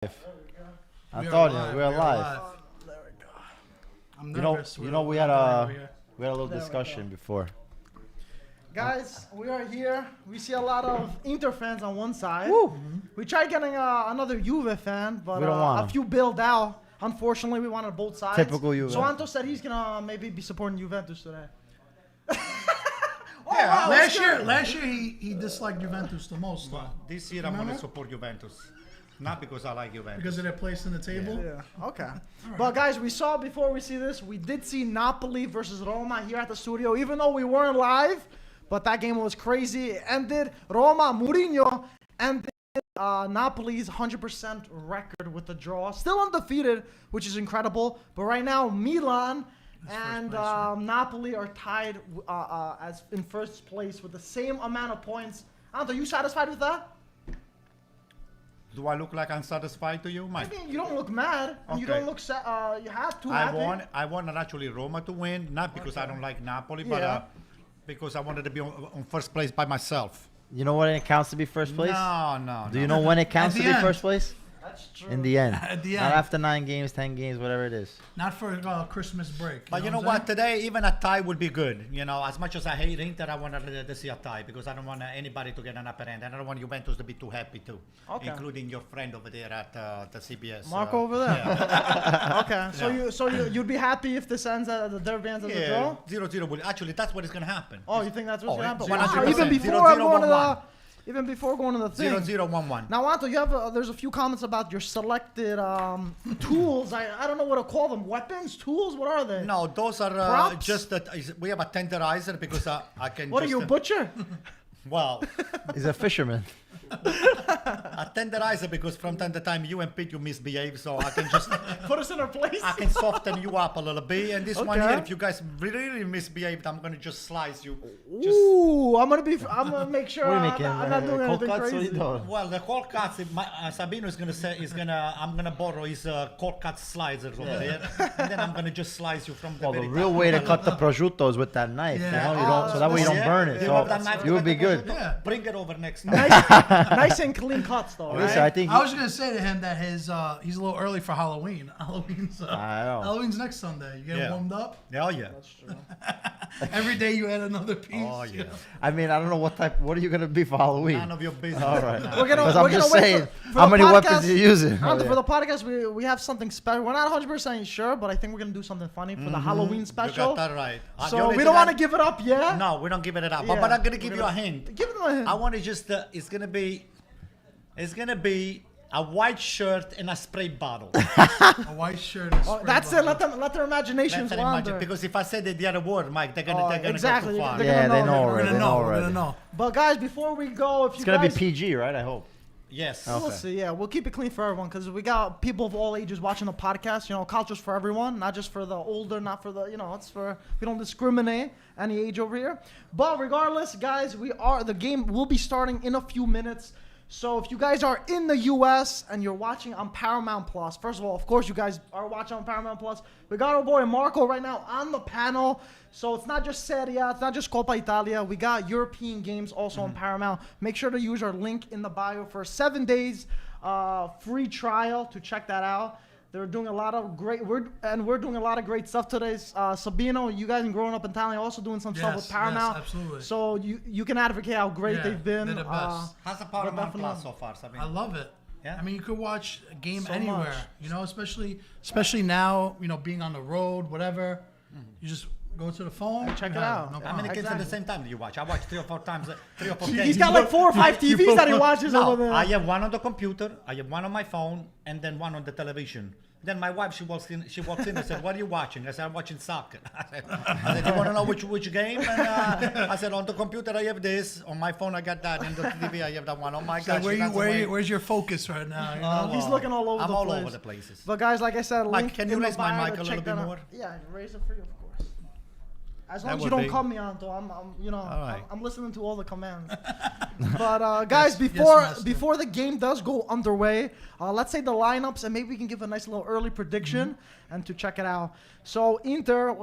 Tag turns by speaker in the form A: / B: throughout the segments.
A: Antonio, we're live.
B: There we go. I'm
A: You know,
B: nervous.
A: we had a little discussion before.
C: Guys, we are here. We see a lot of Inter fans on one side. We tried getting another Juve fan, but
A: We don't want
C: a
A: him.
C: few bailed out. Unfortunately, we wanted both sides.
A: Typical Juve.
C: So Anto said he's gonna maybe be supporting Juventus today.
B: Yeah,
C: wow,
B: last year he disliked Juventus the most, though.
D: This year I'm going to support Juventus. Not because I like Juventus.
B: Because of their place in the table.
C: Yeah. Okay. But guys, we saw before we see this, we did see Napoli versus Roma here at the studio, even though we weren't live. But that game was crazy. It ended Roma, Mourinho, ended Napoli's 100% record with the draw. Still undefeated, which is incredible. But right now, Milan and Napoli are tied as in first place with the same amount of points. Anto, you satisfied with that?
D: Do I look like I'm satisfied to you, Mike?
C: I mean, you don't look mad. And you don't look you have to happy.
D: I wanted actually Roma to win, not because I don't like Napoli, but because I wanted to be on first place by myself.
A: You know when it counts to be first place?
D: No.
A: Do you know when it counts to be first place?
C: That's true.
A: In the end.
B: At the
A: Not
B: end.
A: after 9 games, 10 games, whatever it is.
B: Not for Christmas break.
D: But you know what? Today, even a tie would be good. You know, as much as I hate Inter, I wanted to see a tie because I don't want anybody to get an upper end. And I don't want Juventus to be too happy too, including your friend over there at the CBS.
C: Marco over there.
D: Yeah.
C: Okay, so you'd be happy if this ends at the derby ends at the draw?
D: 0-0 will actually that's what is going to happen.
C: Oh, you think that's what's gonna happen?
D: 100%.
C: Wow, even before
D: 0-0,
C: I'm going to
D: 1-1.
C: even before going to the thing.
D: 0-0-1-1.
C: Now, Anto, you have there's a few comments about your selected tools. I don't know what to call them. Weapons, tools. What are they?
D: No, those are
C: Props?
D: just that we have a tenderizer because I can.
C: What are
D: just,
C: you, a butcher?
D: Well,
A: He's a fisherman.
D: a tenderizer because from time to time you and Pete you misbehave, so I can just
C: Put us in our place.
D: I can soften you up a little bit. And this one
C: Okay.
D: here, if you guys really misbehaved, I'm gonna just slice you.
C: Ooh, I'm gonna make sure
A: What are you
C: I'm
A: making?
C: not doing
A: Cold
C: anything
A: cuts? What are you
C: crazy.
A: doing?
D: Well, the cold cuts. Sabino is gonna say I'm gonna borrow his cold cut slicers over there, and then I'm gonna just slice you from the.
A: Well, the
D: very
A: real
D: top.
A: way to cut the prosciutto is with that knife.
B: Yeah.
A: You know, you don't, so that way you don't
D: Yeah.
A: burn it.
D: You
A: So
D: have that knife
A: you would
D: to
A: be
D: cut the
A: good.
D: prosciutto?
B: Yeah.
D: Bring it over next time.
C: Nice and clean cuts, though. Right?
A: Listen, I think
B: I was gonna say to him that he's a little early for Halloween.
A: I know.
B: Halloween's next Sunday. You get warmed up.
D: Oh yeah.
C: That's true.
B: Every day you add another piece.
D: Oh
B: you
D: yeah.
B: know?
A: I mean, I don't know what are you gonna be for Halloween?
D: None of your business.
A: All right.
C: We're gonna
A: Because I'm
C: wait
A: just saying,
C: for
A: how
C: the
A: many
C: podcast.
A: weapons you using?
C: Anto, for the podcast, we have something special. We're not 100% sure, but I think we're gonna do something funny for the Halloween
D: You
C: special.
D: got that right. The
C: So
D: only
C: we
D: thing
C: don't want to
D: I-
C: give it up yet.
D: No, we don't give it up.
C: Yeah.
D: But I'm gonna give
C: We're
D: you a
C: gonna-
D: hint.
C: Give them a hint.
D: I want to just. It's gonna be a white shirt and a spray bottle.
B: A white shirt. And spray
C: That's it.
B: bottle.
C: Let their imaginations
D: Let them imagine,
C: wander.
D: because if I say the other word, Mike, they're gonna
C: exactly.
D: go too far.
C: They're
A: Yeah,
C: gonna
A: they
C: know.
A: know
B: We're
A: already.
B: gonna
A: They
B: know.
A: know
B: We're
A: already.
B: gonna know.
C: But guys, before we go, if you
A: It's gonna
C: guys,
A: be PG, right? I hope.
D: Yes.
A: Okay.
C: We'll see. Yeah, we'll keep it clean for everyone because we got people of all ages watching the podcast. You know, culture's for everyone, not just for the older, not for the. You know, it's for we don't discriminate any age over here. But regardless, guys, the game will be starting in a few minutes. So if you guys are in the U.S. and you're watching on Paramount Plus, first of all, of course you guys are watching on Paramount Plus. We got our boy Marco right now on the panel. So it's not just Serie, it's not just Coppa Italia. We got European games also on Paramount. Make sure to use our link in the bio for 7 days free trial to check that out. They're doing a lot of great, we're doing a lot of great stuff today. Sabino, you guys in Growing Up in Italia also doing some stuff with Paramount.
B: Yes, absolutely.
C: So you can advocate how great they've been.
B: They're the best.
D: How's the Paramount
C: definitely-
D: Plus so far, Sabine?
B: I love it.
D: Yeah?
B: I mean, you could watch a game
C: So
B: anywhere.
C: much.
B: You know, especially now. You know, being on the road, whatever. You just go to the phone.
C: check
B: you
C: it
B: have
C: out.
B: No
D: How
B: problem.
D: many kids at the
C: Exactly.
D: same time do you watch? I watch 3 or 4 times, 3 or 4
C: He's
D: games.
C: got like 4 or 5 TVs that he watches
D: No,
C: over there.
D: I have one on the computer, I have one on my phone, and then one on the television. Then my wife, she walks in and said, "What are you watching?" I said, "I'm watching soccer." I said, "You want to know which game?" And I said, "On the computer I have this, on my phone I got that, and the TV I have that one." Oh my
B: So
D: God! she got some way-
B: where's your focus right now? You know?
C: He's looking all over
D: I'm
C: the
D: all
C: place.
D: over the places.
C: But guys, like I said,
D: Mike,
C: link
D: can you
C: in the
D: raise my
C: bio
D: mic
C: to
D: a
C: check
D: little bit
C: that out.
D: more?
C: Yeah, raise it for you, of course. As long
D: That
C: as you
D: would
C: don't
D: be-
C: cut me on, though, I'm
D: right.
C: I'm listening to all the commands. But guys, before the game does go underway, let's say the lineups and maybe we can give a nice little early prediction and to check it out. So Inter,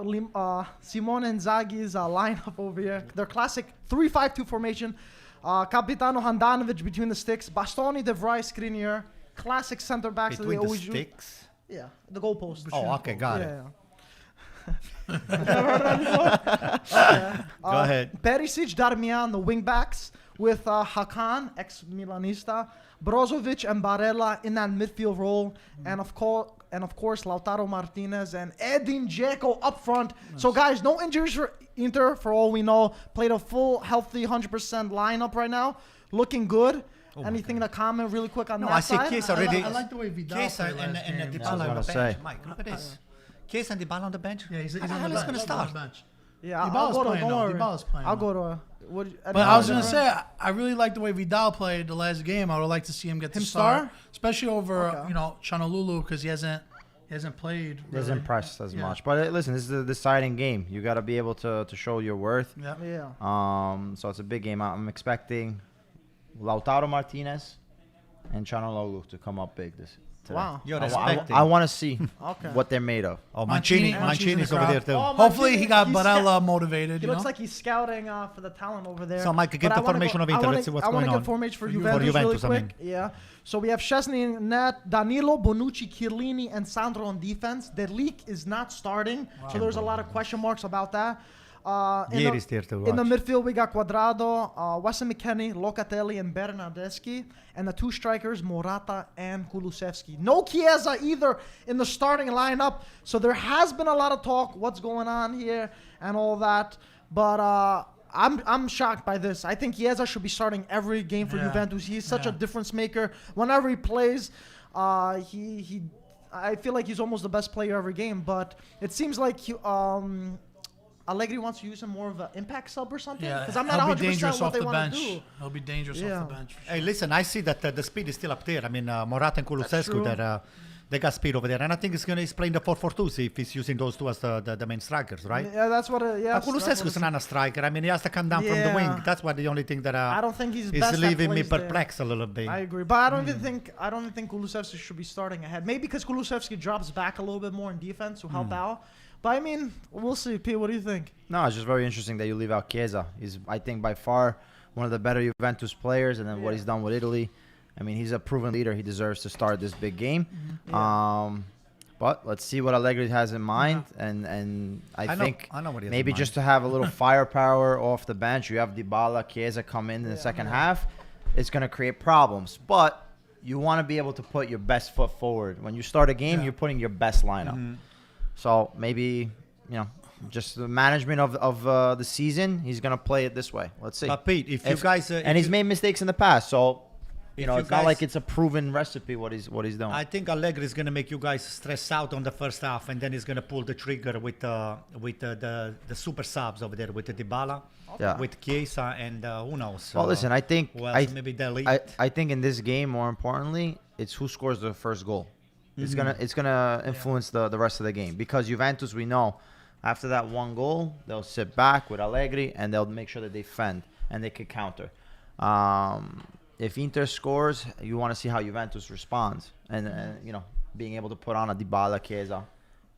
C: Simone Inzaghi's lineup over here, their classic 3-5-2 formation. Capitano Handanovic between the sticks, Bastoni, De Vrij, Skriniar, classic center backs that they
D: Between the
C: always use.
D: sticks.
C: Yeah, the goalposts.
D: Oh, okay, got it.
C: Yeah. Never heard that before? Okay.
D: Go ahead.
C: Perisic, Darmian, the wing backs with Hakan, ex-Milanista, Brozovic and Barella in that midfield role, and of course Lautaro Martinez and Edin Dzeko up front. So guys, no injuries for Inter for all we know. Played a full, healthy, 100% lineup right now, looking good. Anything to comment really quick on
D: No,
C: that
D: I see
C: side?
D: Chiesa already.
B: I like the way Vidal
D: Chiesa
B: played last game.
D: and
A: I
D: Dybala
A: was
D: on the
A: gonna
D: bench.
A: say.
D: Mike, look at this. Chiesa and Dybala on the bench.
B: Yeah, he's
D: How
B: on
D: the hell
B: the
D: is
B: bench.
D: gonna start?
C: Yeah, I'll
B: Dybala's
C: go to.
B: playing,
C: Don't
B: though.
C: worry.
B: Dybala's playing,
C: I'll
B: though.
C: go to.
B: But I was gonna say, I really like the way Vidal played the last game. I would like to see him get the
C: Him
B: start,
C: start?
B: especially over
C: Okay.
B: Chanalulu because he hasn't played.
A: He hasn't
B: really.
A: impressed as
B: Yeah.
A: much. But listen, this is a deciding game. You got to be able to show your worth.
B: Yeah.
C: Yeah.
A: So it's a big game. I'm expecting Lautaro Martinez and Chanalolu to come up big this today.
C: Wow.
D: You're
A: I
D: expecting.
A: want to see
C: Okay.
A: what they're made of.
D: Oh,
B: Mancini-
D: Mancini's
B: Mancini's in
D: over
B: the
D: there
B: crowd.
D: too.
C: Oh,
B: Hopefully
C: Mancini,
B: he got
C: he's
B: Barella motivated.
C: He
B: you
C: looks
B: know?
C: like he's scouting for the talent over there.
D: So, Mike, give
C: But
D: the
C: I wanna
D: formation
C: go-
D: of Inter.
C: I wanna-
D: Let's see what's
C: I
D: going
C: want to
D: on.
C: get formation for
B: For
C: Juventus,
D: Juventus, I
C: really
D: mean.
C: quick. Yeah. So we have Szczesny in net, Danilo, Bonucci, Chiellini, and Sandro on defense. Derlic is not starting, so there's a lot of question marks about that.
D: Ieri's there to
C: in the
D: watch.
C: midfield, we got Cuadrado, Weston McKennie, Locatelli, and Bernardeschi. And the two strikers, Morata and Kulusevski. No Chiesa either in the starting lineup. So there has been a lot of talk, what's going on here and all that. But I'm shocked by this. I think Chiesa should be starting every game for
B: Yeah.
C: Juventus. He's such a
B: Yeah.
C: difference maker. Whenever he plays, I feel like he's almost the best player every game. But it seems like Allegri wants to use him more of an impact sub or something.
B: Yeah,
C: Because I'm not
B: he'll
C: 100%
B: be dangerous
C: what
B: off
C: they
B: the
C: want
B: bench.
C: to do.
B: He'll be dangerous
C: Yeah.
B: off the bench.
D: Hey, listen, I see that the speed is still up there. I mean, Morata and Kulusevski,
C: true.
D: that they got speed over there. And I think he's playing the 4-4-2, see if he's using those two as the main strikers, right?
C: Yeah, that's what it, yeah.
D: Kulusevski's not a striker. I mean, he has to come down from the wing.
C: Yeah.
D: That's what the only thing that
C: I don't think he's
D: is
C: best at
D: leaving me
C: plays there.
D: perplexed a little bit.
C: I agree, but I don't even think Kulusevski should be starting ahead. Maybe because Kulusevski drops back a little bit more in defense to help out. But I mean, we'll see. Pete, what do you think?
A: No, it's just very interesting that you leave out Chiesa. He's, I think, by far one of the better Juventus players, and then what
C: Yeah.
A: he's done with Italy. I mean, he's a proven leader. He deserves to start this big game. But let's see what Allegri has in mind, and I think
D: I know what he has
A: maybe
D: in
A: just to have a little firepower off the bench. You have Dybala, Chiesa come in the second half. It's going to create problems, but you want to be able to put your best foot forward. When you start a game, you're putting your best lineup. So maybe, just the management of the season, he's going to play it this way. Let's see.
D: But Pete, if you guys...
A: and he's made mistakes in the past, so
D: If
A: it's
D: you
A: not
D: guys-
A: like it's a proven recipe what he's doing.
D: I think Allegri is going to make you guys stress out on the first half, and then he's going to pull the trigger with the super subs over there, with the Dybala,
A: Yeah.
D: with Chiesa, and who knows?
A: Well, listen, I think
D: who else? Maybe Delete.
A: I think in this game, more importantly, it's who scores the first goal. It's gonna influence the rest of the game, because Juventus, we know, after that one goal, they'll sit back with Allegri and they'll make sure that they fend and they can counter. If Inter scores, you want to see how Juventus responds, and being able to put on a Dybala, Chiesa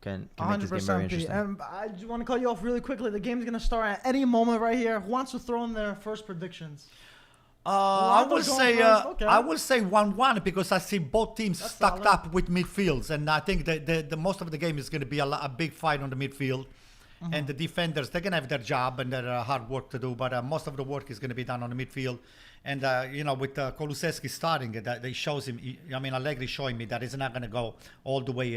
A: can make this game very
C: 100%.
A: interesting.
C: And I just want to cut you off really quickly. The game's going to start at any moment right here. Who wants to throw in their first predictions?
D: I will
C: Ronaldo's
D: say
C: going first? Okay.
D: I will say 1-1 because I see both teams
C: That's
D: stacked
C: solid.
D: up with midfields, and I think the most of the game is going to be a big fight on the midfield. And the defenders, they're going to have their job and their hard work to do, but most of the work is going to be done on the midfield. And, with Kulusevski starting, that they shows him, Allegri showing me that he's not going to go all the way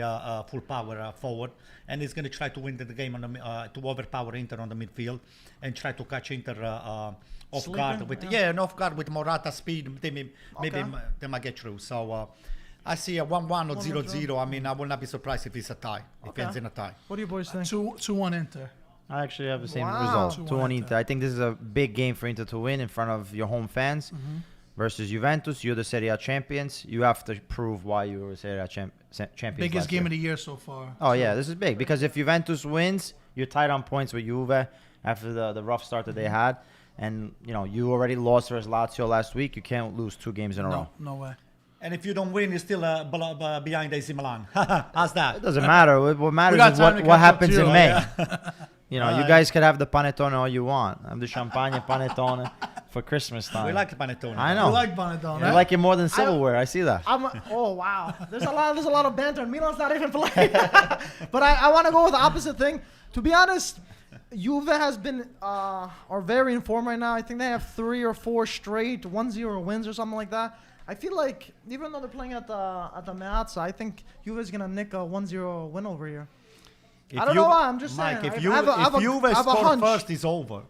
D: full power forward. And he's going to try to win the game on the, to overpower Inter on the midfield and try to catch Inter off guard. Off guard with Morata speed. Maybe they might get through. So I see a 1-1 or 0-0. I mean, I will not be surprised if it's a tie. If it ends in a tie.
C: What do you boys think?
B: 2-1 Inter.
A: I actually have the same
C: Wow.
A: result. 2-1 Inter. I think this is a big game for Inter to win in front of your home fans versus Juventus. You're the Serie A champions. You have to prove why you were Serie A champions.
B: Biggest
A: last
B: game
A: year.
B: of the year so far.
A: Oh, yeah, this is big because if Juventus wins, you're tied on points with Juve after the rough start that they had. And, you already lost versus Lazio last week. You can't lose 2 games in a row.
B: No way.
D: And if you don't win, you're still behind AC Milan. How's that?
A: It doesn't matter. What matters
B: got
A: is
B: time to
A: what
B: catch up
A: happens
B: too,
A: in May.
B: yeah.
A: You guys could have the panettone all you want. Have the champagne panettone. for Christmas time.
D: We like panettone.
A: I
B: I
A: know.
B: like Panettone.
A: You like it more than silverware. I see that.
C: Oh wow, there's a lot of banter. Milan's not even playing. But I want to go with the opposite thing. To be honest, Juve has been are very in form right now. I think they have 3 or 4 straight 1-0 wins or something like that. I feel like even though they're playing at the Meazza, I think Juve is gonna nick a 1-0 win over here. I don't know why. I'm just
D: Mike,
C: saying.
D: if
C: I
D: Juve
C: have a
D: score
C: hunch.
D: first, it's over.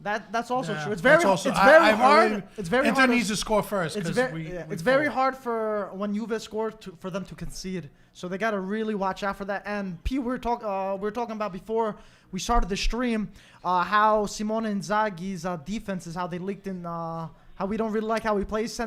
C: That's also
B: Yeah,
C: true. It's
B: that's
C: very
B: also-
C: it's very
B: I
C: hard.
B: really-
C: It's very
B: Inter
C: hard.
B: needs to score first.
C: It's
B: 'cause
C: very
B: we
C: it's very
B: fold.
C: hard for when Juve score for them to concede. So they gotta really watch out for that. And P, we were talking about before we started the stream how Simone Inzaghi's defense is how they leaked in how we don't really like how he plays.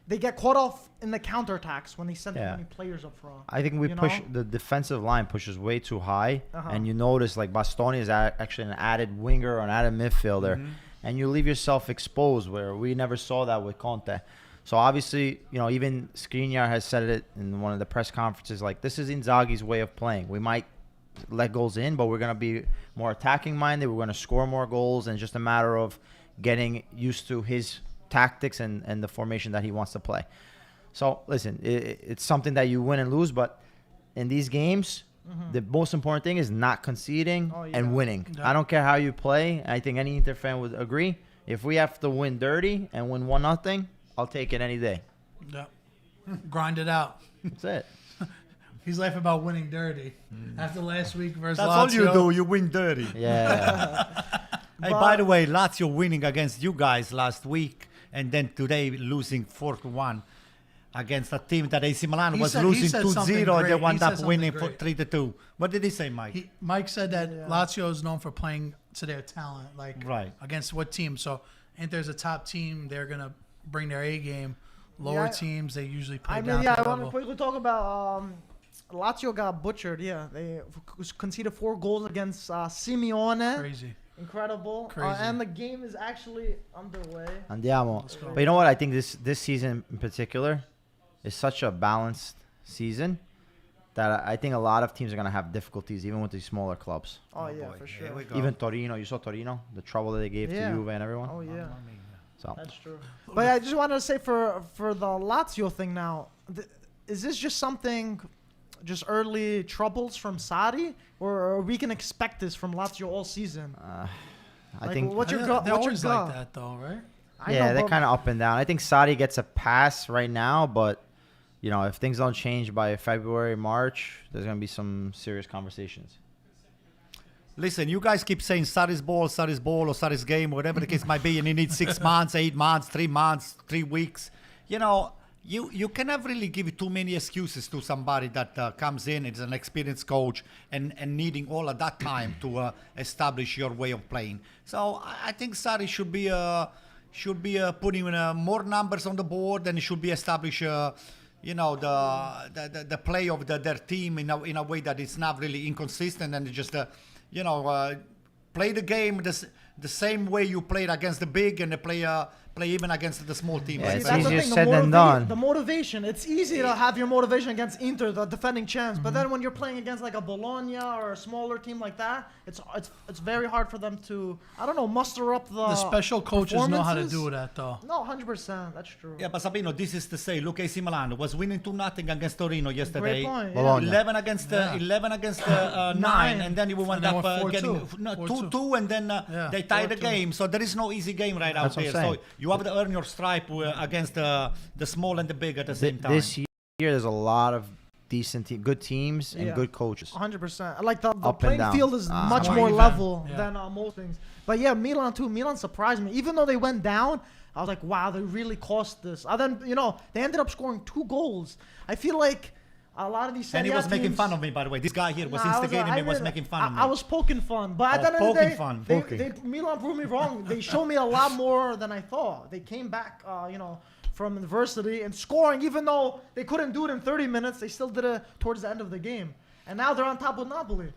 C: They get caught off in the counterattacks when they send too many players up front.
A: I think we
C: you
A: push
C: know?
A: the defensive line pushes way too high,
C: Uh-huh.
A: and you notice like Bastoni is actually an added winger or an added midfielder, and you leave yourself exposed where we never saw that with Conte. So obviously, even Skriniar has said it in one of the press conferences, like this is Inzaghi's way of playing. We might let goals in, but we're gonna be more attacking minded. We're gonna score more goals, and just a matter of getting used to his tactics and the formation that he wants to play. So listen, it's something that you win and lose, but in these games, the most important thing is not conceding and winning.
B: Yeah.
A: I don't care how you play. I think any Inter fan would agree. If we have to win dirty and win 1-0, I'll take it any day.
B: Yeah. Grind it out.
A: That's it.
B: He's laughing about winning dirty. After last week versus
D: That's
B: Lazio.
D: all you do. You win dirty.
A: Yeah.
D: Hey, by the way, Lazio winning against you guys last week, and then today losing 4-1 against a team that AC Milan
B: He
D: was
B: said- he
D: losing
B: said
D: 2-0,
B: something
D: and they
B: great.
D: wound
B: He said
D: up
B: something
D: winning for
B: great.
D: 3-2. What did he say, Mike?
B: Mike said that Lazio is known for playing to their talent, like
D: Right.
B: against what team. So Inter's a top team. They're gonna bring their A game. Lower
C: Yeah.
B: teams, they usually play
C: I
B: down
C: mean, yeah,
B: to
C: I
B: their
C: want to
B: level.
C: quickly talk about Lazio got butchered. Yeah, they conceded 4 goals against Simeone.
B: Crazy.
C: Incredible.
B: Crazy.
C: And the game is actually underway.
A: Andiamo.
B: go.
A: But you know what? I think this season in particular is such a balanced season that I think a lot of teams are going to have difficulties, even with these smaller clubs.
C: Oh, yeah,
D: boy.
C: for
D: Here
C: sure.
D: we go.
A: Even Torino. You saw Torino? The trouble that they gave
C: Yeah.
A: to Juve and everyone?
C: Oh, yeah.
A: So
C: That's true. But I just wanted to say for the Lazio thing now, is this just something, just early troubles from Sarri, or we can expect this from Lazio all season?
A: I
C: Like,
A: think
C: what's your
B: They're
C: gut? What's your
B: always like
C: gut?
B: that, though, right?
C: I
A: yeah,
C: know,
A: they're
C: but-
A: kind of up and down. I think Saudi gets a pass right now, but if things don't change by February, March, there's going to be some serious conversations.
D: Listen, you guys keep saying Sarri's ball, or Sarri's game, whatever the case might be, and you need 6 months, 8 months, 3 months, 3 weeks. You cannot really give too many excuses to somebody that comes in as an experienced coach and needing all of that time to establish your way of playing. So I think Sarri should be putting more numbers on the board, and should be establish the play of their team in a way that it's not really inconsistent, and just play the game the same way you played against the big, and they play even against the small team.
A: Yeah,
D: Like
A: it's
C: See, that's the
A: easier
C: thing, the
A: said than done.
C: The motivation. It's easy to have your motivation against Inter, the defending champs, but then when you're playing against like a Bologna or a smaller team like that, it's very hard for them to, I don't know, muster up the
B: special coaches know how to
C: performances.
B: do that, though.
C: No, 100%. That's true.
D: Yeah, but Sabino, this is to say, look, AC Milan was winning 2-0 against Torino yesterday.
C: Great point.
A: Bologna.
C: Yeah.
D: 11 against 9, and then you went
B: And
D: up
B: then went
D: getting
B: 4-2.
D: 2-2, and then they tied the
B: 4-2.
D: game. So there is no easy game right out
A: That's what
D: there.
A: I'm
D: So
A: saying.
D: you have to earn your stripe against the small and the big at the same time.
A: This year, there's a lot of good teams and
C: Yeah.
A: good coaches.
C: 100%. Like the
A: Up and
C: playing
A: down.
C: field is much
B: More
C: more
B: even.
C: level
B: Yeah.
C: than most things. But yeah, Milan too. Milan surprised me. Even though they went down, I was like, wow, they really cost this. And then, they ended up scoring 2 goals. I feel like a lot of these
D: And he
C: Serie A
D: was making
C: teams-
D: fun of me, by the way. This guy here was
C: Nah,
D: instigating me, was
C: didn't-
D: making fun of me.
C: I was poking fun, but at
D: Oh,
C: the end of the
D: poking
C: day,
D: fun,
C: they,
D: poking.
C: Milan proved me wrong. They showed me a lot more than I thought. They came back, from adversity and scoring, even though they couldn't do it in 30 minutes. They still did it towards the end of the game, and now they're on top of Napoli.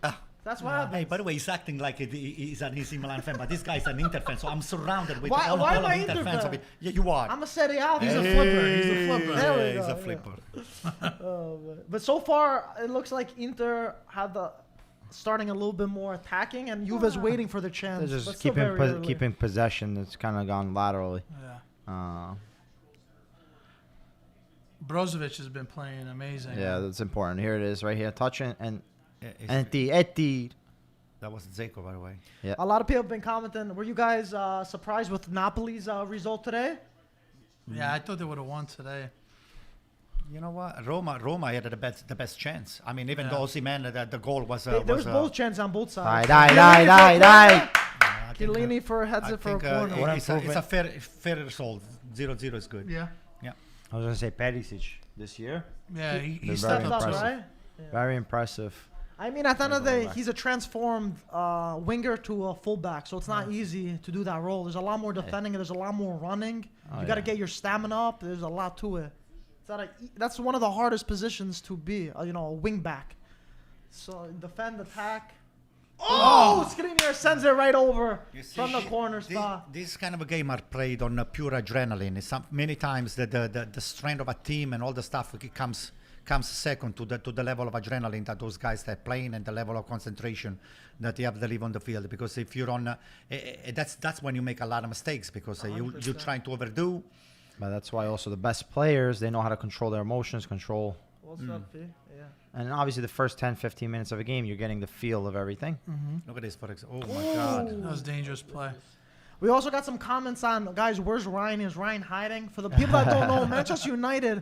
C: That's what happened.
D: Hey, by the way, he's acting like he's an AC Milan fan, but this guy's an Inter fan, so I'm surrounded with
C: Why
D: all
C: am
D: of
C: I
D: Inter
C: Inter
D: fans.
C: fan?
D: Yeah, you are.
C: I'm a Serie A.
B: He's a flipper. He's a flipper.
C: There we
D: Yeah, he's
C: go,
D: a
C: yeah.
D: flipper.
C: But so far, it looks like Inter had the starting a little bit more attacking, and Juve's waiting for the chance.
A: They're
C: but
A: just
C: still very early.
A: keeping possession. It's kind of gone laterally.
B: Yeah. Brozovic has been playing amazing.
A: Yeah, that's important. Here it is, right here. Touching and
D: It's-
A: Eti.
D: That was Zeko, by the way.
C: A lot of people have been commenting. Were you guys surprised with Napoli's result today?
B: Yeah, I thought they would have won today.
D: You know what? Roma had the best chance. I mean, even though Osimhen, the goal was.
C: There was both chances on both sides.
A: Die.
C: Chiellini for heads
D: I
C: it for a
D: think
C: corner.
D: it's a fair result. 0-0 is good.
B: Yeah.
A: I was gonna say Perisic this year.
B: Yeah, he
A: They're
B: stepped
A: very
B: up.
A: impressive.
C: right?
A: Very impressive.
C: I mean, at the end of the day,
A: back.
C: he's a transformed winger to a fullback, so it's not easy to do that role. There's a lot more defending, there's a lot more running. You got to get your stamina up. There's a lot to it. That's one of the hardest positions to be, a wing back. So defend, attack. Oh, Skriniar sends it right over from the corner spot.
D: This kind of a game are played on pure adrenaline. Many times the strength of a team and all the stuff comes second to the level of adrenaline that those guys are playing and the level of concentration that you have to leave on the field. Because if you're on, that's when you make a lot of mistakes because you're trying to overdo.
A: But that's why also the best players, they know how to control their emotions, control.
C: What's up, P? Yeah.
A: And obviously the first 10, 15 minutes of a game, you're getting the feel of everything.
D: Look at this, for example. Oh my God.
B: That was dangerous play.
C: We also got some comments on, guys, where's Ryan? Is Ryan hiding? For the people that don't know, Manchester United,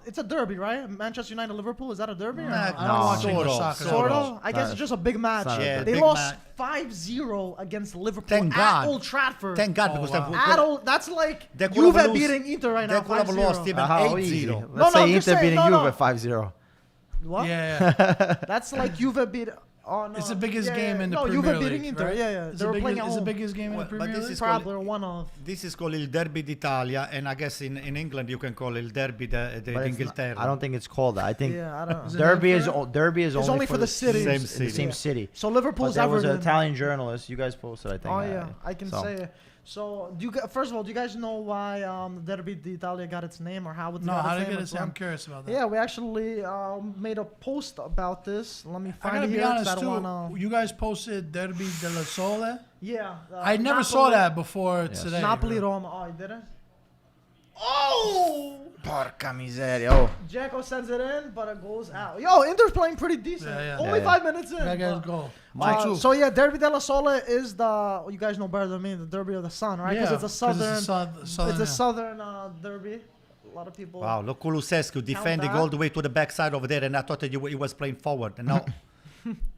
C: it's a derby, right? Manchester United, Liverpool, is that a derby? Or
B: I
C: no?
B: don't watch
D: Sort
B: English
D: of,
B: soccer.
C: Sort of? I guess it's just a big match.
A: not a
D: Yeah,
C: They
D: big
C: lost
D: match.
C: 5-0 against Liverpool
D: Thank
C: at
D: God.
C: Old Trafford.
D: Thank God,
B: Oh,
D: because
B: wow.
C: That's like
D: They could have
C: Juve
D: lost-
C: beating Inter right now,
D: they could have
C: 5-0.
D: lost even
A: How easy.
D: 8-0.
A: Let's
C: No,
A: say
C: I'm just
A: Inter
C: saying,
A: beating
C: no.
A: Juve 5-0.
C: What?
B: Yeah.
C: That's like Juve beat... Oh, no.
B: It's the biggest game in the
C: no,
B: Premier
C: Juve
B: League,
C: beating Inter,
B: right?
C: yeah.
B: It's
C: They were playing at
B: it's the
C: home.
B: biggest game in the
D: But
B: Premier
D: this
B: League.
D: is
C: Probably or one of.
D: This is called Il Derby d'Italia, and I guess in England you can call it Il Derby
A: But it's
D: d'Inghilterra.
A: not- I don't think it's called that. I think
C: Yeah, I don't know.
A: derby is
C: It's only for the city.
D: Same
A: the
D: city.
A: same
C: Yeah.
A: city.
C: So
A: But
C: Liverpool's
A: there was an
C: Everton.
A: Italian journalist. You guys posted, I think.
C: Oh yeah, I can
A: so.
C: say it. So, first of all, do you guys know why Derby d'Italia got its name or how it's
B: No,
C: got
B: how
C: its
B: did
C: name?
B: it get
C: It's
B: it? I'm
C: from-
B: curious about that.
C: Yeah, we actually made a post about this. Let me
B: I
C: find
B: gotta
C: it
B: be
C: here 'cause
B: honest
C: I
B: too.
C: don't wanna.
B: You guys posted Derby della Sole.
C: Yeah.
B: I never saw that before today.
C: Napoli
B: bro.
C: Roma. Oh, you didn't? Oh!
A: Porca miseria. Oh.
C: Jacko sends it in, but it goes out. Yo, Inter's playing pretty decent.
B: Yeah.
C: Only
A: Yeah.
C: 5 minutes in.
B: That guy's
C: but-
B: goal.
C: So yeah, Derby della Sole is you guys know better than me, the Derby of the Sun, right? Because
B: Yeah,
C: it's a
B: 'cause
C: southern,
B: southern,
C: it's a
B: yeah.
C: southern derby. A lot of people.
D: Wow, look Kulusescu defending
C: that.
D: all the way to the backside over there, and I thought that he was playing forward. No.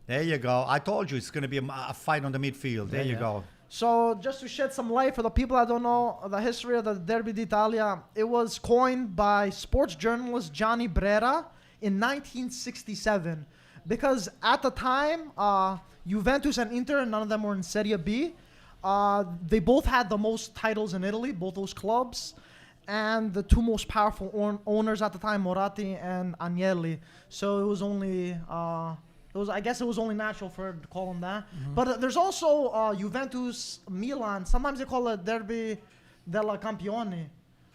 D: There you go. I told you it's going to be a fight on the midfield. There you go.
C: So just to shed some light for the people that don't know the history of the Derby d'Italia, it was coined by sports journalist Gianni Brera in 1967. Because at the time, Juventus and Inter, none of them were in Serie B. They both had the most titles in Italy, both those clubs. And the two most powerful owners at the time, Moratti and Agnelli. So it was only... I guess it was only natural for to call them that. But there's also Juventus, Milan. Sometimes they call it Derby della Campione.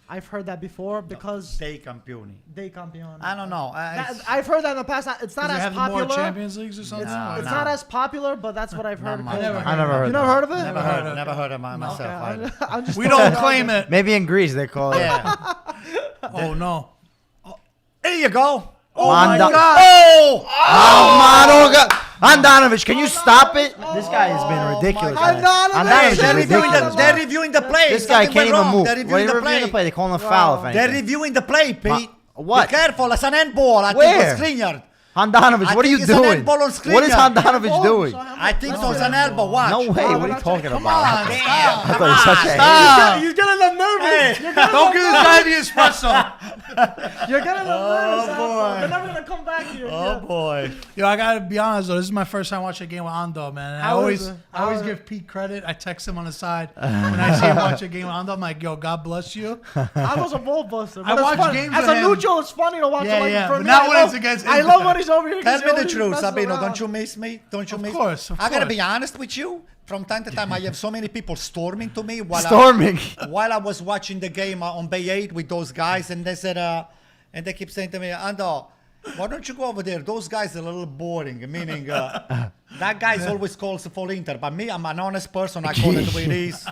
C: I've heard that before because
D: Dei Campioni.
C: Dei Campione.
D: I don't know.
C: I've heard that in the past. It's not
B: Does it
C: as
B: have the more
C: popular.
B: Champions Leagues or something?
C: It's not as popular, but that's what I've heard.
D: Not much.
B: I never
A: I never heard
C: You
A: that.
C: never heard of it?
D: Never heard of myself
C: Okay,
D: either.
C: I'm just
B: We don't claim it.
A: Maybe in Greece they call it.
D: Yeah.
B: Oh no.
D: There you go.
A: Oh my God.
D: Oh!
A: Andanovic, can you stop it? This guy has been ridiculous.
C: God.
A: man.
C: Andanovic,
D: They're
A: is
D: reviewing,
A: ridiculous.
D: they're
A: man.
D: reviewing the play.
A: This guy
D: Something
A: can't
D: went
A: even
D: wrong.
A: move.
D: They're
A: What are
D: reviewing
A: you
D: the
A: reviewing the play?
D: play.
A: They call him a foul, if
D: They're
A: anything.
D: reviewing the play, Pete.
A: What?
D: Be careful. It's an handball. I
A: Where?
D: think it's Skriniar.
A: Handanovic,
D: I
A: what are
D: think
A: you
D: it's an
A: doing?
D: handball on
A: What is
D: Skriniar.
A: Handanovic doing?
D: I think so. It's an elbow. Watch.
A: No way. What are you
C: that's-
A: talking
B: Come
A: about?
B: on,
A: I
B: stop.
A: thought he was such a hater.
B: Stop.
C: You're getting them nervous.
B: Don't give this guy the espresso.
C: You're getting them nervous.
D: boy.
C: They're never gonna come back here.
D: Oh, boy.
B: Yo, I gotta be honest though. This is my first time watching a game with Ando, man. And I
C: How
B: always,
C: is it?
B: I always
C: How-
B: give Pete credit. I text him on the side when I see him watch a game with Ando. I'm like, yo, God bless you.
C: I was a ball buster.
B: I
C: but it's
B: watch
C: fun.
B: games
C: As
B: with
C: a
B: him.
C: neutral, it's funny to watch.
B: Yeah,
C: like,
B: yeah,
C: For
B: but
C: me,
B: not
C: I
B: when
C: love-
B: it's against
C: I
B: Inter.
C: love when he's over here. 'cause
D: Tell
C: he
D: me the
C: always
D: truth,
C: messes
D: Sabino.
C: around.
D: Don't you miss me? Don't you
B: Of
D: miss
B: course, of
D: I gotta
B: course.
D: be honest with you. From time to time, I have so many people storming to me while
A: Storming.
D: while I was watching the game on Bay 8 with those guys, and they said, and they keep saying to me, Ando, Why don't you go over there? Those guys are a little boring. Meaning, that guy's always calls for Inter, but me, I'm an honest person. I call it the way it is.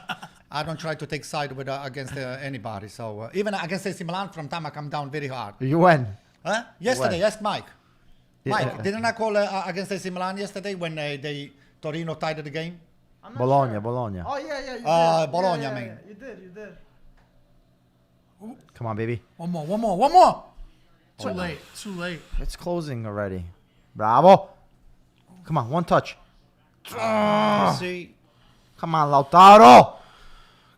D: I don't try to take side with against anybody. So even against AC Milan, from time I come down very hard.
A: You win.
D: Huh? Yesterday,
A: When?
D: ask Mike.
A: Yeah.
D: Mike, didn't I call against AC Milan yesterday when they Torino tied the game?
C: I'm not
A: Bologna,
C: sure.
A: Bologna.
C: Oh yeah, you did.
D: Bologna,
C: yeah,
D: I mean.
C: yeah. You did.
A: Come on, baby.
B: One more. Too late.
A: It's closing already. Bravo. Come on, one touch.
D: You see,
A: Come on, Lautaro.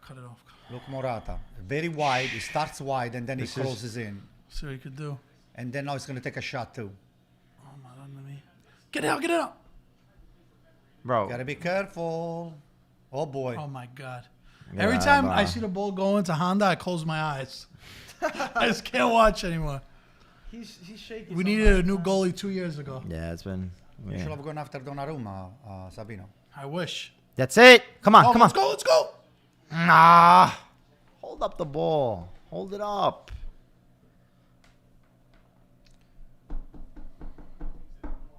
B: Cut it off.
D: look Morata, very wide. He starts wide and then
A: This
D: he
A: is-
D: closes in,
B: See what you could do.
D: and then now he's gonna take a shot too.
B: Oh my enemy. Get it out.
A: Bro.
D: Gotta be careful. Oh boy.
B: Oh my god.
A: Yeah,
B: Every time
A: bro.
B: I see the ball go into Honda, I close my eyes. I just can't watch anymore.
C: He's shaky.
B: We needed a new goalie 2 years ago.
A: Yeah, it's been.
D: You
A: yeah.
D: should have gone after Donnarumma, Sabino.
B: I wish.
A: That's it. Come on,
B: Oh,
A: come on.
B: let's go.
A: Nah. Hold up the ball. Hold it up.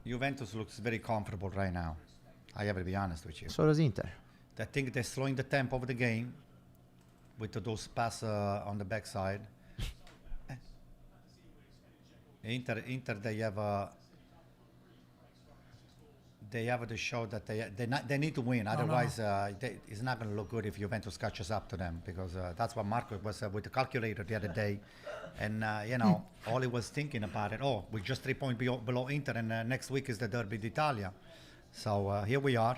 D: Juventus looks very comfortable right now. I have to be honest with you.
A: So does Inter.
D: I think they're slowing the tempo of the game with those passes on the backside. Inter, they have to show that they need to win. Otherwise, it's not going to look good if Juventus catches up to them, because that's what Marco was with the calculator the other day, and all he was thinking about it. Oh, we're just 3 points below Inter, and next week is the Derby d'Italia. So here we are.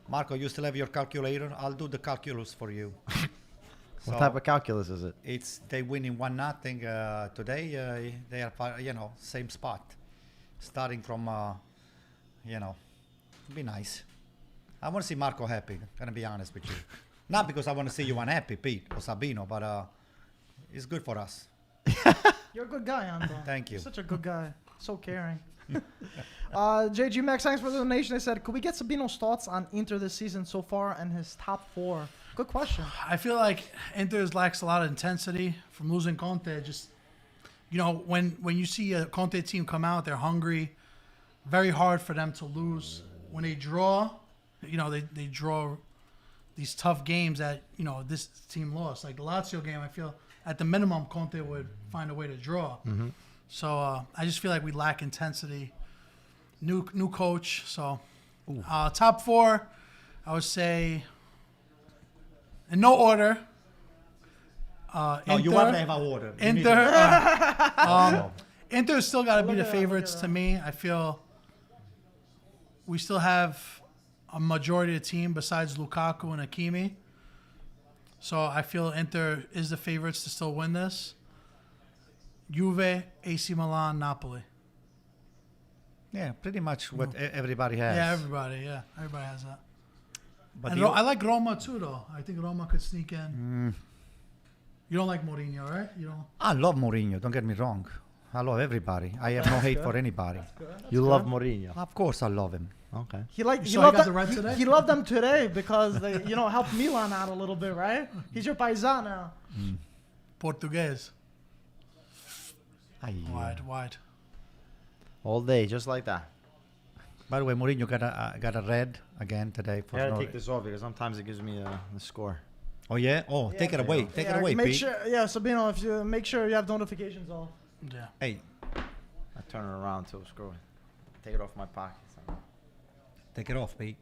D: Marco, you still have your calculator? I'll do the calculus for you.
A: What type of calculus is it?
D: It's they winning 1-0 today. They are same spot, starting from be nice. I want to see Marco happy. Gonna be honest with you, not because I want to see you unhappy, Pete or Sabino, but it's good for us.
C: You're a good guy, Ando.
D: Thank you.
C: You're such a good guy. So caring. JG Max, thanks for the donation. They said, could we get Sabino's thoughts on Inter this season so far and his top four? Good question.
B: I feel like Inter lacks a lot of intensity from losing Conte. Just, when you see a Conte team come out, they're hungry. Very hard for them to lose. When they draw, they draw these tough games that, this team lost. Like the Lazio game, I feel at the minimum Conte would find a way to draw.
A: Mm-hmm.
B: So I just feel like we lack intensity. New coach. So top four, I would say, in no order.
D: No,
B: Inter,
D: you want to have a order. You need
B: Inter. Inter's still got to be the favorites to me. I feel we still have a majority of the team besides Lukaku and Hakimi. So I feel Inter is the favorites to still win this. Juve, AC Milan, Napoli.
D: Yeah, pretty much what everybody has.
B: Yeah, everybody has that.
D: But
B: And I like Roma too, though. I think Roma could sneak in. You don't like Mourinho, right? You don't.
D: I love Mourinho. Don't get me wrong. I love everybody. I have no hate for anybody.
A: You love Mourinho.
D: Of course, I love him.
A: Okay.
C: He loved
B: got the red today?
C: He loved them today because they, helped Milan out a little bit, right? He's your paisan now.
B: Portuguese.
D: Ay,
B: Wide.
A: All day, just like that.
D: By the way, Mourinho got a red again today.
A: I gotta take this off because sometimes it gives me the score.
D: Oh yeah. Oh, take it away. Take it away,
C: Make
D: Pete.
C: sure, Sabino, if you make sure you have notifications off.
B: Yeah.
D: Hey,
A: I turn it around too. Screw it. Take it off my pocket.
D: take it off, Pete.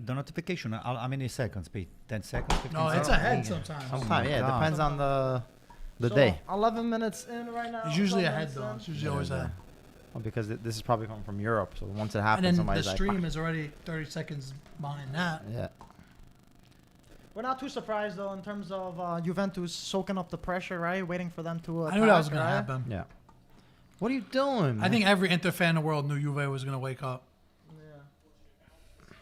D: The notification. How many seconds, Pete? 10 seconds? 15
B: No, it's
D: seconds?
B: ahead sometimes.
A: Sometimes, yeah, it
D: God.
A: depends on the
C: So,
A: day.
C: 11 minutes in right now.
B: It's usually
C: 12
B: ahead,
C: minutes
B: though.
C: in.
B: It's usually always ahead.
A: Well, because this is probably coming from Europe, so once it
B: And
A: happens,
B: then the
A: somebody's like,
B: stream is already 30 seconds behind that.
A: yeah.
C: We're not too surprised, though, in terms of Juventus soaking up the pressure, right? Waiting for them to
B: I knew that was going
C: right?
B: to happen.
A: Yeah. What are you doing?
B: I think every Inter fan in the world knew Juve was going to wake up.
C: Yeah.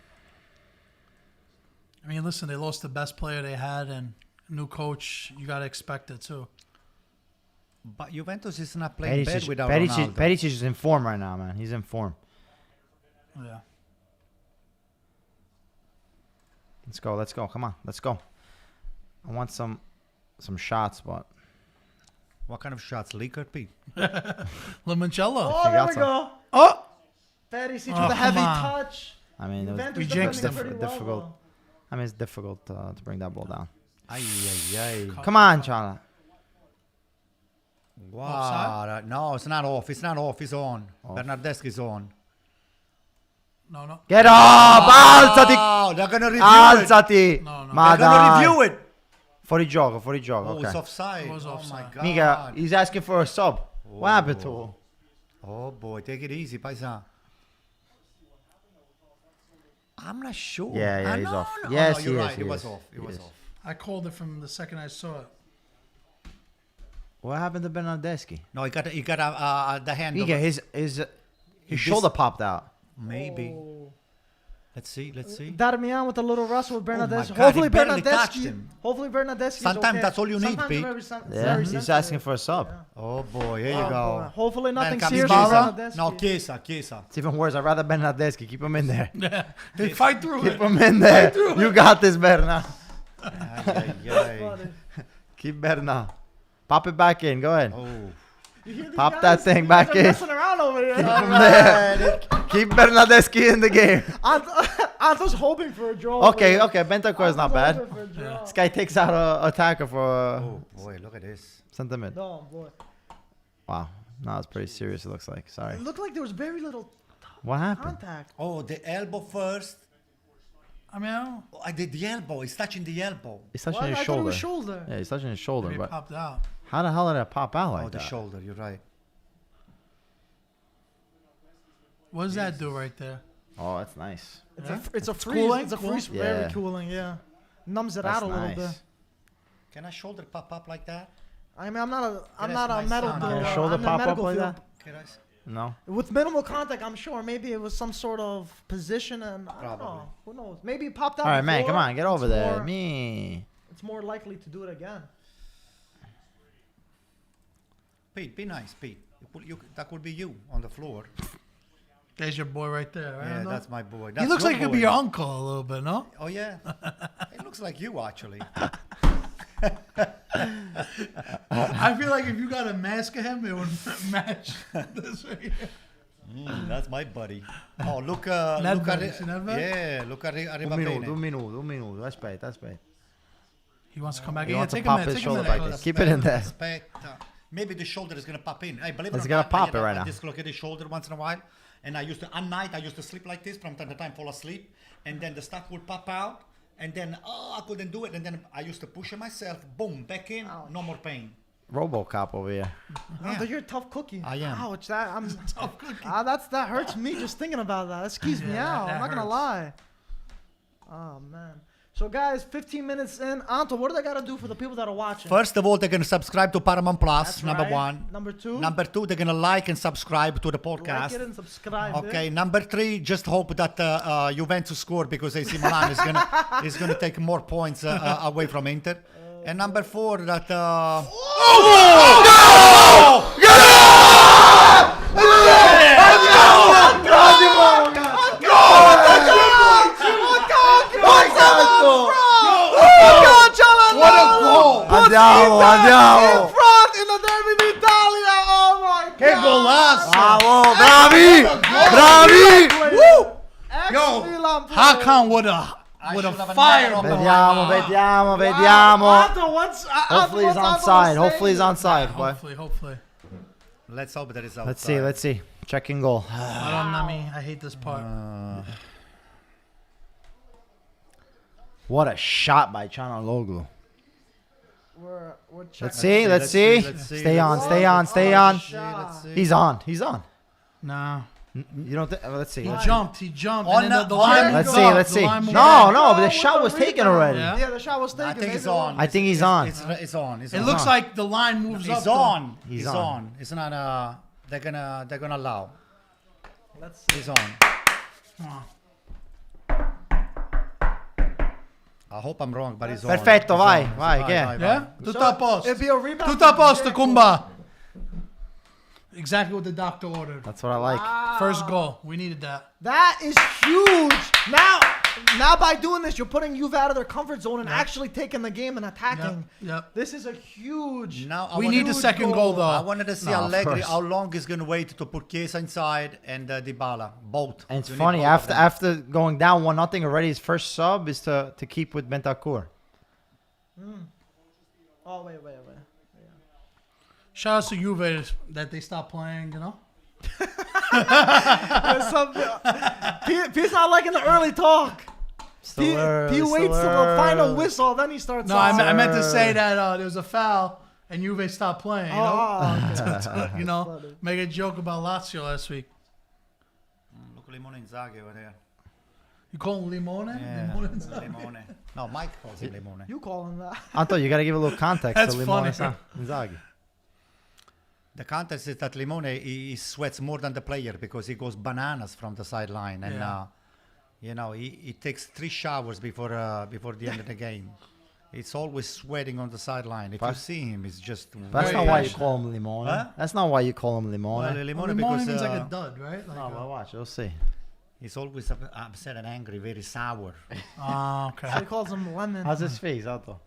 B: I mean, listen, they lost the best player they had and new coach. You got to expect it, too.
D: But Juventus is not playing bad without
A: Perisic
D: Ronaldo.
A: Perisic is in form right now, man. He's in form.
B: Yeah.
A: Let's go. Come on. Let's go. I want some some shots, but
D: What kind of shots? Liquor, Pete?
B: Limoncello.
C: Oh, there
A: got
C: we
A: some.
C: go.
B: Oh,
C: Terrace with
B: Oh,
C: the heavy
B: come on.
C: touch.
A: I mean, it was
C: Juventus
B: We
C: defending
B: jinxed him.
C: pretty well,
A: difficult.
C: though.
A: I mean, it's difficult to bring that ball down.
D: Ay, ay, ay.
A: Come on, Chala.
D: Wow.
B: Offside?
D: No, it's not off. It's not off. It's on.
A: Off.
D: Bernardeschi's on.
B: no.
A: Get up! Alzati!
D: Oh, they're going to review it.
A: Alzati!
B: No, no.
A: Ma
D: They're going to
A: dai.
D: review it.
A: Fuori gioco, fuori gioco.
D: Oh, it's
A: Okay.
D: offside.
B: It was
D: Oh,
B: offside.
D: my God.
A: Mica, he's asking for a sub. What happened to him?
D: Oh, boy. Take it easy, Paisan. I'm not sure.
A: Yeah,
D: Ah,
A: he's
D: no,
A: off.
D: no.
A: Yes,
D: oh, no,
A: he
D: you're
A: is,
D: right.
A: he
D: It was
A: is.
D: off. It
A: He
D: was
A: is.
D: off.
B: I called it from the second I saw it.
A: What happened to Bernardeschi?
D: No, he got the hand.
A: Mica, his shoulder popped out.
D: Maybe.
C: Oh.
D: Let's see.
C: Darmian with a little wrestle with Bernardeschi.
D: God,
C: Hopefully
D: he barely touched
C: Bernardeschi.
D: him.
C: Hopefully Bernardeschi.
D: Sometimes that's all you need,
C: Sometimes
D: Pete.
C: they're
A: Yeah,
C: very
A: he's
C: sensitive.
A: asking for a sub.
D: Oh, boy. Here you
C: Oh,
D: go.
C: boy. Hopefully nothing
D: Then comes
C: serious.
D: Chiesa.
C: with Bernardeschi.
D: No, Chiesa.
A: It's even worse. I'd rather Bernardeschi. Keep him in there.
B: They fight through
A: Keep
B: it.
A: him in there. You got this, Berna.
D: Ay, ay, ay.
C: Funny.
A: Keep Berna. Pop it back in. Go ahead.
D: Oh.
C: You hear these
A: Pop
C: guys?
A: that thing
C: These
A: back
C: guys are
A: in.
C: messing around over here.
A: Keep him there. Keep Bernardeschi in the game.
C: Anto's hoping for a draw.
A: Okay,
C: over
A: okay. Bentancur is
C: here.
A: not
C: Anto's
A: bad.
C: hoping for a draw.
A: This guy takes out a attacker for
D: Oh, boy. Look at this.
A: sentiment.
C: No, boy.
A: Wow. No, it's pretty serious. It looks like. Sorry.
C: It looked like there was very little
A: What happened?
C: contact.
D: Oh, the elbow first.
B: I mean, I don't
D: Oh, I did the elbow. He's touching the elbow.
A: He's touching
C: Well,
A: his
C: I thought it
A: shoulder.
C: was shoulder.
A: Yeah, he's touching his shoulder.
B: maybe it
A: But
B: popped out.
A: how the hell did it pop out like
D: Oh, the
A: that?
D: shoulder. You're right.
B: What does that do right there?
A: Oh, that's nice.
C: It's a freeze.
B: cooling?
C: It's a
B: Cool?
C: freeze.
A: Yeah.
C: Very cooling. Yeah. Numbs it
A: That's
C: out a little
A: nice.
C: bit.
D: Can I shoulder pop up like that?
C: I mean, I'm not a
D: That's
C: not a
D: my
C: medical.
D: son. Can your
A: shoulder
C: I'm in
A: pop up
C: medical
A: like
C: field.
A: that?
D: Can I s-
A: No.
C: With minimal contact, I'm sure. Maybe it was some sort of position, and I don't know.
D: Probably.
C: Who knows? Maybe it popped out.
A: All right, man.
C: before.
A: Come on, get over
C: It's
A: there.
C: more-
A: Me.
C: It's more likely to do it again.
D: Pete, be nice, Pete. That could be you on the floor.
B: There's your boy right there. Right?
D: Yeah, that's my boy.
B: He
D: That's
B: looks
D: your
B: like he could
D: boy.
B: be your uncle a little bit, no?
D: Oh yeah, it looks like you actually.
B: I feel like if you got a mask of him, it would match this right here.
D: That's my buddy. Oh look,
B: Nedved,
D: look at
B: you
D: it.
B: see Nedved?
D: Yeah, look at
A: Un
D: arriba
A: minuto,
D: bene.
A: un minuto. Aspetta, aspetta.
B: He wants to come back.
A: He
B: Yeah,
A: wants to
B: take
A: pop
B: a minute.
A: his
B: Take a
A: shoulder
B: minute.
A: back there. Keep it in there.
D: Aspetta. Maybe the shoulder is gonna pop in. Hey, believe it
A: It's
D: or
A: gonna
D: not,
A: pop it right now.
D: I dislocate the shoulder once in a while, and at night I used to sleep like this from time to time, fall asleep, and then the stuff would pop out, and then I couldn't do it, and then I used to push it myself. Boom, back in, no more pain.
A: RoboCop over here.
C: Oh, but you're a tough cookie.
D: I am.
C: Ouch! That I'm.
B: Tough cookie.
C: That hurts me just thinking about that. That skews me
B: Yeah,
C: out.
B: that
C: I'm not gonna
B: hurts.
C: lie. Oh man. So guys, 15 minutes in. Anto, what do they gotta do for the people that are watching?
D: First of all, they're gonna subscribe to Paramount Plus.
C: That's
D: number
C: right.
D: one.
C: Number two.
D: Number two, they're gonna like and subscribe to the podcast.
C: Like it and subscribe.
D: Okay, number three, just hope that Juventus score because AC Milan is gonna take more points away from Inter. And number four, that
A: Andiamo, andiamo.
C: Front in the Derby d'Italia. Oh my God.
D: che golazo!
A: Bravo, bravi, bravi.
C: Ex-Milan player.
B: Hakan would have
D: should have a
B: fired
D: net on
B: him.
D: the
A: Vediamo, vediamo,
C: Wow.
A: vediamo.
C: Anto,
A: Hopefully he's onside. Hopefully he's onside, boy.
B: Hopefully.
D: Let's hope that is outside.
A: Let's see, let's see. Checking goal.
B: I hate this part.
A: What a shot by Çalhanoğlu.
C: We're checking.
A: Let's see, let's see. Stay on, stay on, stay on.
C: Shot.
A: He's on, he's on.
B: Nah.
A: You don't think? Let's see.
B: He
A: Let's see.
B: jumped. He jumped.
D: On
B: and then
D: the-
B: the line
A: Let's
B: moved
A: see,
B: up,
A: let's
B: the
A: see.
B: line moved
A: No,
B: up.
A: no, but the shot was taken already.
B: Yeah.
C: Yeah, the shot was taken.
D: I think it's
C: Maybe
D: on.
A: I think he's on.
D: It's on. It's
B: It
D: on.
B: looks like the line moves up.
D: He's
B: though.
D: on.
A: He's
D: He's
A: on.
D: on. It's not. They're gonna allow.
C: Let's see.
D: He's on. I hope I'm wrong, but he's on.
A: Perfetto,
D: He's
A: vai,
D: on.
A: vai, che è?
B: Yeah? Tutto a posto.
C: It'd be a rebound.
B: Tutto a posto, Kumba. Exactly what the doctor ordered.
A: That's what I like.
C: Wow.
B: First goal. We needed that.
C: That is huge. Now, now by doing this, you're putting Juve out of their comfort zone and actually taking the game and attacking.
B: Yep.
C: This is a huge.
D: Now
B: We need the second goal, though.
D: I wanted to see
A: No, of
D: Allegri
A: course.
D: how long he's going to wait to put Chiesa inside and Dybala. Both.
A: And it's
D: You need
A: funny,
D: both of them.
A: after going down 1-0 already, his first sub is to keep with Bentancur.
C: Oh wait.
B: Shout out to Juve that they stopped playing, you know?
C: P's not liking the early talk.
A: Still
C: P
A: early,
C: waits
A: still
C: till the final
A: early.
C: whistle, then he starts.
B: No, I meant to say that there was a foul and Juve stopped playing, you know?
C: okay.
B: You know,
C: Funny.
B: make a joke about Lazio last week.
D: Look, Limone Inzaghi over there.
B: You call him Limone?
D: Yeah,
B: Limone Inzaghi.
D: Limone. No, Mike calls him Limone.
C: You call him that?
A: Anto, you got to give a little context
B: That's
A: to Limone
B: funny.
A: Inzaghi.
D: The context is that Limone he sweats more than the player because he goes bananas from the sideline, and
B: Yeah.
D: you know he takes 3 showers before the end of the game. It's always sweating on the sideline. If you
A: But-
D: see him, it's just.
A: That's
B: Very
A: not why you
B: passionate.
A: call him Limone.
D: Huh?
A: That's not why you call him Limone.
D: Well,
B: Well,
D: Limone
B: Limone
D: because
B: means like a dud, right? Like
A: No, well, watch. You'll see.
D: he's always upset and angry, very sour.
B: oh, okay.
C: So he calls him lemon.
A: How's his face, Anto?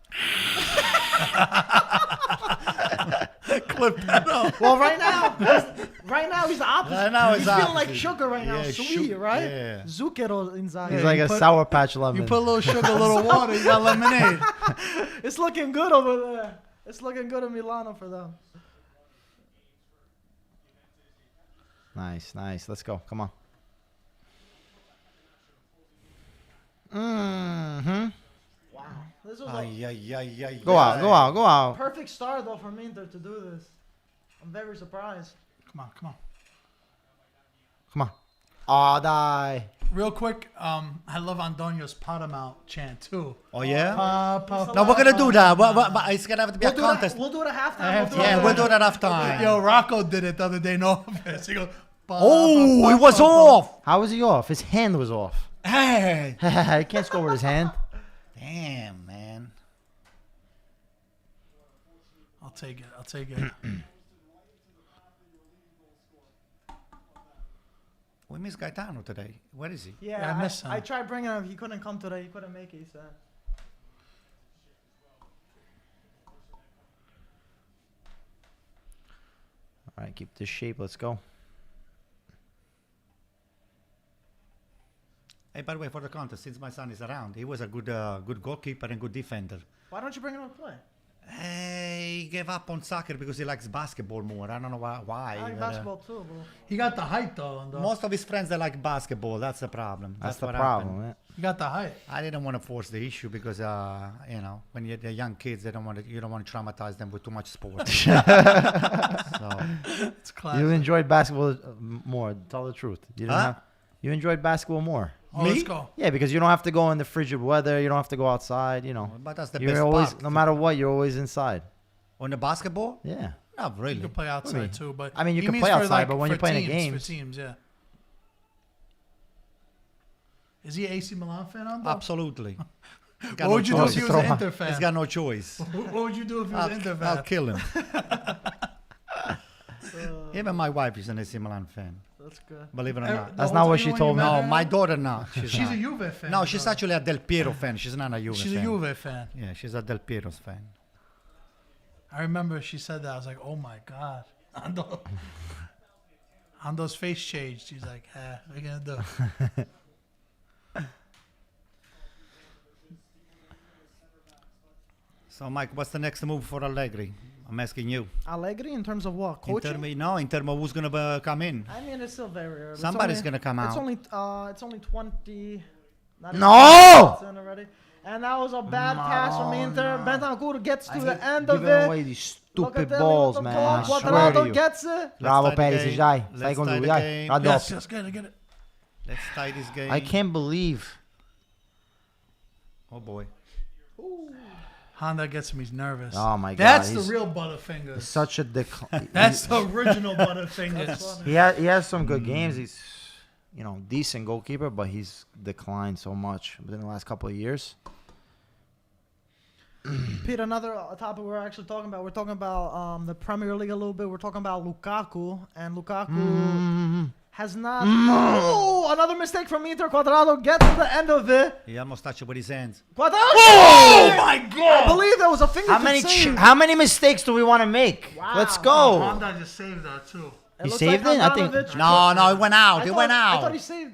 B: Clip that up.
C: Well, right now he's the opposite.
D: Right now
C: he's
D: he's
C: feeling like
D: opposite.
C: sugar right now,
D: Yeah,
C: sweet, right?
D: yeah.
C: Zucchero Inzaghi.
A: He's
B: Yeah,
A: like
B: you
A: a
B: put-
A: Sour Patch Lemon.
B: You put a little sugar, a little water, you got lemonade.
C: It's looking good over there. It's looking good in Milano for them.
A: Nice. Let's go. Come on. Mm-hmm.
C: Wow. This was
D: Ay,
C: a
D: ay, ay, ay,
A: Go
D: ay.
A: out.
C: perfect start though for Inter to do this. I'm very surprised.
B: Come on.
A: Come on. Oh, die.
B: Real quick, I love Antonio's pot him out chant too.
D: Oh yeah.
B: Pa.
D: No, we're gonna do that. But it's gonna have to be a contest.
C: We'll do it at halftime.
B: Half-
C: We'll do it
D: Yeah,
C: at
D: we'll do it
C: halftime.
D: at halftime.
B: Yo, Rocco did it the other day. No offense. He goes.
D: Oh, it was off.
A: How was he off? His hand was off.
D: Hey.
A: He can't score with his hand.
D: Damn, man.
B: I'll take it.
D: We miss Gaetano today. Where is he?
B: Yeah, I miss him.
C: I tried bringing him. He couldn't come today. He couldn't make it. He said.
A: All right, keep this shape. Let's go.
D: Hey, by the way, for the contest, since my son is around, he was a good goalkeeper and good defender.
C: Why don't you bring him to play?
D: He gave up on soccer because he likes basketball more. I don't know why.
C: I like
D: but,
C: basketball too, bro.
B: He got the height though. And
D: most of his friends, they like basketball. That's the problem.
A: That's the
D: what
A: problem.
D: happened.
A: Man.
B: he got the height.
D: I didn't want to force the issue because, you know, when they're young kids, you don't want to traumatize them with too much sport. So,
B: It's classic.
A: You enjoyed basketball more. Tell the truth. You didn't
D: Huh?
A: have. You enjoyed basketball more.
B: Oh,
D: Me?
B: let's go.
A: Yeah, because you don't have to go in the frigid weather. You don't have to go outside. You know.
D: but that's the
A: You're
D: best
A: always,
D: part.
A: no matter what, you're always inside.
D: On the basketball?
A: Yeah.
D: Not
B: You
D: really.
B: can play outside
A: mean?
B: too, but
A: I mean, you
B: he
A: can
B: means
A: play
B: for,
A: outside, but when
B: for
A: you're playing in
B: teams,
A: games-
B: for teams, yeah. Is he an AC Milan fan on?
D: Absolutely.
B: What would you do if he was an Inter
D: He's
B: fan?
D: got no choice.
B: What would you do if he was an Inter
D: I'll
B: fan?
D: kill him. Even my wife is an AC Milan fan.
C: That's good.
D: Believe it or not.
A: That's
B: The
A: not
B: whole
A: what
B: time
A: she
B: when
A: told
B: you
A: me.
B: met
D: No,
B: her?
D: my daughter not.
B: She's a Juve fan.
D: No, she's
B: though.
D: actually a Del Piero fan. She's not a Juve
B: She's
D: fan.
B: a Juve fan.
D: Yeah, she's a Del Piero's fan.
B: I remember she said that. I was like, oh my God. Ando's face changed. She's like, what are you going to do?
D: So, Mike, what's the next move for Allegri? I'm asking you.
C: Allegri in terms of what?
D: In
C: Coaching?
D: terms of who's going to come in.
C: I mean, it's still very early. It's
D: Somebody's
C: only-
D: gonna come
C: It's
D: out.
C: only 20. not even
A: No!
C: 20 minutes in already. And that was a bad pass from Inter. Bentancur gets to the end of
A: Giving
C: it.
A: away these
C: Look at
A: stupid
C: them
A: balls,
C: with the
A: man.
C: ball.
A: I swear to
C: Quadrado
A: you.
C: gets it.
A: Bravo,
D: tie the
A: Perez.
D: game.
A: Dai.
D: Let's
A: Stai con
D: tie
A: lui,
D: the
A: dai.
D: game.
A: Raddoppio.
B: Yes, get it.
D: Let's tie this game.
A: I can't believe.
D: Oh, boy.
B: Honda gets him. He's nervous.
A: Oh, my God.
B: That's the
A: He's
B: real Butterfingers.
A: such a decline.
B: That's the original Butterfingers.
A: He has some good games. He's, decent goalkeeper, but he's declined so much within the last couple of years.
C: Pete, another topic we're actually talking about. We're talking about the Premier League a little bit. We're talking about Lukaku. And Lukaku has not. Oh, another mistake from Inter. Quadrado gets to the end of it.
D: He almost touched it with his hands.
C: Quadrado.
A: Oh my
C: I
A: God!
C: believe that was a fingertip save.
A: How many mistakes do we want to make?
C: Wow.
A: Let's go.
B: Honda just saved that too.
A: He
C: looks
A: saved it? I think-
C: Handanovic-
D: No, it went out. It went
C: I thought
D: out.
C: he saved.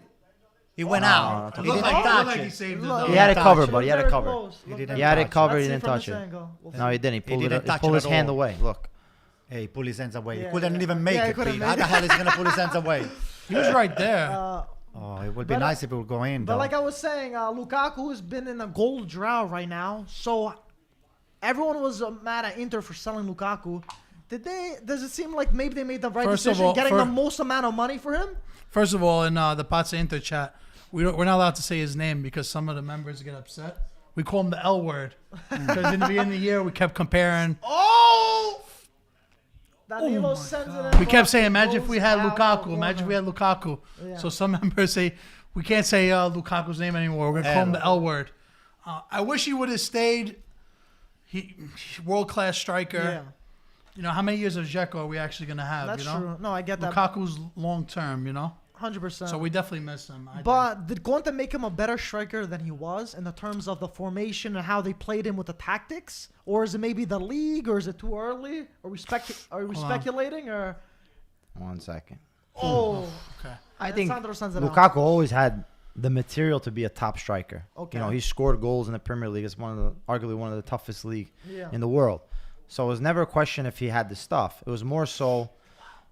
D: He went out.
A: It
D: He
B: Looked
D: didn't
B: like,
D: touch
B: like he
D: it.
B: saved it.
C: Look,
B: though.
A: He had it
D: touch
A: covered,
D: it.
A: but he had it
C: Very
A: covered.
C: close.
D: He
C: Look
D: didn't
C: at
A: He had it
C: that.
A: covered.
C: Let's
A: He
C: see
A: didn't
C: from
A: touch
C: this
A: it.
C: angle. We'll
A: No, he didn't. He pulled
D: didn't
A: it. He
D: touch
A: pulled
D: it
A: his
D: at
A: hand
D: all.
A: away. Look.
D: Hey, he pulled his hands away.
C: Yeah,
D: He couldn't
C: yeah.
D: even make
C: Yeah, he
D: it.
C: couldn't
D: Pete.
C: make
D: How the
C: it.
D: hell is he gonna pull his hands away?
B: He was right there.
D: Oh, it would be
C: But,
D: nice if it would go in.
C: But
D: Though.
C: like I was saying, Lukaku has been in a goal drought right now. So everyone was mad at Inter for selling Lukaku. Does it seem like maybe they made the right
B: First of
C: decision
B: all,
C: getting the most amount of money for him?
B: First of all, in the Pazza Inter chat, we're not allowed to say his name because some of the members get upset. We call him the L word because in the beginning of the year we kept comparing.
C: Oh! Danilo sends it in.
B: We kept saying, imagine if we had
C: Goes out
B: Lukaku.
C: of
B: Imagine if we had Lukaku.
C: Yeah.
B: So some members say we can't say Lukaku's name anymore. We're gonna call him the L word. I wish he would have stayed. He world class striker.
C: Yeah,
B: You know, how many years of Dzeko are we actually gonna have?
C: that's
B: you know?
C: true. No, I get that.
B: Lukaku's long term. You know,
C: 100%.
B: so we definitely miss him. I think.
C: But did Conte make him a better striker than he was in the terms of the formation and how they played him with the tactics? Or is it maybe the league, or is it too early? Are we speculating, or?
A: 1 second.
C: Oh,
B: okay.
A: I think
C: Sandro sends it out.
A: Lukaku always had the material to be a top striker.
C: Okay.
A: You know, he scored goals in the Premier League. It's arguably one of the toughest league
C: Yeah.
A: in the world. So it was never a question if he had the stuff. It was more so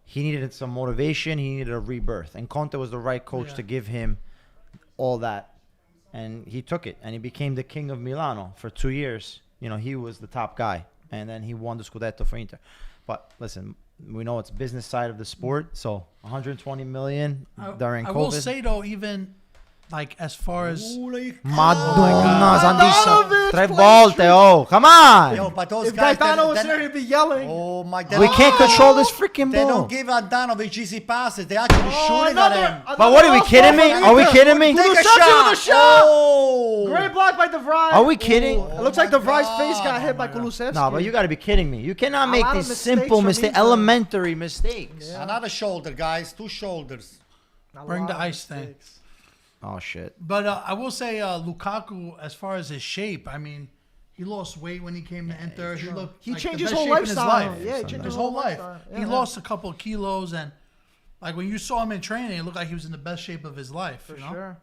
A: he needed some motivation. He needed a rebirth. And Conte was the right coach
B: Yeah.
A: to give him all that. And he took it. And he became the king of Milano for 2 years. You know, he was the top guy. And then he won the Scudetto for Inter. But listen, we know it's business side of the sport. So 120 million during
B: I
A: COVID.
B: will say though, even like as far as
A: Madonna, Sandissimo.
C: Handanovic
A: 3
C: playing
A: volte,
C: streak.
A: oh, come on.
D: Yo, but those
C: If
D: guys.
C: Gaetano was
D: then-
C: here, he'd be yelling.
D: Oh my!
A: We can't control this freaking
D: They
A: ball.
D: don't give Handanovic easy passes. They actually
C: Oh,
D: shooting at him.
A: But what are we kidding me? Are we kidding me?
D: Take a
C: Kulusevski
D: shot.
C: with a shot.
D: Oh.
C: Great block by De Vrij.
A: Are we kidding?
C: It looks like
D: my
C: De Vrij's
D: God.
C: face got hit by Kulusevski.
A: No, but you got to be kidding me. You cannot
C: A
A: make
C: lot of
A: these
C: mistakes
A: simple
C: from
A: mistakes,
C: Inter.
A: elementary mistakes.
C: Yeah.
D: Another shoulder, guys. 2 shoulders.
C: A
B: Bring
C: lot
B: the
C: of
B: ice thing.
C: mistakes.
A: Oh, shit.
B: But I will say Lukaku, as far as his shape, I mean, he lost weight when he came to Inter. He looked
C: He
B: like
C: changed
B: the
C: his
B: best
C: whole
B: shape in his
C: lifestyle.
B: life.
C: Yeah, he changed
B: his whole life.
C: lifestyle.
B: He
C: Yeah.
B: lost a couple of kilos, and like when you saw him in training, it looked like he was in the best shape of his life.
C: For
B: you know?
C: sure.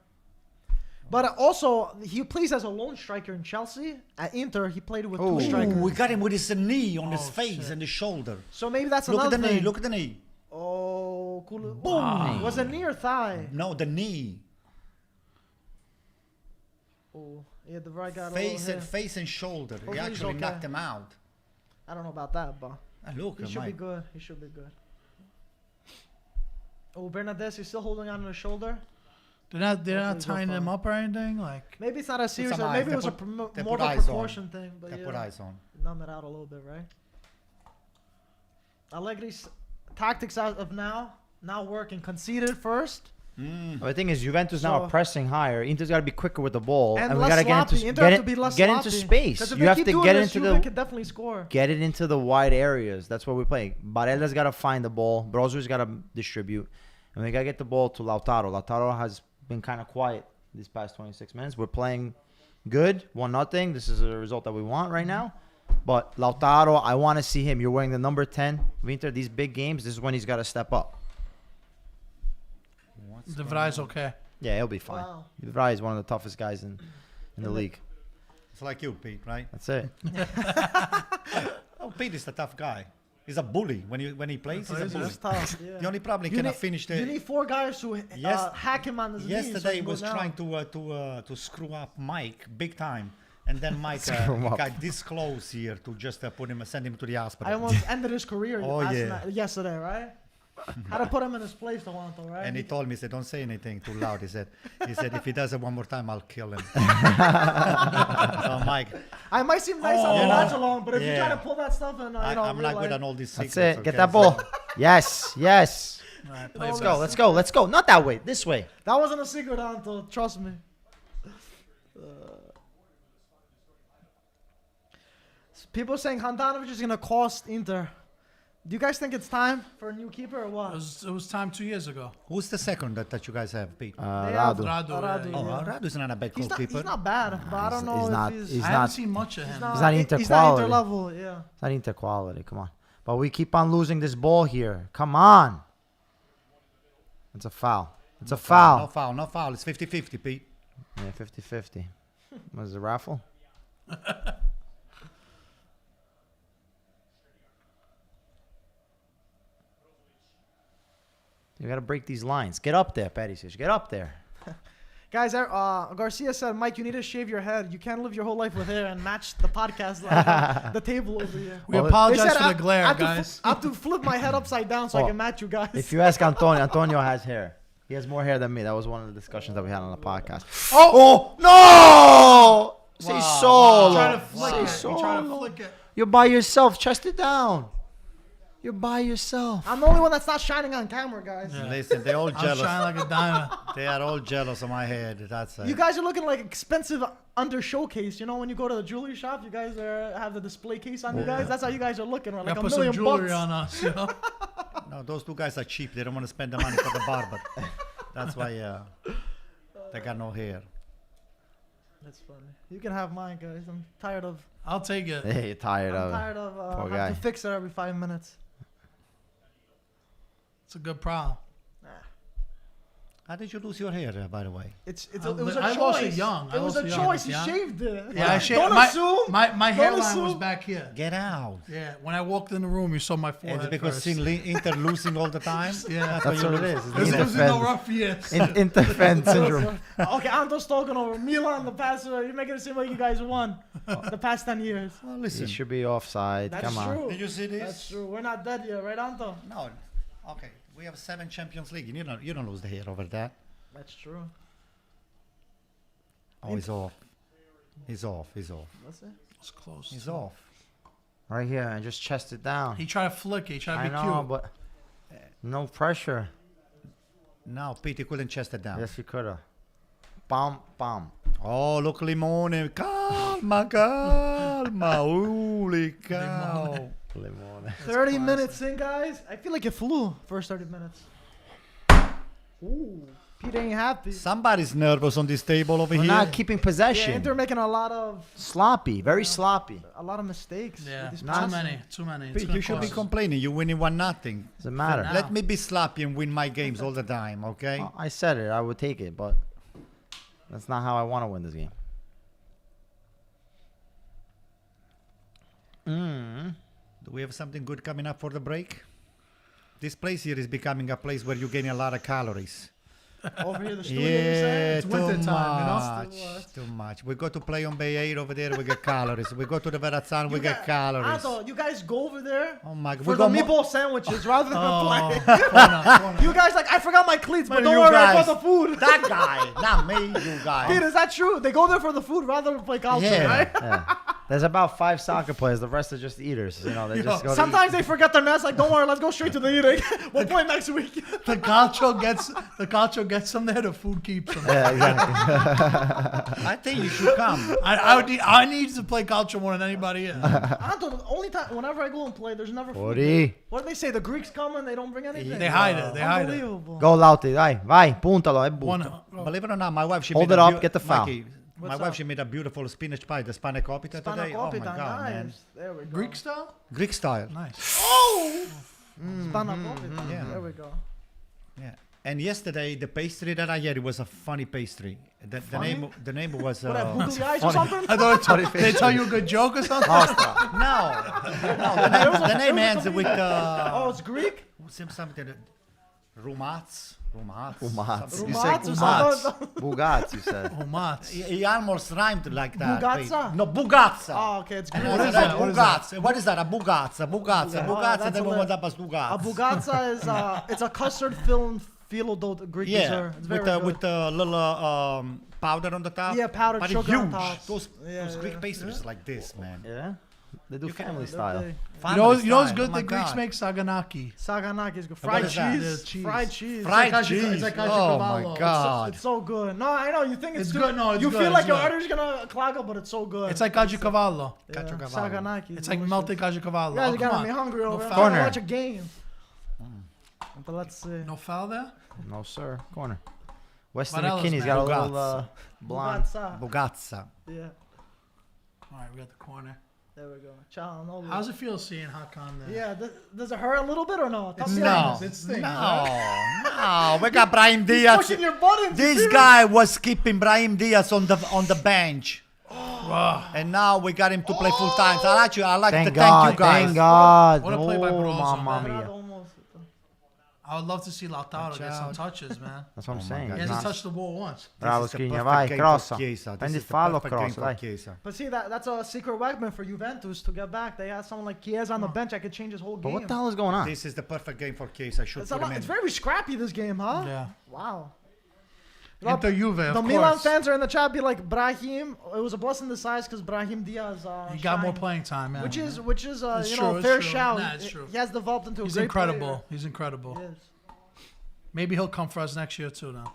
C: But also, he plays as a lone striker in Chelsea. At Inter, he played with
A: Ooh.
C: two strikers.
D: Ooh, we got him with his knee on his
B: Oh,
D: face
B: shit.
D: and his shoulder.
C: So maybe that's
D: Look at
C: another
D: the knee.
C: thing.
D: Look at the knee.
C: Oh, cool. Boom.
A: Wow.
C: Was it knee or thigh?
D: No, the knee.
C: Oh, yeah, the right guy.
D: Face and shoulder.
C: Hopefully
D: He
C: he's
D: actually
C: okay.
D: knocked him out.
C: I don't know about that, but
D: Look,
C: he should be
D: Mike.
C: good. He should be good. Oh, Bernadette is still holding on to his shoulder.
B: They're not
C: Hopefully he'll
B: tying him
C: fine.
B: up or anything. Like
C: Maybe it's not as serious.
D: some
C: Or
D: eyes.
C: maybe
D: They
C: it was a
D: put- they
C: more
D: put
C: of a
D: eyes on.
C: precaution thing. But
D: They
C: yeah,
D: put eyes on.
C: numb it out a little bit, right? Allegri's tactics as of now working. Conceded first.
A: The thing is, Juventus now
C: So-
A: are pressing higher. Inter's got to be quicker with the ball,
C: And
A: we
C: less
A: got to get
C: sloppy.
A: into
C: Inter have to be less
A: get into
C: sloppy.
A: space.
C: 'Cause if
A: You
C: they
A: have
C: keep
A: to
C: doing
A: get
C: this,
A: into
C: Juve
A: the
C: could definitely score.
A: get it into the wide areas. That's what we're playing. Barella's got to find the ball. Brozovic got to distribute, and we got to get the ball to Lautaro. Lautaro has been kind of quiet these past 26 minutes. We're playing good, 1-0. This is a result that we want right now. But Lautaro, I want to see him. You're wearing the number 10 of Inter. These big games, this is when he's got to step up.
B: De Vrij's okay.
A: Yeah, he'll be fine.
C: Wow.
A: Vrij is one of the toughest guys in the league.
D: It's like you, Pete, right?
A: That's it.
D: Oh, Pete is the tough guy. He's a bully when he plays. He's a bully.
C: That's tough. Yeah.
D: The only problem he
C: You
D: cannot
C: need-
D: finish
C: You
D: the.
C: need 4 guys who
D: Yes-
C: hack him on his knees. so
D: Yesterday
C: he
D: he was
C: goes down.
D: trying to screw up Mike big time, and then Mike
A: Screw him up.
D: got this close here to just send him to the hospital.
C: I almost ended his career
D: Oh, yeah.
C: yesterday, right? Had to put him in his place, Toronto, right?
D: And he told me, he said, "Don't say anything too loud." He said, if he does it one more time, I'll kill him. So Mike,
C: I might seem nice on
D: You
C: the
D: know?
C: watch along, but if you try
D: Yeah.
C: to pull that stuff in,
D: I'm not good on all these
A: That's
D: secrets.
A: it. Get
D: okay?
A: that ball. Yes, yes.
B: All right, play
A: Let's
B: ball.
A: go. Let's go. Let's go. Not that way. This way.
C: That wasn't a secret, Anto. Trust me. People saying Handanovic is gonna cost Inter. Do you guys think it's time for a new keeper or
B: It
C: what?
B: was time 2 years ago.
D: Who's the second that you guys have, Pete?
A: Radu.
B: Radu,
C: Radu,
B: yeah.
D: Oh, Radu's not a bad goalkeeper.
C: He's not bad, but I don't know
A: he's
C: if
A: not-
C: he's.
A: he's
B: I haven't
A: not-
B: seen much of him.
A: He's not Inter
C: He's not
A: quality.
C: Inter level, yeah.
A: It's not Inter quality. Come on. But we keep on losing this ball here. Come on. It's a foul. It's a foul.
D: No foul. It's 50-50, Pete.
A: Yeah, 50-50. Was it a raffle? You gotta break these lines. Get up there, Perisic. Get up there.
C: Guys, Garcia said, Mike, you need to shave your head. You can't live your whole life with hair and match the podcast, the table over here.
B: We
A: Well,
B: apologize
C: They said
B: for the glare,
C: I have to
B: guys.
C: I have to flip my head upside down so I
A: Oh,
C: can match you guys.
A: If you ask Antonio, Antonio has hair. He has more hair than me. That was one of the discussions that we had on the podcast.
B: Oh!
A: No! Say
D: Wow,
A: solo.
B: Try to flick
A: Say
B: it. You try to
A: solo.
B: flick it.
A: You're by yourself. Chest it down. You're by yourself.
C: I'm the only one that's not shining on camera, guys.
B: Yeah.
D: Listen, they're all
B: I'm
D: jealous.
B: shining like a diamond.
D: They are all jealous of my head. That's it.
C: You guys are looking like expensive under showcase. You know, when you go to the jewelry shop, you guys have the display case on you guys. That's how you guys are looking. Like
B: Gotta
C: a
B: put some
C: million
B: jewelry
C: bucks.
B: on us, you know?
D: No, those two guys are cheap. They don't want to spend the money for the barber. That's why they got no hair.
C: That's funny. You can have mine, guys. I'm tired of.
B: I'll take it.
A: Hey, you're tired
C: I'm
A: of it.
C: tired of
A: Poor
C: having
A: guy.
C: to fix it every 5 minutes.
B: It's a good problem.
D: How did you lose your hair, by the way?
C: It was a
B: I
C: choice.
B: lost it young.
C: It was a choice. He
B: Yeah.
C: shaved it.
B: Yeah, I shaved.
C: Don't assume.
B: My hairline was
C: assume.
B: back here.
D: Get out.
B: Yeah, when I walked in the room, you saw my forehead
D: It's because
B: first.
D: Inter losing all the time?
B: Yeah,
A: That's what it is.
B: It was in the
A: Interfence.
B: rough years.
A: Interfence syndrome.
C: Okay, Anto's talking over Milan the past. You're making it seem like you guys won the past 10 years.
D: Well,
A: He
D: listen.
A: should be offside.
C: That's
A: Come on.
C: true.
D: Did you see this?
C: That's true. We're not dead yet, right, Anto?
D: No. Okay. We have 7 Champions League. You don't lose the hair over that.
C: That's true.
D: Oh, he's off. He's off.
C: That's it.
B: It's close.
D: He's off.
A: Right here and just chest it down.
B: He tried to flick it. He tried to
A: I
B: be
A: know,
B: cute.
A: but no pressure.
D: No, Pete, you couldn't chest it down.
A: Yes, you could have. Bam, bam.
D: Oh, look, Limone. Calma, calma. Holy cow.
A: Limone.
C: 30 minutes in, guys. I feel like it flew first 30 minutes. Ooh, Pete ain't happy.
D: Somebody's nervous on this table over
A: We're
D: here.
A: not keeping
C: Yeah,
A: possession.
C: Inter making a lot of
A: Sloppy. Very sloppy.
C: mistakes.
B: Yeah,
C: with these
B: too
C: passes.
B: many. Too many. It's
D: Pete,
B: gonna
D: you should be
B: cost.
D: complaining. You're winning 1-0.
A: Doesn't matter.
B: now.
D: Let me be sloppy and win my games all the time, okay?
A: Well, I said it. I would take it, but that's not how I want to win this game.
D: Do we have something good coming up for the break? This place here is becoming a place where you're getting a lot of calories.
C: Over here, the studio.
D: Yeah,
C: you say?
B: It's
D: too
B: winter time, you know?
D: much. Too much. We go to play on Bay 8 over there, we get calories. We go to the Verazzano, we get calories.
C: Anto, you guys go over there
D: Oh my God.
C: for
D: We
C: the
D: go
C: meatball sandwiches rather than
B: Oh,
C: play.
B: corner.
C: You guys like, I forgot my cleats, but
D: Man,
C: don't
D: you
C: worry, I
D: guys.
C: bought the food.
D: That guy, not me, you guy.
C: Dude, is that true? They go there for the food rather than play culture,
D: Yeah.
C: right?
A: Yeah. There's about 5 soccer players. The rest are just eaters. You know, they just go to
C: Sometimes they forget their nest. Like, don't worry, let's go straight to the eating. We'll play next week.
B: The culture gets them there. The food keeps them.
A: eat. Yeah, exactly.
D: I think you should come.
B: I need to play culture more than anybody else.
C: Anto, the only time, whenever I go and play, there's never food.
A: 40.
C: What do they say? The Greeks come and they don't bring anything?
B: They hide it. They hide it.
C: Unbelievable.
A: Go Lauti, dai. Vai, puntalo, è
B: One.
A: butto.
D: Believe it or not, my wife, she
A: Hold
D: made
A: it
D: a
A: up, get the foul.
D: Mikey, my
C: What's
D: wife,
C: up?
D: she made a beautiful spinach pie, the spanakopita today. Oh my
C: Spanakopita,
D: God, man.
C: nice. There we go.
B: Greek style.
D: Greek style.
B: Nice.
C: Oh! Spanakopita.
D: yeah.
C: There we go.
D: Yeah. And yesterday, the pastry that I had, it was a funny pastry.
C: Funny?
D: The name was...
C: What, that googly eyes or something?
B: I thought they tell you a good joke or something.
D: no, the name ends with...
C: Oh, it's Greek?
D: something... Rumats.
A: Umats.
D: something.
A: You said
C: Umats or
A: umats.
C: something?
A: Bugats, you said.
B: Oh, Mats.
D: He almost rhymed like that.
C: Bugazza?
D: No, Bugazza.
C: Oh, okay, it's Greek.
D: What is that? Bugazza. What is that? A Bugazza. Bugazza.
C: Oh,
D: Bugazza.
C: that's
D: Then we
C: hilarious.
D: went up as Bugazza.
C: A bugazza is it's a custard filled phyllo Greek
D: Yeah,
C: dessert. It's very good.
D: with a little powder on the top.
C: Yeah, powdered
D: but
C: sugar
D: huge.
C: on top.
D: Those
C: Yeah,
D: Greek
C: yeah.
D: pastries like this, man.
A: Yeah? They do
D: You can-
A: family style.
B: You know what's good? The Greeks make saganaki.
C: Saganaki is good.
D: What
C: Fried
D: is that?
C: cheese.
B: Yeah, cheese.
C: Fried cheese.
D: Fried
B: It's like
D: cheese.
B: It's like
D: Oh my
B: caciocavallo.
D: God.
C: It's so good. No, I know you think it's
B: It's
C: too-
B: good. No, it's
C: you
B: good,
C: feel like
B: it's
C: your
B: good.
C: artery's gonna clog up, but it's so good.
B: It's like caciocavallo.
C: Yeah,
D: Caciocavallo.
C: Saganaki.
B: It's like melted caciocavallo.
C: You guys
B: Oh,
C: are
B: come
C: getting me
B: on.
C: hungry over here.
B: foul.
C: I'm trying to
A: Corner.
C: watch a game. But let's see.
B: No foul there?
A: No, sir. Corner. Weston
B: Barella's
A: McKinney's got a
B: man.
A: little blonde.
C: Bugazza.
D: Bugazza.
C: Yeah.
B: All right, we got the corner.
C: There we go. Ciao. No.
B: How's it feel seeing Hakan there?
C: Yeah. Does it hurt a little bit or no? Tough
D: No,
C: guys.
B: It stinks,
D: no. We got Brahim Diaz.
C: Pushing your buttons.
D: This
C: you
D: guy was keeping Brahim Diaz on the bench,
B: Wow.
D: and now we got him to play full time. So I like
A: Thank
D: to
A: God.
D: thank you guys.
A: Thank God.
B: What a play by
A: Oh,
B: Golazo,
A: mamma
B: man.
A: mia.
C: Almost.
B: I would love to see Lautaro
D: Watch
B: get some
D: out.
B: touches, man.
A: That's what I'm
D: Oh my
A: saying.
D: God.
B: He
A: It's
B: hasn't
A: not-
B: touched the ball once.
A: Bravo,
D: This is the
A: Skriniar.
D: perfect
A: Vai,
D: game for
A: crossa.
D: Chiesa. This
A: Prendi
D: is the
A: fallo,
D: perfect game
A: crossa,
D: for
A: dai.
D: Chiesa.
C: But see, that's a secret weapon for Juventus to get back. They have someone like Chiesa on the bench that could change his whole
A: But
C: game.
A: what the hell is going on?
D: This is the perfect game for Chiesa. I should
C: It's, a
D: put him
C: lot,
D: in.
C: it's very scrappy, this game, huh?
B: Yeah.
C: Wow.
B: Inter Juve, of
C: The
B: course.
C: Milan fans are in the chat be like, Brahim, it was a blessing in disguise because Brahim Diaz
B: He got more
C: shined.
B: playing time, man.
C: Which is
B: It's
C: you
B: true,
C: know,
B: it's
C: fair
B: true.
C: shout.
B: Nah, it's true.
C: He has developed into a
B: He's
C: great
B: incredible. He's incredible.
C: player.
B: Maybe he'll come for us next year too. Now.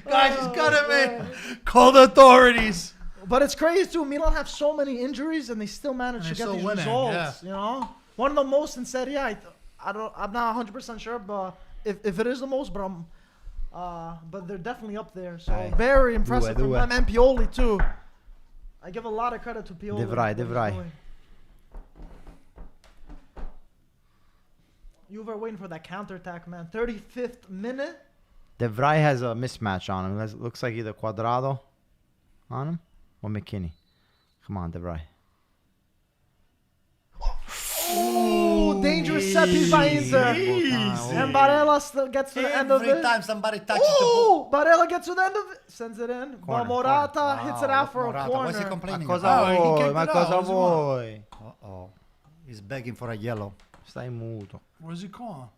B: Guys, he's got him in. Call the authorities.
C: But it's crazy too. Milan have so many injuries and they still manage
B: And
C: to
B: they're
C: get
B: still
C: these
B: winning,
C: results. You know, one of the most in Serie. I'm not 100% sure, but if it is the most, but they're definitely up there. So
A: Aye.
C: very impressive
A: Due.
C: from them and Pioli too. I give a lot of credit to Pioli.
A: De Vrij,
C: for
A: De
C: what he's
A: Vrij.
C: doing. You were waiting for that counterattack, man. 35th minute.
A: De Vrij has a mismatch on him. Looks like either Quadrado on him or McKinney. Come on, De Vrij.
C: Ooh, dangerous set piece by Inter. And Barella still gets to the end of
D: Every
C: it.
D: time somebody touches the ball.
C: Ooh, Barella gets to the end of it, sends it in.
A: Corner,
C: But Morata hits it out for
D: Morata.
C: a corner.
D: What's he complaining
A: Cosa
D: about?
B: he
A: vuoi?
B: kicked
A: Ma
B: it out.
A: cosa
B: What does he want?
A: vuoi?
D: Uh-oh. He's begging for a yellow.
A: Stai muto.
B: What does he call?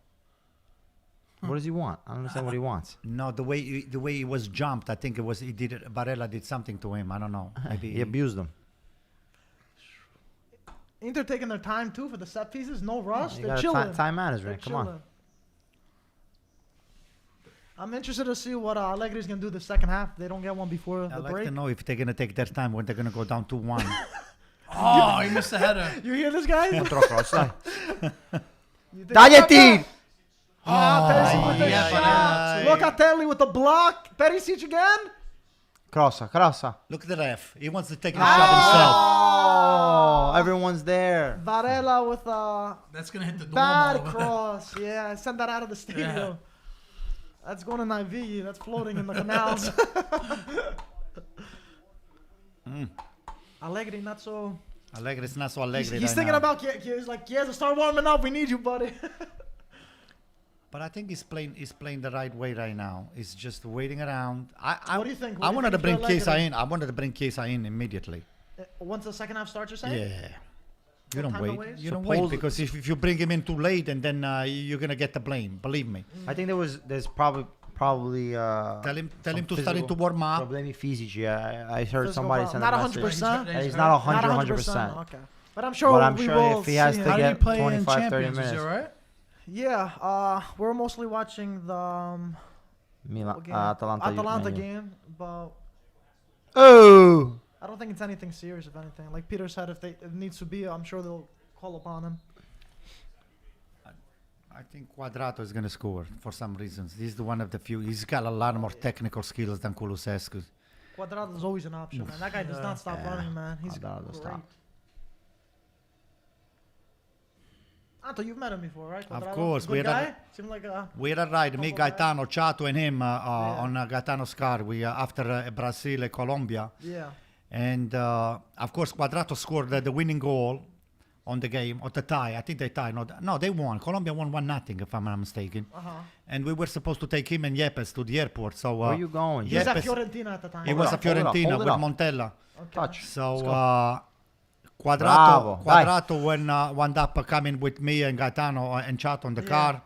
A: What does he want? I don't understand what he wants.
D: No, the way he was jumped, I think Barella did something to him. I don't know. Maybe
A: He abused him.
C: Inter taking their time too for the set pieces. No rush.
A: You
C: They're
A: got
C: chilling.
A: time
C: They're
A: management. Come on.
C: chilling. I'm interested to see what Allegri's gonna do the second half. They don't get one before
D: I'd
C: the
D: like
C: break.
D: to know if they're gonna take their time when they're gonna go down 2-1.
B: Oh, he missed the header.
C: You hear this, guys?
A: Contro cross, dai.
C: You think
A: Tagliati!
C: about that? Perisic with the
B: yeah,
C: shot.
D: yeah.
C: Locatelli with the block. Perisic again.
A: Crossa, crossa.
D: Look at the ref. He wants to take the shot himself.
A: Oh, everyone's there.
C: Varela with a
B: That's gonna hit the
C: bad
B: Duomo.
C: cross. Yeah, send that out of the stadium.
B: Yeah.
C: That's going in IV. That's floating in the canals. Allegri, not so.
D: Allegri's not so Allegri.
C: He's
D: right
C: thinking
D: now.
C: about. He's like, Chiesa, start warming up. We need you, buddy.
D: But I think he's playing the right way right now. He's just waiting around. I
C: What do you think? What
D: I
C: do you
D: wanted to
C: think
D: bring
C: for
D: Chiesa
C: Allegri?
D: in. I wanted to bring Chiesa in immediately.
C: Once the second half starts, you're saying?
D: Yeah. You
C: What
D: don't
C: time to
D: wait.
C: waste?
D: You don't wait
A: Suppose-
D: because if you bring him in too late and then you're gonna get the blame. Believe me.
A: I think there's probably
D: Tell him
A: some
D: to start to warm up.
A: problemi fisici. I heard
C: Physical
A: somebody
C: problem.
A: send
C: Not
A: a
C: 100%.
A: message.
B: He's
A: He's not
C: Not
A: 100%.
C: Okay. But I'm sure
A: But I'm
C: we
A: sure
C: will
A: if he has
C: see
A: to
C: him.
B: How did he
A: get
B: play
A: 25,
B: in
A: 30
B: Champions? Was he
A: minutes.
B: alright?
C: Yeah, we're mostly watching the
A: Milan,
C: game.
A: Atalanta
C: game, but
A: Oh!
C: I don't think it's anything serious, if anything. Like Peter said, if it needs to be, I'm sure they'll call upon him.
D: I think Quadrato is gonna score for some reasons. He's the one of the few. He's got a lot more technical skills than Kulusescu.
C: Quadrado is always an option, man. That guy does not stop
A: Yeah.
C: running, man. He's
A: Quadrado
C: great.
A: stop.
C: Anto, you've met him before, right?
D: Of
C: Quadrado?
D: course,
C: Good
D: we had
C: guy.
D: a-
C: Seemed like a.
D: We had a ride, me,
C: Couple guys.
D: Gaetano, Chato, and him on Gaetano's car. We after Brazil and Colombia,
C: Yeah.
D: and of course Quadrato scored the winning goal on the game or the tie. I think they tied. No, they won. Colombia won 1-0, if I'm not mistaken.
C: Uh huh.
D: And we were supposed to take him and Yepes to the airport. So
A: Where are you going?
C: He was at
D: Yepes-
C: Fiorentina at the time.
D: He was
A: Hold
D: a
A: it up, hold it up,
D: Fiorentina
A: hold it
D: with
A: up.
D: Montella.
C: Okay.
A: Touch.
D: So
A: Bravo,
D: Quadrato when wound up coming with me and Gaetano and Chato on the
C: Yeah.
D: car.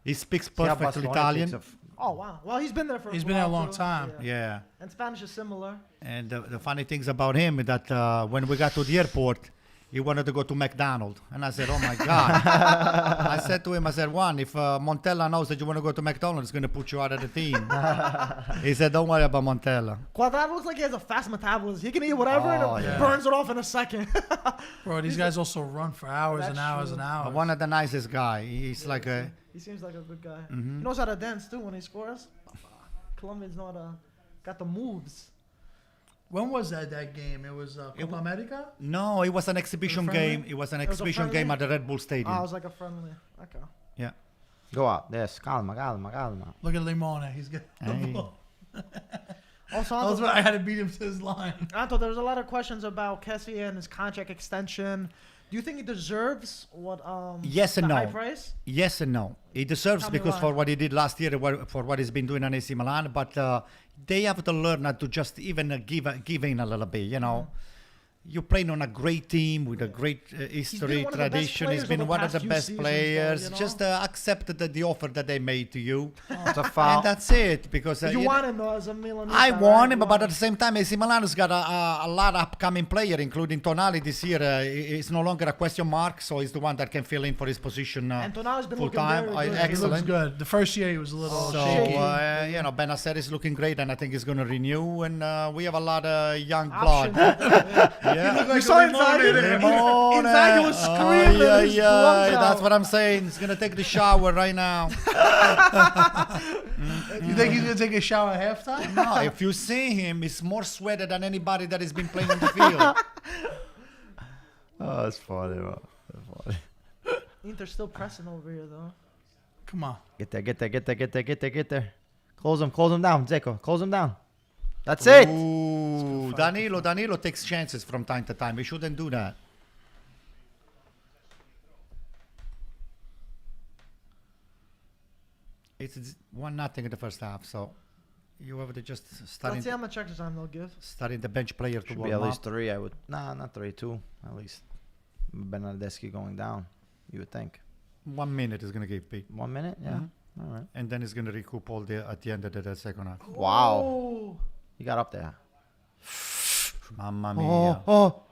D: He speaks
A: See how
D: perfect
A: Barcelona
D: Italian.
A: takes
C: Oh wow. Well, he's been there for.
B: He's been there a
C: while,
B: long
C: too.
B: time.
D: Yeah.
C: And Spanish is similar.
D: And the funny things about him is that when we got to the airport, he wanted to go to McDonald's. And I said, oh my God. I said to him, Juan, if Montella knows that you want to go to McDonald's, he's going to put you out of the team. He said, don't worry about Montella.
C: Quadrado looks like he has a fast metabolism. He can eat whatever and it burns it off in a second.
B: Bro, these guys also run for hours and
C: That's
B: hours
C: true.
B: and hours.
D: One of the nicest guy. He's like a...
C: He seems like a good guy. He knows how to dance too when he scores. Colombians know how to got the moves.
B: When was that game? It was Copa America?
D: No, it was an exhibition
B: friendly?
D: game. It was an
C: was a
D: exhibition game
C: friendly?
D: at the Red Bull Stadium.
C: Oh, it was like a friendly. Okay.
D: Yeah.
A: Go out. Yes. Calma, calma, calma.
B: Look at Limone. He's getting the
D: Hey.
B: ball.
C: Also,
B: That was what I had to beat him to his line.
C: Anto, there's a lot of questions about Kessie and his contract extension. Do you think he deserves what
D: Yes and
C: the
D: no.
C: high price?
D: Yes and no. He deserves
C: Tell me
D: because
C: why.
D: for what he did last year, for what he's been doing on AC Milan, but they have to learn not to just even give in a little bit, you know. You're playing on a great team with a great history,
C: one of the best
D: tradition. He's
C: players
D: been
C: over the
D: one of
C: past
D: the
C: few
D: best
C: seasons, though,
D: players.
C: you know?
D: Just accept the offer that they made to you.
A: It's a foul.
D: And that's it. Because
C: You
D: you
C: want him though as a Milanese.
D: I want him, but at the same time, AC Milan has got a lot of upcoming player, including Tonali this year. It's no longer a question mark, so he's the one that can fill in for his position
C: And Tonali's been
D: full
C: looking
D: time.
C: very good. He looks
B: He looks
D: Excellent.
B: good. The first year he was a little
D: So,
B: shaky.
D: you know, Benacer is looking great, and I think he's going to renew. And we have a lot of young
C: Options.
D: blood. Yeah.
C: You saw Inzaghi? Inzaghi was screaming.
D: Yeah,
C: his lungs
D: yeah, that's
C: out.
D: what I'm saying. He's going to take the shower right now.
B: You think he's going to take a shower at halftime?
D: No, if you see him, he's more sweated than anybody that has been playing on the field.
A: Oh, that's funny, bro. That's funny.
C: Inter's still pressing over here though.
B: Come on.
A: Get there, get there, get there, get there, get there, get there. Close him down, Zeko. Close him down. That's it.
D: Ooh, Danilo takes chances from time to time. He shouldn't do that. It's 1-0 in the first half, so you have to just
C: Let's see how much extra time they'll give.
D: starting the bench player to
A: Should
D: warm
A: be at least
D: up.
A: 3, I would. Nah, not 3, 2. At least. Bernardeschi going down, you would think.
D: 1 minute is going to give Pete.
A: 1 minute? Yeah. All right.
D: And then he's going to recoup all at the end of the second half.
A: Wow.
C: Oh,
A: You got up there.
D: Mamma mia.
A: Oh.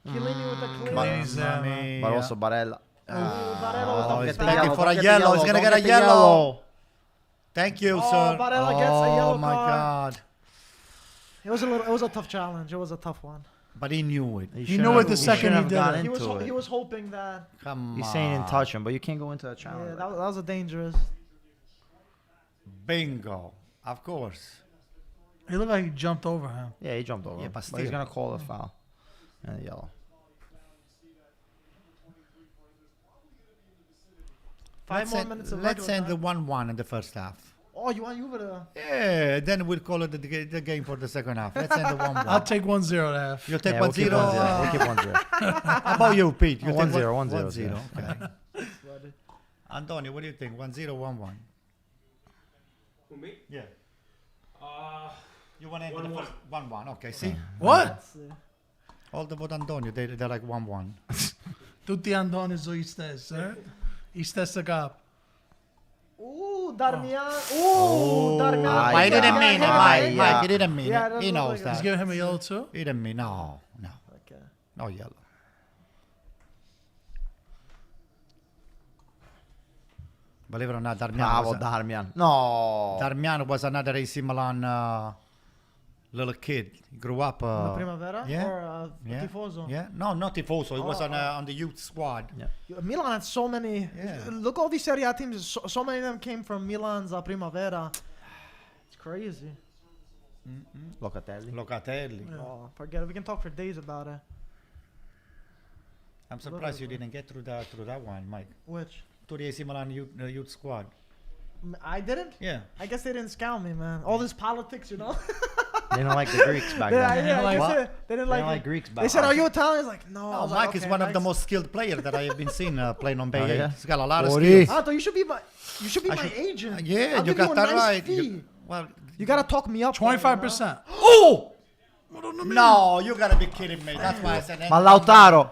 C: Chiellini with the clean.
D: Mamma mia.
A: But also Barella.
C: Barella with
D: Oh,
C: the
D: he's
C: foul.
D: begging for a
A: Don't get the
D: yellow. He's going to
A: don't
D: get a
A: the
D: yellow. Thank you,
C: Oh,
D: sir.
C: Barella gets a yellow
D: Oh, my
C: card.
D: God.
C: It was a tough challenge. It was a tough one.
D: But he knew it.
B: You know what the second he did it.
C: He was hoping that.
D: Come
A: He's
D: on.
A: saying in touch him, but you can't go into a
C: Yeah,
A: challenge.
C: that was a dangerous.
D: Bingo. Of course.
B: He looked like he jumped over him.
A: Yeah, he jumped over.
D: Yeah,
A: him,
D: but
A: but he's
D: still.
A: gonna call a foul and a yellow.
C: 5 more minutes of
D: let's
C: regular
D: end the
C: time.
D: 1-1 in the first half.
C: Oh, you want Juve to?
D: Yeah, then we'll call it the game for the second half. Let's end the 1-1.
B: I'll take 1-0 at half.
D: You take
A: Yeah, we'll keep
D: 1-0.
A: 1-0. We'll keep 1-0.
D: How about you, Pete? You
A: 1-0,
D: take
A: 1-0,
D: 1-0. Okay. Antonio, what do you think? 1-0, 1-1?
E: Who, me?
D: Yeah. You want to end the first 1-1? Okay, see?
B: What?
C: Let's see.
D: All the vote Antonio, they're like 1-1.
B: Tutti andoni su istes, eh? Istes cap.
C: Ooh, Darmian. Ooh, Darmian.
A: Mike,
D: Mike didn't
C: Yeah,
D: mean it,
C: yeah,
D: Mike.
C: yeah.
D: Mike, he didn't mean
C: Yeah,
D: it.
C: that's
D: He
C: what
D: knows
C: I got.
B: He's
D: that.
B: giving him a yellow too?
D: He didn't mean, no.
C: Okay.
D: No yellow. Believe it or not,
A: Bravo, Darmian. No.
D: Darmian was another AC Milan little kid. He grew up.
C: In the Primavera
D: yeah.
C: or
D: Yeah.
C: Tifoso?
D: Yeah, no, not Tifoso. He was
C: Oh,
D: on the youth squad.
A: Yeah.
C: Milan had so many.
D: Yeah.
C: Look, all these Serie A teams. So many of them came from Milan's Primavera. It's crazy.
A: Locatelli.
D: Locatelli.
C: Oh, forget it. We can talk for days about it.
D: I'm surprised you didn't get through that one, Mike.
C: Which
D: To the AC Milan youth squad.
C: I didn't.
D: Yeah.
C: I guess they didn't scout me, man. All this politics, you know.
A: They don't like the Greeks back
C: Yeah,
A: then.
C: yeah, I guess
A: What?
C: they didn't
A: They
C: like
A: don't
C: it.
A: like Greeks back
C: They said,
A: then.
C: "Are you Italian?" He's like, "No." I
D: Oh,
C: was
D: Mike
C: like,
D: is
C: okay,
D: one of the
C: next.
D: most skilled players that I have been seen playing on Bay.
A: yeah?
D: He's got a lot of
A: Ori.
D: skills.
C: Anto, you should be my
D: I
C: my
D: should-
C: agent.
D: Yeah,
C: I'll
D: you
C: give
D: got
C: a
D: that
C: nice
D: right.
C: fee.
D: Well,
C: You gotta talk me up.
B: 25%.
D: oh! No, you gotta be kidding me. That's why I said.
A: Ma Lautaro.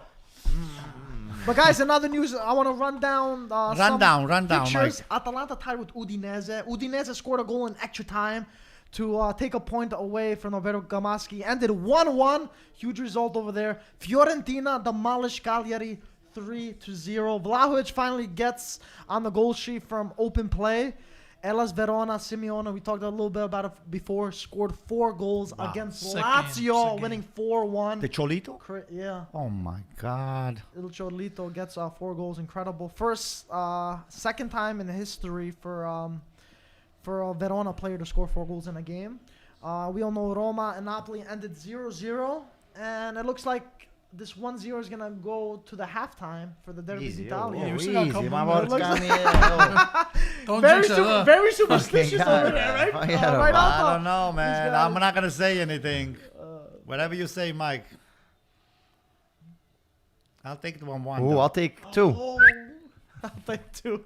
C: But guys, another news. I want to run down.
D: Run down,
C: pictures.
D: Mike.
C: Atalanta tied with Udinese. Udinese scored a goal in extra time to take a point away from Roberto Gamaschi. Ended 1-1. Huge result over there. Fiorentina demolished Cagliari 3-0. Vlahovic finally gets on the goal sheet from open play. Hellas Verona, Simeone, we talked a little bit about it before, scored 4 goals against
B: Sick
C: Lazio,
B: game.
C: winning 4-1.
D: The Cholito?
C: Yeah.
D: Oh my God.
C: Il Cholito gets 4 goals. Incredible. Second time in history for a Verona player to score 4 goals in a game. We all know Roma and Napoli ended 0-0. And it looks like this 1-0 is going to go to the halftime for the Derby d'Italia.
B: we still got a couple
A: My
B: minutes.
A: word's got me. Oh.
B: Don't
C: Very,
B: jinx it, look.
C: very superstitious
A: Okay,
C: over
A: God.
C: there, right?
A: Oh, yeah,
C: Right,
A: I
C: Alto?
D: I don't know, man.
C: guys-
D: I'm not going to say anything. Whatever you say, Mike. I'll take the 1-1.
A: Ooh,
D: though.
A: I'll take 2.
C: Oh, I'll take 2.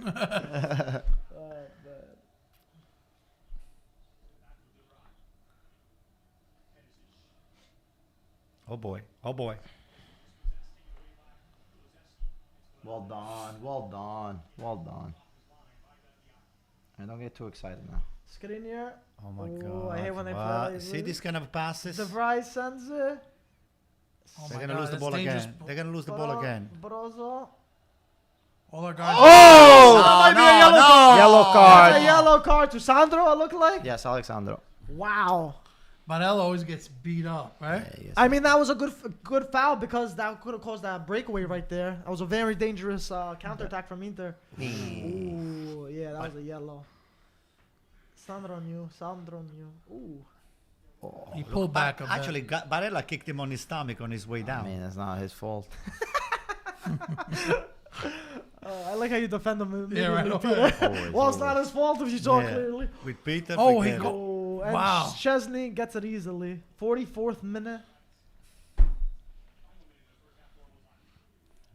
D: Oh boy. Oh boy.
A: Well done. Well done. Well done. And don't get too excited now.
C: Skriniar.
D: Oh my
C: Oh,
D: God.
C: I hate when they play
D: What?
C: like
D: See
C: this.
D: this kind of passes?
C: De Vrij sends it.
B: Oh
D: They're
B: my
D: going to
B: God,
D: lose the
B: that's
D: ball
B: dangerous.
D: again. They're going to lose the ball again.
C: Brozo.
B: All our guys.
A: Oh!
C: That might be a yellow card.
A: Yellow
C: That's
A: card.
C: a yellow card to Sandro, it looked like.
A: Yes, Alexandro.
C: Wow.
B: Barella always gets beat up, right?
A: Yes.
C: I mean, that was a good foul because that could have caused that breakaway right there. That was a very dangerous counterattack from Inter. Ooh, yeah, that was a yellow. Sandro knew. Ooh.
B: He pulled back a bit.
D: Actually, Barella kicked him on his stomach on his way
A: I
D: down.
A: mean, it's not his fault.
C: I like how you defend him.
B: Yeah, right.
A: Always,
C: Well, it's not
A: always.
C: his fault if you saw
D: Yeah.
C: clearly.
D: With Peter.
B: Oh, he
D: forget
B: go-
D: it.
C: Oh, and
B: Wow.
C: Chesney gets it easily. 44th minute.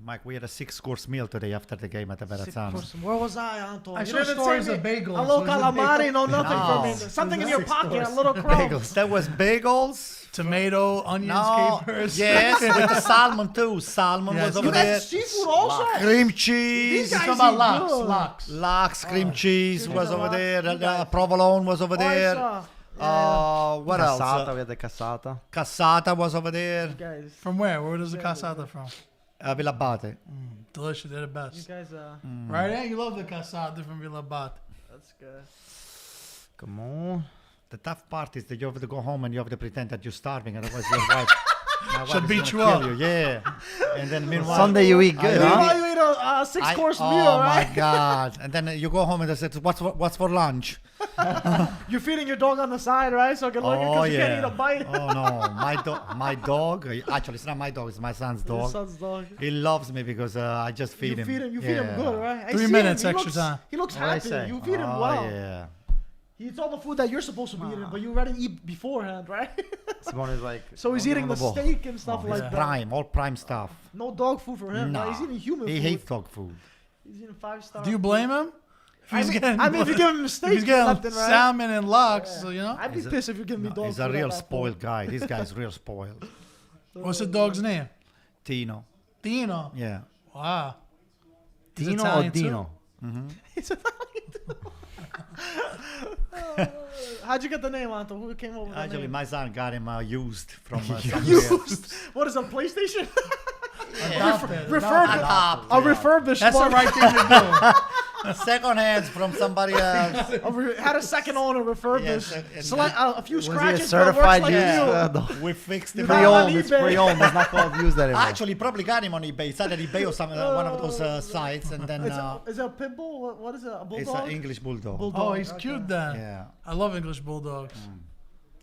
D: Mike, we had a 6-course meal today after the game at the
C: Sick
D: Verrazzano.
C: person. Where was I, Anton?
B: I
C: You
B: showed
C: didn't
B: stories
C: say
B: of
C: me.
B: bagels.
C: A little
B: Was it
C: calamari,
B: bagels?
C: no nothing
D: No.
C: from me. Something in your pocket, a little crumbs.
D: There was bagels.
B: Tomato, onions,
D: No,
B: capers.
D: yes, with the salmon too. Salmon
B: Yes,
D: was
B: you
D: over
C: You
D: there.
C: guys seafood also?
D: Cream
C: These
D: cheese.
C: guys
B: Talking about
C: eat
B: lox,
C: good.
B: lox.
D: Lax, cream cheese
C: cheese
D: was
C: and
D: over
C: lox.
D: there.
C: You guys-
D: Provolone was over
C: Oh, I
D: there.
C: saw. Yeah.
D: What
A: Cassata,
D: else?
A: we had the cassata.
D: Cassata was over there.
C: You guys,
B: From where? Where does the casata from?
D: Villa Abate.
B: Delicious. They're the
C: you
B: best.
C: guys,
B: Right? Eh? You love the casata from Villa Bat.
C: that's good.
A: Come on.
D: The tough part is that you have to go home and you have to pretend that you're starving, otherwise your wife
B: Should
D: is
B: beat
D: gonna
B: you
D: kill Yeah. And then meanwhile,
A: Sunday you eat good,
D: I
A: huh?
C: Meanwhile, you eat a 6-course meal,
D: oh
C: right?
D: my God! And then you go home and they say, "What's for lunch?"
C: You're feeding your dog on the side, right? So it can look because you can't eat a bite.
D: Oh no, my dog. Actually, it's not my dog. It's my son's
C: Your
D: dog.
C: son's dog.
D: He loves me because I just feed him.
C: You feed him good, right? I
B: 3
C: see him.
B: minutes
C: He
B: extra
C: looks-
B: time.
C: He looks
A: What'd I
C: happy.
A: say?
C: You feed him
D: Oh
C: well.
D: yeah.
C: He eats all the food that you're supposed to be eating, but you already eat beforehand, right?
A: Simone is like.
C: So he's
A: don't
C: eating the
A: give him ball.
C: steak and stuff
D: Oh,
C: like
D: he's
C: that.
D: prime, all prime stuff.
C: No dog food for him, right? He's eating human
D: He
C: food.
D: hates dog food.
C: He's eating 5-star.
B: Do you blame him? If he's getting,
C: I mean, if you give him
B: if
C: steak
B: he's getting
C: left and right.
B: salmon and lox, so, you know.
C: I'd be
D: He's a-
C: pissed if you give me dog
D: He's
C: food.
D: a
C: at
D: real
C: that
D: spoiled guy. This guy's real spoiled.
C: point.
B: What's the dog's name?
D: Tino.
B: Dino.
D: Yeah.
B: Wow. He's
A: Dino or
B: Italian too?
A: Dino?
C: He's Italian. How'd you get the name, Anto? Who came over with the
D: Actually,
C: name?
D: my son got him used from somewhere.
C: Used. What is it, a PlayStation?
B: Adopted.
C: Refurb- a refurbished
B: That's the
C: one.
B: right thing to
D: Second hands from somebody else.
C: Had a second owner refurbished.
D: Yes, and-
C: A few
A: Was he a
C: scratches,
A: certified
C: but works like
A: used?
C: new.
D: We fixed him.
C: Pre-
A: Pre-owned.
C: on
A: It's
C: eBay.
A: pre-owned. It's not called used anymore.
D: Actually, probably got him on eBay. It's either eBay or some one of those sites, and then
C: Is it a pit bull? What is it? A
D: it's
C: bulldog?
D: an English bulldog.
C: Bulldog.
B: Oh, he's
C: okay.
B: cute then.
D: Yeah,
B: I love English bulldogs.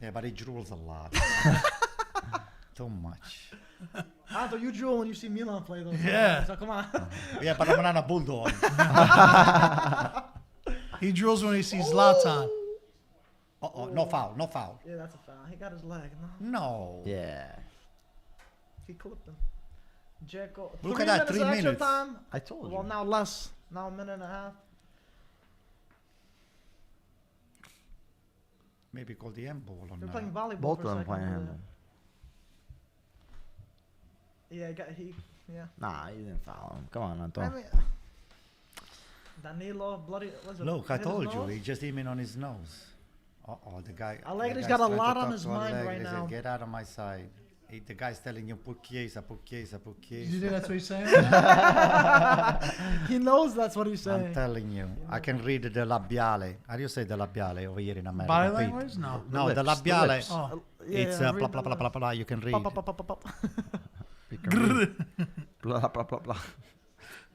D: yeah, but he drools a lot. Too much.
C: Anto, you drool when you see Milan play though.
B: Yeah.
C: So come on.
D: Yeah, but I'm not a bulldog.
B: He drills when he sees Zlatan.
D: Oh, no foul, no foul.
C: Yeah, that's a foul. He got his leg. No,
D: No.
A: Yeah.
C: he clipped him. Dzeko.
D: Look
C: 3
D: at that,
C: minutes
D: 3
C: extra
D: minutes.
C: time.
A: I told you.
C: Well, now less. Now a minute and a half.
D: Maybe call the handball on
C: They're playing volleyball.
A: Both
C: for
A: of
C: a
A: them
C: second
A: playing
C: over
A: handball.
C: Yeah, yeah.
A: Nah, you didn't foul him. Come on,
C: I
A: Anton.
C: mean, Danilo, bloody. What's it?
D: Look, I
C: hit his
D: told you,
C: nose?
D: he just hit me on his nose. The guy.
C: Allegri's
D: the
C: got
D: guy's
C: a
D: trying to
C: lot on
D: talk
C: his
D: to
C: mind
D: Allegri.
C: right
D: He said,
C: now.
D: get out of my side. The guy's telling you, put Chiesa, put Chiesa, put
B: You
D: Chiesa.
B: think that's what he's saying?
C: He knows that's what he's saying.
D: I'm telling you, I can read the labiale. How do you say the labiale over here in America?
B: Body
D: Pete?
B: language? No.
D: No, the
A: lips, the
D: labiale.
A: lips.
B: Oh.
D: It's
C: Yeah,
D: blah,
C: read
D: blah,
C: the
D: blah, blah, blah. You can read.
C: Pop, pop, pop, pop, pop.
A: You can read. Blah, blah, blah, blah.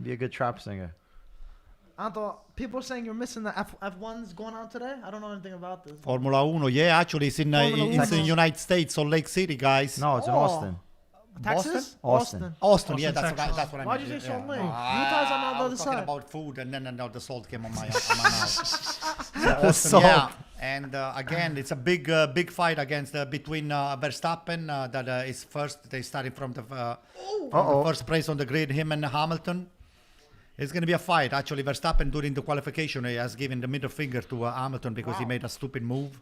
A: Be a good trap singer.
C: Anto, people are saying you're missing the F1's going on today. I don't know anything about this.
D: Formula Uno, yeah, actually it's in
C: Formula
D: it's in
C: Uno.
D: United States, Salt Lake City, guys.
A: No, it's in
C: Oh.
A: Austin.
C: Texas?
A: Austin.
D: Austin, yeah,
B: Austin,
D: that's
B: Texas.
D: what I
C: Why'd
D: meant.
C: you say Salt
D: yeah.
C: Lake?
D: Ah,
C: Utah's on the
D: I
C: other
D: was talking
C: side.
D: about food, and then the salt came on my mouth. So Austin,
A: Salt.
D: yeah. And again, it's a big fight against between Verstappen that is first. They started from the first place on the grid. Him and Hamilton. It's going to be a fight. Actually, Verstappen during the qualification he has given the middle finger to Hamilton because he made a stupid move.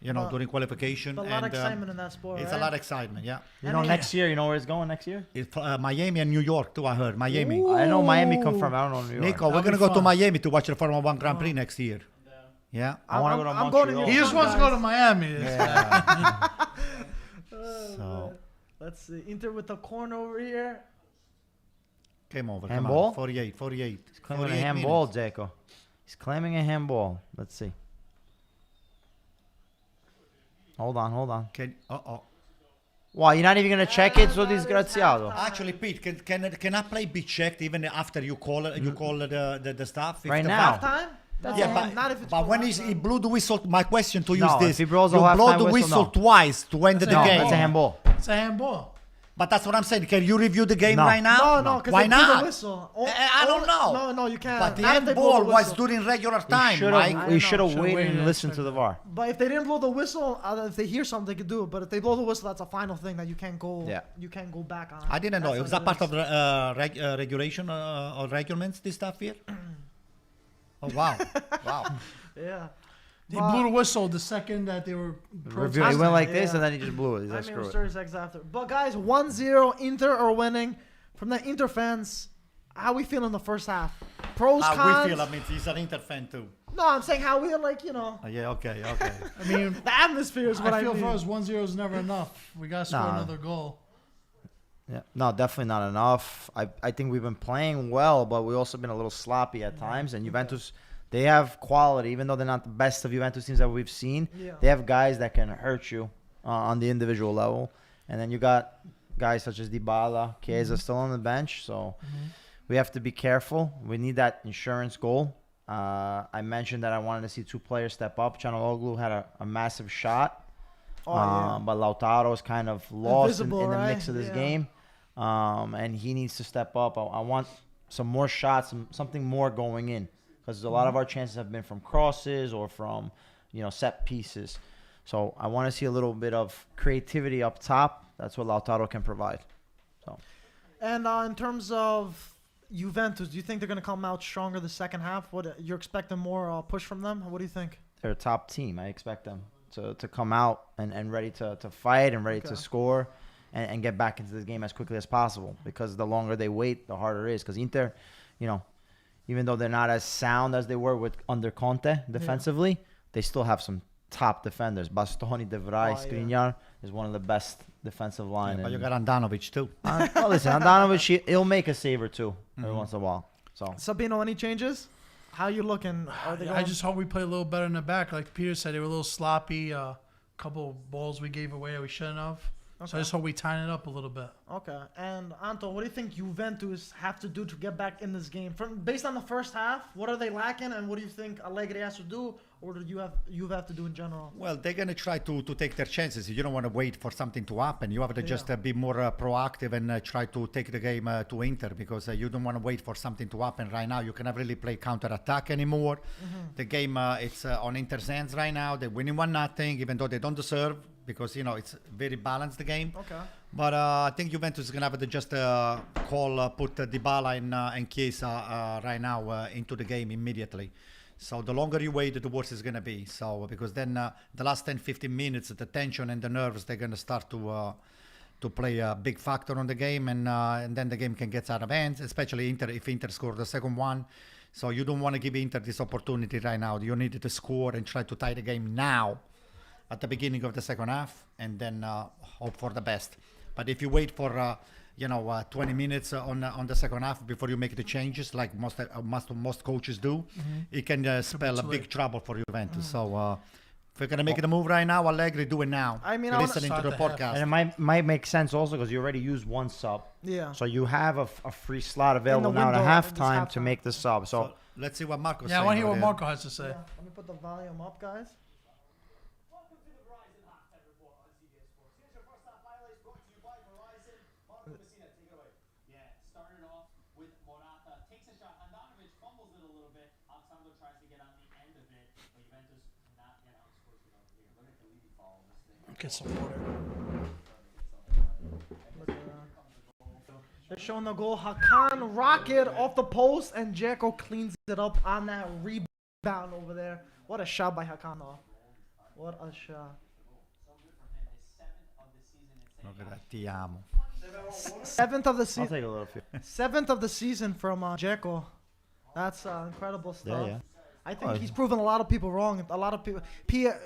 C: Well,
D: During qualification.
C: A lot of excitement in that sport,
D: It's
C: right?
D: a lot of excitement, yeah.
A: You know, next year, you know where it's going next year?
D: It's Miami and New York too. I heard Miami.
A: I know Miami confirmed. I don't know New York.
D: Nico, we're
B: That'll
D: gonna
B: be
D: go to
B: fun.
D: Miami to watch the Formula One Grand Prix next year. Yeah.
A: I want to go to
C: I'm going to
A: Montreal.
B: He
C: New
B: just
C: York,
B: wants to go to
C: guys.
B: Miami.
D: So
C: Let's see. Inter with the corner over here.
D: came over.
A: Handball?
D: Come on. 48.
A: He's claiming a
D: 48
A: handball,
D: minutes.
A: Jaco. He's claiming a handball. Let's see. Hold on. Why, you're not even going to check it? So disgraziato.
D: Actually, Pete, can I play be checked even after you call the staff? If
A: Right
D: the
A: now.
D: VAR-
C: Halftime? That's
D: Yeah,
C: it. Not if it's
D: but when
C: halftime.
D: he blew the whistle, my question to you
A: No,
D: is
A: if
D: this:
A: he blows a
D: you blow
A: halftime
D: the
A: whistle,
D: whistle
A: no.
D: twice to end the
A: No,
D: game.
A: that's a handball.
B: It's a handball.
D: But that's what I'm saying. Can you review the game
A: No.
D: right now?
C: No, because
D: Why
C: they blew
D: not?
C: the whistle.
D: I don't know.
C: No, you can't.
D: But the
C: Not if they blow
D: handball
C: the
D: was
C: whistle.
D: during regular
A: We
D: time, Mike.
C: I
A: we
C: know.
A: should have
B: Should've
A: waited
B: waited
A: and
B: and
A: listened to the
B: checked
A: VAR.
C: But if they didn't blow the whistle, if they hear something, they could do it. But if they blow the whistle, that's a final thing that you can't go.
A: Yeah.
C: You can't go back on.
D: I didn't know.
C: That's
D: Was
C: what
D: that part
C: is.
D: of the regulation or regulations, this stuff here? Oh, wow. Wow.
C: Yeah.
B: He blew the whistle the second that they were
A: Review. He
B: protesting.
A: went like this
C: Yeah.
A: and then he just blew it. He's
C: I
A: like,
C: mean,
A: screw it.
C: Sirius X after. But guys, 1-0 Inter are winning. From the Inter fans, how we feel in the first half? Pros,
D: How
C: cons?
D: we feel, I mean, he's an Inter fan too.
C: No, I'm saying how we like,
D: Oh, yeah, okay.
B: I mean,
C: the atmosphere is what
B: I
C: I
B: feel
C: mean.
B: for us 1-0 is never enough. We got to score
A: Nah.
B: another goal.
A: Yeah. No, definitely not enough. I think we've been playing well, but we've also been a little sloppy at times. And Juventus, they have quality, even though they're not the best of Juventus teams that we've seen.
C: Yeah.
A: They have guys that can hurt you on the individual level. And then you got guys such as Dybala, Chiesa still on the bench. So we have to be careful. We need that insurance goal. I mentioned that I wanted to see two players step up. Canaloglu had a massive shot.
C: Oh, yeah.
A: But Lautaro's kind of lost in
C: Invisible,
A: the
C: right?
A: mix of this
C: Yeah.
A: game. And he needs to step up. I want some more shots, something more going in. Because a lot of our chances have been from crosses or from, set pieces. So I want to see a little bit of creativity up top. That's what Lautaro can provide. So
C: And in terms of Juventus, do you think they're going to come out stronger the second half? What you're expecting more push from them? What do you think?
A: they're a top team. I expect them to come out and ready to fight and ready to
C: Okay.
A: score and get back into this game as quickly as possible. Because the longer they wait, the harder it is. Because Inter, even though they're not as sound as they were under Conte defensively, they still have some top defenders. Bastoni, De Vrij,
C: Oh, yeah.
A: Skriniar is one of the best defensive line.
D: But you
A: and-
D: got Andanovic too.
A: well, listen, Andanovic, he'll make a save or two every once in a while. So
C: Sabino, any changes? How you looking? Are they going?
B: I just hope we play a little better in the back. Like Peter said, they were a little sloppy. Couple of balls we gave away that we shouldn't have. So
C: Okay.
B: I just hope we tighten it up a little bit.
C: Okay. And Anto, what do you think Juventus have to do to get back in this game? Based on the first half, what are they lacking, and what do you think Allegri has to do, or do you have to do in general?
D: Well, they're going to try to take their chances. You don't want to wait for something to happen. You have to just be more proactive and try to take the game to Inter because you don't want to wait for something to happen right now. You cannot really play counter-attack anymore. The game, it's on Inter's hands right now. They're winning 1-0, even though they don't deserve because, it's very balanced, the game.
C: Okay.
D: But I think Juventus is going to have to just put Dybala and Chiesa right now into the game immediately. So the longer you wait, the worse it's going to be. So because then the last 10-15 minutes, the tension and the nerves, they're going to start to to play a big factor on the game, and then the game can get out of hands, especially if Inter score the second one. So you don't want to give Inter this opportunity right now. You need to score and try to tie the game now at the beginning of the second half, and then hope for the best. But if you wait for 20 minutes on the second half before you make the changes, like most coaches do, it can spell a big trouble for Juventus. So if you're gonna make the move right now, Allegri, do it now.
C: I mean,
D: listening to the podcast,
A: And it might make sense also because you already used one sub.
C: Yeah.
A: So you have a free slot available now at
C: window,
A: halftime
C: this
A: to
C: halftime.
A: make the sub. So
D: let's see what Marco's
B: Yeah, I
D: saying.
B: want to hear what
D: over
B: Marco has to say.
C: Yeah, let me put the volume up, guys.
F: Welcome to the Verizon Halftime Report on CBS Sports. Here's your first half highlights brought to you by Verizon. Marco Messina, take it away.
E: Yeah, started off with Morata, takes a shot. Handanovic fumbles it a little bit. Alexandro tries to get on the end of it, but Juventus cannot get on scores it over here. Look at the lead fall this thing.
B: Get some water.
C: They're showing the goal. Hakan rocket off the post, and Dzeko cleans it up on that rebound over there. What a shot by Hakan, though. What a shot.
D: Look at that, ti amo.
C: Seventh of the
A: I'll
C: season.
A: take a little few.
C: Seventh of the season from Dzeko. That's incredible stuff.
A: Yeah.
C: I think he's proven a lot of people wrong. A lot of people.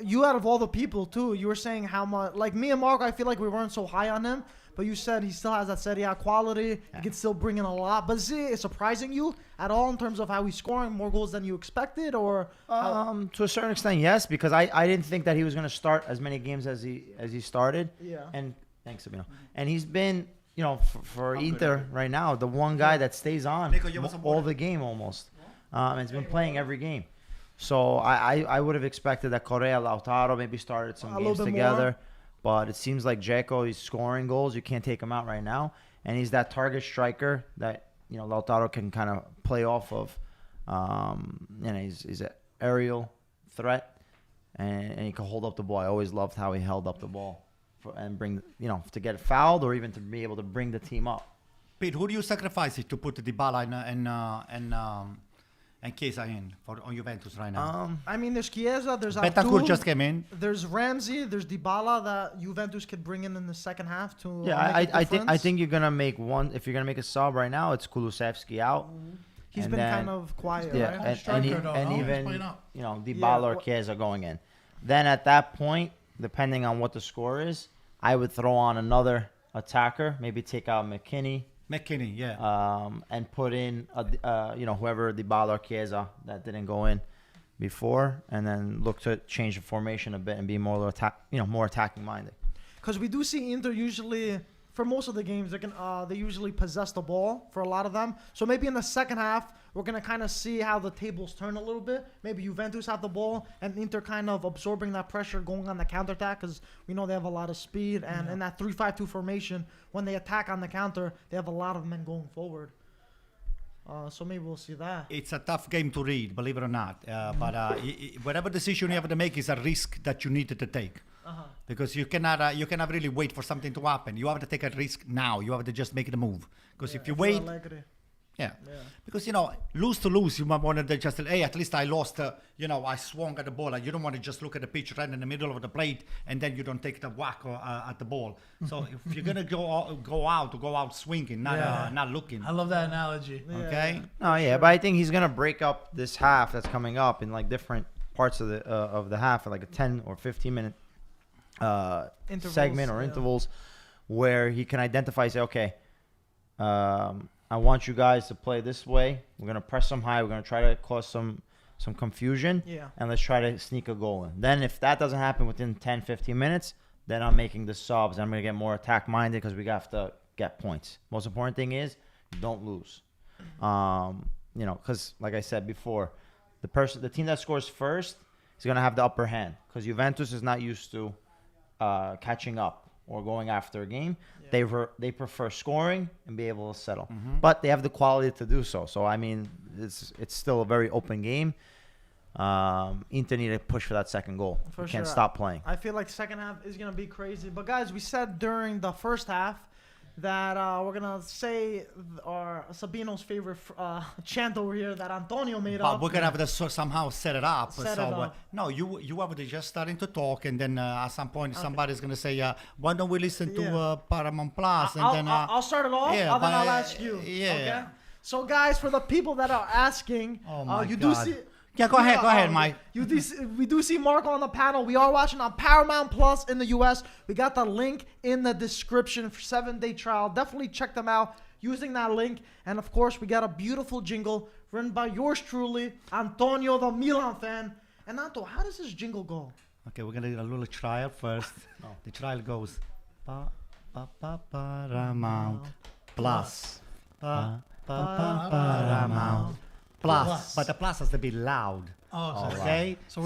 C: You out of all the people too, you were saying how much. Like me and Mark, I feel like we weren't so high on him. But you said he still has that Serie A quality. He can still bring in a lot. But is it surprising you at all in terms of how he's scoring more goals than you expected, or?
A: To a certain extent, yes, because I didn't think that he was going to start as many games as he started.
C: Yeah.
A: And thanks, Sabino. And he's been, for Inter right now, the one guy that stays on
D: Nico, you want some
A: all
D: water?
A: the game almost. And he's been playing every game. So I would have expected that Correa, Lautaro maybe started some
C: A little
A: games
C: bit
A: together.
C: more.
A: But it seems like Dzeko, he's scoring goals. You can't take him out right now. And he's that target striker that, Lautaro can kind of play off of. He's an aerial threat. And he can hold up the ball. I always loved how he held up the ball and bring, to get fouled or even to be able to bring the team up.
D: Pete, who do you sacrifice to put Dybala and Chiesa in on Juventus right now?
C: I mean, there's Chiesa, there's
D: Bentancur
C: Abdul,
D: just came in.
C: there's Ramsey, there's Dybala that Juventus could bring in the second half to.
A: Yeah,
C: make a
A: I
C: difference.
A: think you're gonna make one. If you're gonna make a sub right now, it's Kulusevski out.
C: He's
A: and
C: been
A: then-
C: kind of quiet.
A: Yeah,
C: right?
A: and
B: Striker, though, no? He's
A: even
B: playing up.
A: Dybala or
C: what-
A: Chiesa going in. Then at that point, depending on what the score is, I would throw on another attacker. Maybe take out McKinney.
D: McKinney, yeah.
A: And put in whoever Dybala or Chiesa that didn't go in before, and then look to change the formation a bit and be more attacking minded.
C: Because we do see Inter usually, for most of the games, they usually possess the ball for a lot of them. So maybe in the second half, we're going to kind of see how the tables turn a little bit. Maybe Juventus have the ball and Inter kind of absorbing that pressure going on the counterattack, because we know they have a lot of speed. And in that 3-5-2 formation, when they attack on the counter, they have a lot of men going forward. So maybe we'll see that.
D: It's a tough game to read, believe it or not. But whatever decision you have to make is a risk that you need to take. Because you cannot really wait for something to happen. You have to take a risk now. You have to just make the move. Because if you wait, yeah. Because lose to lose, you might want to just hey, at least I lost. I swung at the ball. And you don't want to just look at the pitch right in the middle of the plate and then you don't take the whack at the ball. So if you're gonna go out swinging, not looking.
B: I love that analogy.
D: Okay.
A: Oh yeah, but I think he's gonna break up this half that's coming up in like different parts of the half, like a 10 or 15 minute segment or intervals, where he can identify, say, okay, I want you guys to play this way. We're gonna press them high. We're gonna try to cause some confusion, and let's try to sneak a goal in. Then if that doesn't happen within 10, 15 minutes, then I'm making the subs. I'm gonna get more attack minded because we have to get points. Most important thing is don't lose. Because like I said before, the team that scores first is gonna have the upper hand because Juventus is not used to catching up or going after a game. They prefer scoring and be able to settle. But they have the quality to do so. So I mean, it's still a very open game. Inter need to push for that second goal. Can't stop playing.
C: I feel like second half is gonna be crazy. But guys, we said during the first half that we're gonna say our Sabino's favorite chant over here that Antonio made
D: But
C: up.
D: we're gonna have to somehow set it up.
C: Set it up.
D: No, you have to just starting to talk, and then at some point somebody's gonna say, "Why don't we listen to Paramount Plus?" And then
C: I'll start it off,
D: yeah,
C: and then
D: but,
C: I'll ask you.
D: yeah.
C: Okay? So, guys, for the people that are asking,
D: Oh my
C: you
D: God.
C: do see.
D: Yeah, go ahead, Mike.
C: We do see Marco on the panel. We are watching on Paramount Plus in the US. We got the link in the description for 7-day trial. Definitely check them out using that link. And of course, we got a beautiful jingle written by yours truly, Antonio, the Milan fan. And Anto, how does this jingle go?
D: Okay, we're gonna do a little trial first. The trial goes Paramount Plus. Paramount Plus. But the plus has to be loud.
B: Oh,
D: Okay?
B: So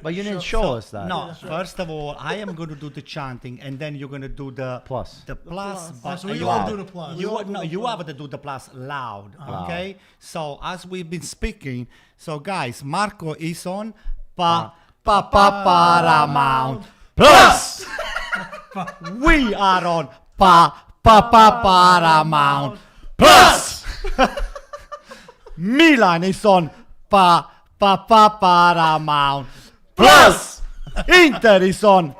A: But you didn't show us that.
D: No, first of all, I am going to do the chanting, and then you're going to do the
A: Plus.
D: The plus. But
B: so we
D: you
B: all
D: have-
B: do the plus.
D: You have to do the plus loud. Okay? So as we've been speaking, so guys, Marco is on Paramount Plus. We are on Paramount Plus. Milan is on Paramount Plus. Inter is on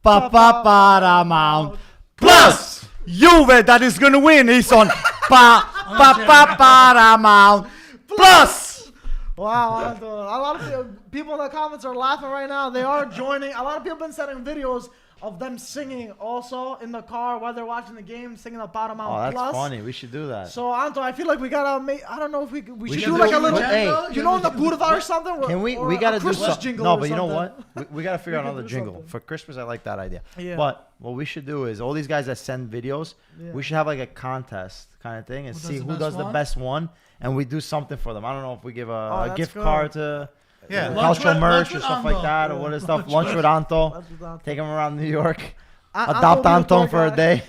D: Paramount Plus. Juve that is gonna win is on Paramount Plus.
C: Wow, Anto. A lot of people in the comments are laughing right now. They are joining. A lot of people have been sending videos of them singing also in the car while they're watching the game, singing the Paramount
A: Oh, that's
C: Plus.
A: funny. We should do that.
C: So, Anto, I feel like we gotta make. I don't know if we should
A: should
C: do like
A: do-
C: a little.
A: hey,
C: you know, in the boulevard or something.
A: Can we?
C: or
A: We
C: a
A: gotta do
C: Christmas
A: something.
C: jingle
A: No,
C: or
A: but you know
C: something.
A: what? We gotta figure out
C: can
A: another
C: do
A: jingle
C: something.
A: for Christmas. I like that idea.
C: Yeah.
A: But what we should do is all these guys that send videos,
C: Yeah.
A: we should have like a contest kind of thing and
B: Who does
A: see
B: the
A: who
B: best
A: does the
B: one?
A: best one, and we do something for them. I don't know if we give a
C: that's
A: gift
C: good.
A: card to
D: Yeah.
A: cultural
B: Lunch
A: merch
B: with
A: or stuff
B: Anto.
A: like that, or what is stuff. Lunch with Anto.
C: That's what Anto-
A: Take him around New York.
C: Anto
A: Adopt
C: will be the
A: Anton
C: tour
A: for a
C: guy.
A: day.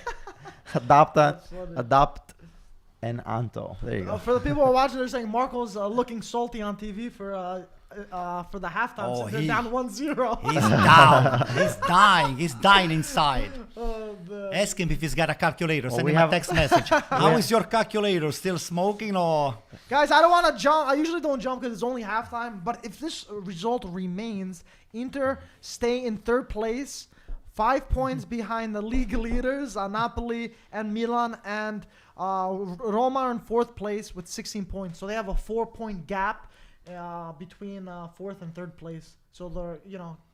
A: Adopt
C: That's funny.
A: adopt an Anto. There you go.
C: For the people who are watching, they're saying Marco's looking salty on TV for the halftime.
D: Oh,
C: since they're
D: he-
C: down 1-0.
D: He's down. He's dying. He's dying inside.
C: Oh, man.
D: Ask him if he's got a calculator. Send
A: we
D: him a
A: have-
D: text message. How is your calculator? Still smoking or?
C: Guys, I don't want to jump. I usually don't jump because it's only halftime. But if this result remains, Inter stay in third place, 5 points behind the league leaders, Napoli and Milan, and Roma are in fourth place with 16 points. So they have a 4-point gap between fourth and third place. So they're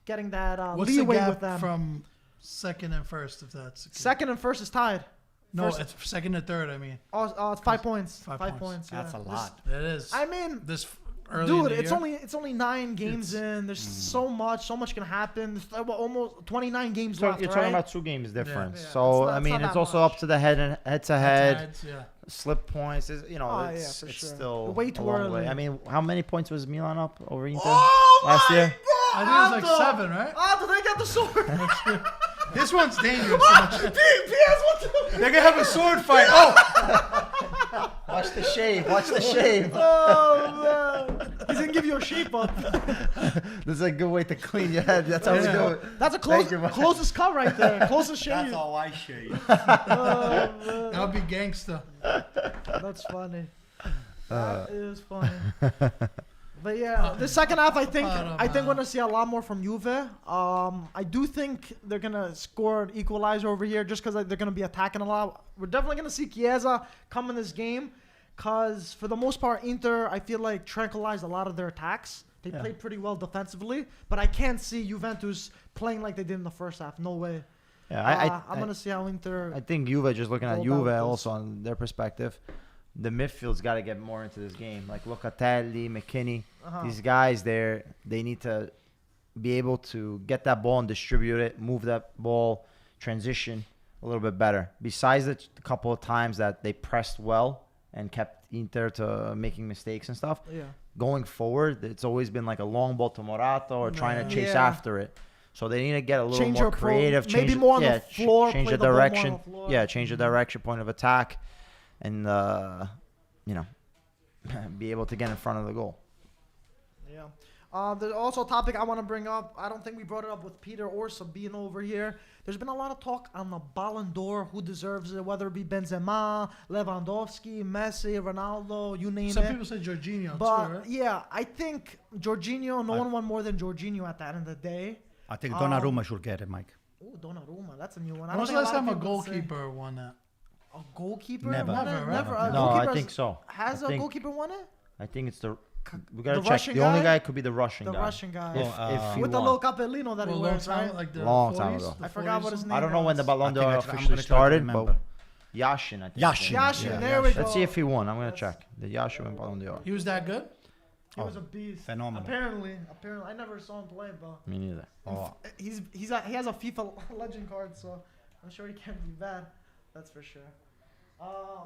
C: getting that
B: What's the
C: leeway
B: gap
C: with them.
B: from second and first, if that's
C: Second and first is tied.
B: No,
C: first-
B: it's second and third. I mean,
C: It's 5 points.
B: 5
C: 5
B: points.
C: points. Yeah.
D: That's a lot.
B: it is.
C: I mean,
B: This early
C: dude,
B: in the
C: it's
B: year.
C: only 9 games in. There's so much can happen. There's almost 29 games
A: So
C: left.
A: you're
C: right?
A: talking about 2 games difference.
C: Yeah,
A: so
C: it's
A: I mean,
C: not
A: it's
C: that
A: also
C: much.
A: up to the head to head.
B: Heads, yeah.
A: Slip points. It's,
C: Oh, yeah,
A: it's,
C: for
A: it's
C: sure.
A: still
C: Way too
A: a long
C: early.
A: way. I mean, how many points was Milan up over Inter
C: Oh
A: last
C: my
A: year?
B: I think it was like
C: Anto!
B: 7, right?
C: Anto, they got the sword.
B: This one's dangerous.
C: PS1.
B: They're gonna have a sword fight. Oh,
A: Watch the shave. Watch the shave.
C: Oh man, he's gonna give you a shape up.
A: This is a good way to clean your head. That's how we do it.
C: That's a
A: Thank you, man.
C: closest cut right there. Closest shave.
D: That's all I shave.
C: Oh, man.
B: that'll be gangsta.
C: That's funny. That is funny. But yeah, the second half, I think we're gonna see a lot more from Juve. I do think they're gonna score an equalizer over here just because they're gonna be attacking a lot. We're definitely gonna see Chiesa come in this game, cause for the most part, Inter I feel like tranquilized a lot of their attacks. They played pretty well defensively, but I can't see Juventus playing like they did in the first half. No way.
A: Yeah,
C: I'm gonna see how Inter.
A: I think Juve, just looking at
C: Go about
A: Juve
C: this.
A: also on their perspective, the midfield's got to get more into this game. Like Locatelli, McKinney, these guys there, they need to be able to get that ball and distribute it, move that ball, transition a little bit better. Besides the couple of times that they pressed well and kept Inter to making mistakes and stuff,
C: Yeah.
A: going forward, it's always been like a long ball to Morata or trying to chase
C: Yeah.
A: after it. So they need to get a little
C: Change
A: more
C: your pro-
A: creative.
C: maybe
A: change,
C: more on the
A: yeah,
C: floor,
A: change
C: play
A: the
C: the ball more on
A: direction.
C: the floor.
A: Yeah, change the direction, point of attack, and be able to get in front of the goal.
C: Yeah. There's also a topic I want to bring up. I don't think we brought it up with Peter or Sabine over here. There's been a lot of talk on the Ballon d'Or, who deserves it, whether it be Benzema, Lewandowski, Messi, Ronaldo, you name
B: Some
C: it.
B: people say Jorginho
C: But
B: too, right?
C: yeah, I think Jorginho, no one won more than Jorginho at the end of the day.
D: I think Donnarumma should get it, Mike.
C: Oh, Donnarumma, that's a new one.
B: When was the
C: think
B: last
C: lot
B: time
C: of
B: a
C: people say-
B: goalkeeper won that?
C: A goalkeeper?
D: Never.
C: won it?
B: Never, right?
C: Never. A
A: No, I
C: goalkeeper
A: think so.
C: Has
A: I
C: a
A: think-
C: goalkeeper won it?
A: I think it's we gotta
C: the
A: check.
C: Russian
A: The only
C: guy?
A: guy could be the Russian
C: The
A: guy.
C: Russian guy.
A: If he
C: With the
A: won.
C: little capellino that he
B: Well,
C: wears,
B: long time,
C: right?
B: like the
A: Long
B: 40s,
A: time ago.
B: the
C: I forgot
B: 40s.
C: what his name
A: I don't know when the
C: was.
A: Ballon
D: I think
A: d'Or
D: I'm
A: officially
D: gonna try to
A: started, but
D: remember.
A: Yashin, I think.
D: Yashin.
C: Yashin,
D: Yeah,
C: there we go.
A: Let's see if he won. I'm gonna check. Did Yashin win Ballon d'Or?
B: He was that good?
C: He was a beast.
D: Phenomenal.
C: Apparently, I never saw him play, but
A: Me neither.
D: Oh,
C: he has a FIFA legend card, so I'm sure he can't be bad. That's for sure.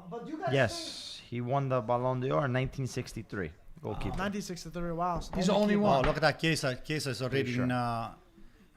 C: But you guys
A: Yes, he won the Ballon d'Or in 1963. Goalkeeper.
C: think 1963. Wow, so
B: He's the only
C: keeper.
D: oh,
B: one.
D: look at that. Chiesa is already
A: sure.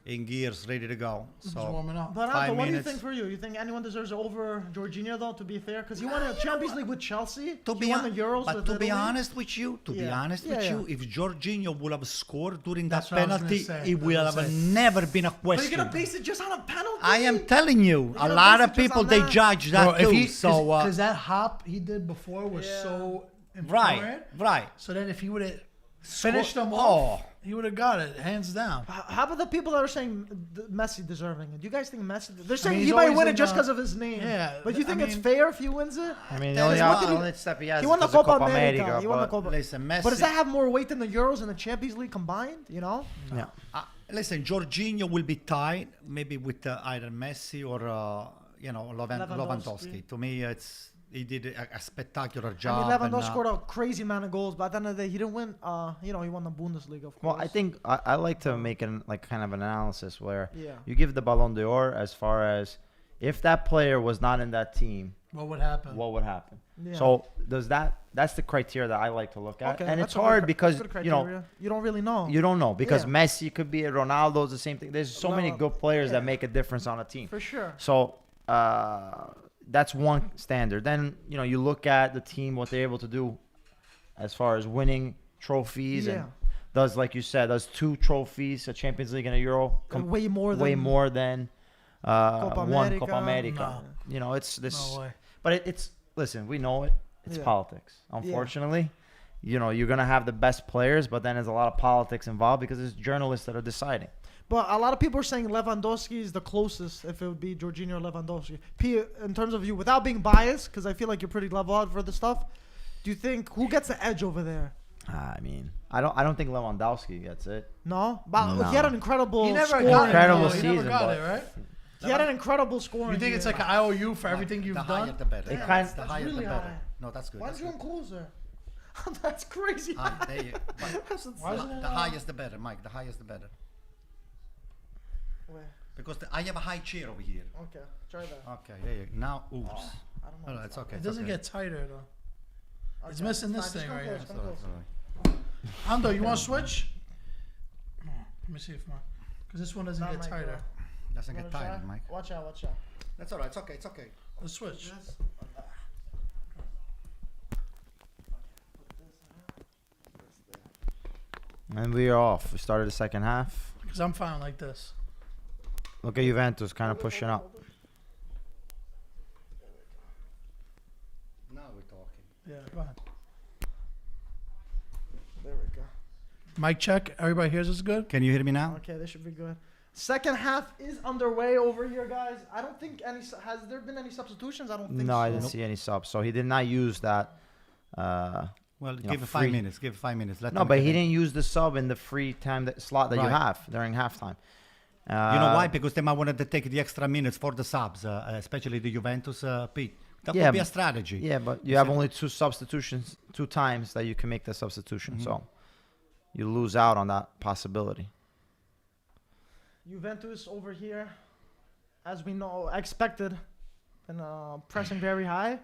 D: in gears, ready to go.
B: He's
D: So
B: warming up.
C: But
D: 5
C: Anto, what do you
D: minutes.
C: think for you? You think anyone deserves it over Jorginho, though, to be fair? Because he won a Champions League with Chelsea.
D: to
C: he
D: be
C: won the
D: hon-
C: Euros
D: but
C: with
D: to be
C: Italy.
D: honest with you,
C: Yeah.
D: if Jorginho would have scored during
B: That's
D: that
B: what I was gonna
D: penalty,
B: say.
D: it would
B: I was
D: have
B: gonna say.
D: never been a
C: But you're
D: question.
C: gonna base it just on a penalty?
D: I am telling you, a
C: gonna
D: lot
C: base
D: of
C: it just
D: people
C: on
D: they
C: that?
D: judge that
B: Bro, if
D: too.
B: he,
D: So
B: because that hop he did before was
C: Yeah.
B: so
D: right,
B: important.
D: right.
B: So then if he would have finished them
D: Oh.
B: off, he would have got it hands down.
C: How about the people that are saying Messi deserving it? Do you guys think Messi? They're saying
B: he's
C: he might
B: always
C: win it
B: in
C: just
B: the-
C: because of his name.
B: Yeah,
C: But you
B: I
C: think it's
B: mean-
C: fair if he wins it?
A: I mean, the
D: That
A: only,
D: is what did
A: only step he has
C: He
A: is
C: won the
A: because of
C: Copa America. He won the
A: but-
C: Copa.
D: Listen, Messi.
C: But does that have more weight than the Euros and the Champions League combined? You know?
A: Yeah.
D: Listen, Jorginho will be tied maybe with either Messi or Lewandowski. To me, he did a spectacular
C: I
D: job.
C: mean,
D: and,
C: Lewandowski scored a crazy amount of goals, but at the end of the day, he didn't win. He won the Bundesliga, of course.
A: Well, I think I like to make an like kind of an analysis where
C: Yeah.
A: you give the Ballon d'Or as far as if that player was not in that team,
B: What would happen?
A: what would happen?
C: Yeah.
A: So that's the criteria that I like to look at,
C: Okay,
A: and
C: that's
A: it's
C: a good
A: hard
C: cri-
A: because
C: good
A: you know
C: criteria. You don't really know.
A: you don't know because
C: Yeah.
A: Messi could be a Ronaldo's the same thing. There's so many
C: Well,
A: good players
C: yeah.
A: that make a difference on a team.
C: For sure.
A: So that's one standard. Then you look at the team, what they're able to do as far as winning trophies,
C: Yeah.
A: and like you said, does 2 trophies, a Champions League and a Euro,
C: Way more than
A: way more than
C: Copa
A: one
C: America.
A: Copa America.
B: No.
A: It's this.
B: No way.
A: But it's listen, we know it. It's
C: Yeah.
A: politics. Unfortunately, you're gonna have the best players, but then there's a lot of politics involved because it's journalists that are deciding.
C: But a lot of people are saying Lewandowski is the closest if it would be Jorginho or Lewandowski. P, in terms of you, without being biased, because I feel like you're pretty level-out for the stuff, do you think who gets the edge over there?
A: I mean, I don't think Lewandowski gets it.
C: No? But
A: No.
C: he had an incredible
B: He never
C: scoring.
B: got it.
A: Incredible
B: though. He never
A: season,
B: got
A: but-
B: it, right?
C: He had an incredible scoring.
B: You think it's
C: year.
B: like an IOU for everything
D: the
B: you've
D: higher
B: done?
D: the better.
A: It
C: Yeah,
A: kind-
D: the
C: that's
D: higher
C: really
D: the better.
C: high.
D: No, that's good.
C: Why
D: That's
C: did you
D: good.
C: include her? That's crazy.
D: There you go.
C: That's
B: Why is
C: insane.
B: it
D: The highest the better, Mike. The highest the better.
C: Wait,
D: Because I have a high chair over here.
C: okay, try that.
D: Okay, there you go. Now, oops.
C: I don't know.
D: No, it's okay.
B: It
D: it's
B: doesn't
D: okay.
B: get tighter though. It's
C: Okay,
B: missing this
C: fine, just
B: thing
C: come
B: right
C: close,
B: here.
C: come
D: So
C: close.
D: that's all right.
B: Ando, you want to switch? No. Let me see if my, because this one doesn't
C: Not
B: get
C: my
B: tighter.
C: girl.
D: Doesn't get
C: Wanna try?
D: tired, Mike.
C: Watch out, watch out.
D: That's all right. It's okay. It's okay.
B: Let's switch.
C: This.
A: And we are off. We started the second half.
B: Because I'm fine like this.
A: Look at Juventus kind of pushing up.
D: Now we're talking.
B: Yeah, go ahead.
C: There we go.
B: Mic check. Everybody hears us good?
D: Can you hear me now?
C: Okay, this should be good. Second half is underway over here, guys. I don't think has there been any substitutions? I don't think so.
A: No, I didn't see any subs. So he did not use that.
D: Well,
A: know,
D: give it
A: free.
D: 5 minutes. Give it 5 minutes. Let
A: No,
D: them
A: but
D: get
A: he
D: in.
A: didn't use the sub in the free time slot that you
D: Right.
A: have during halftime.
D: You know why? Because they might want to take the extra minutes for the subs, especially the Juventus Pete. That
A: Yeah,
D: would be a
A: but-
D: strategy.
A: Yeah, but you
D: You
A: have
D: said-
A: only 2 substitutions, 2 times that you can make the substitution.
D: Mhm.
A: So you lose out on that possibility.
C: Juventus over here, as we know, expected, and pressing very high.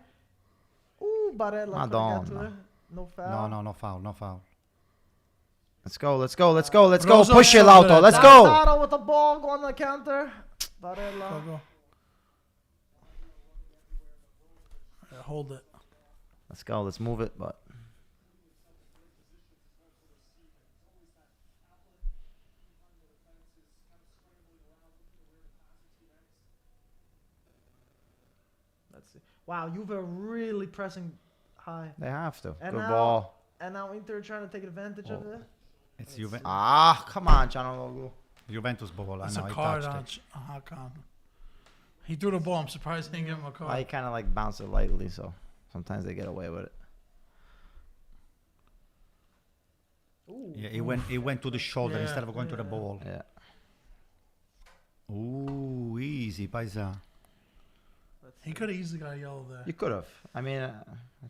C: Ooh, Barella couldn't get to
A: Madonna.
C: it. No foul.
D: No foul, no foul.
A: Let's go, let's go, let's go, let's go.
B: Rosa
A: Push it,
B: so good
A: Lauto.
B: at
A: Let's
B: that.
A: go.
C: Gaetano with the ball, go on the counter. Barella.
B: Go, go. Yeah, hold it.
A: Let's go. Let's move it. But
C: Let's see. Wow, Juve are really pressing high.
A: They have to.
C: And
A: Good
C: now-
A: ball.
C: And now Inter trying to take advantage of it.
D: It's
A: Come on, Gianluigi.
D: Juventus ball.
B: That's
D: I know
B: a
D: he
B: card
D: touched
B: on Hakan. He threw the ball. I'm surprised they didn't give him a card.
A: I kind of like bounce it lightly, so sometimes they get away with it.
C: Ooh.
D: it. Yeah, he went to the shoulder
B: Yeah,
D: instead of going to the
C: yeah.
D: ball.
A: Yeah.
D: Ooh, easy, Paisa.
B: He could have easily got a yellow there.
A: You could have. I mean, I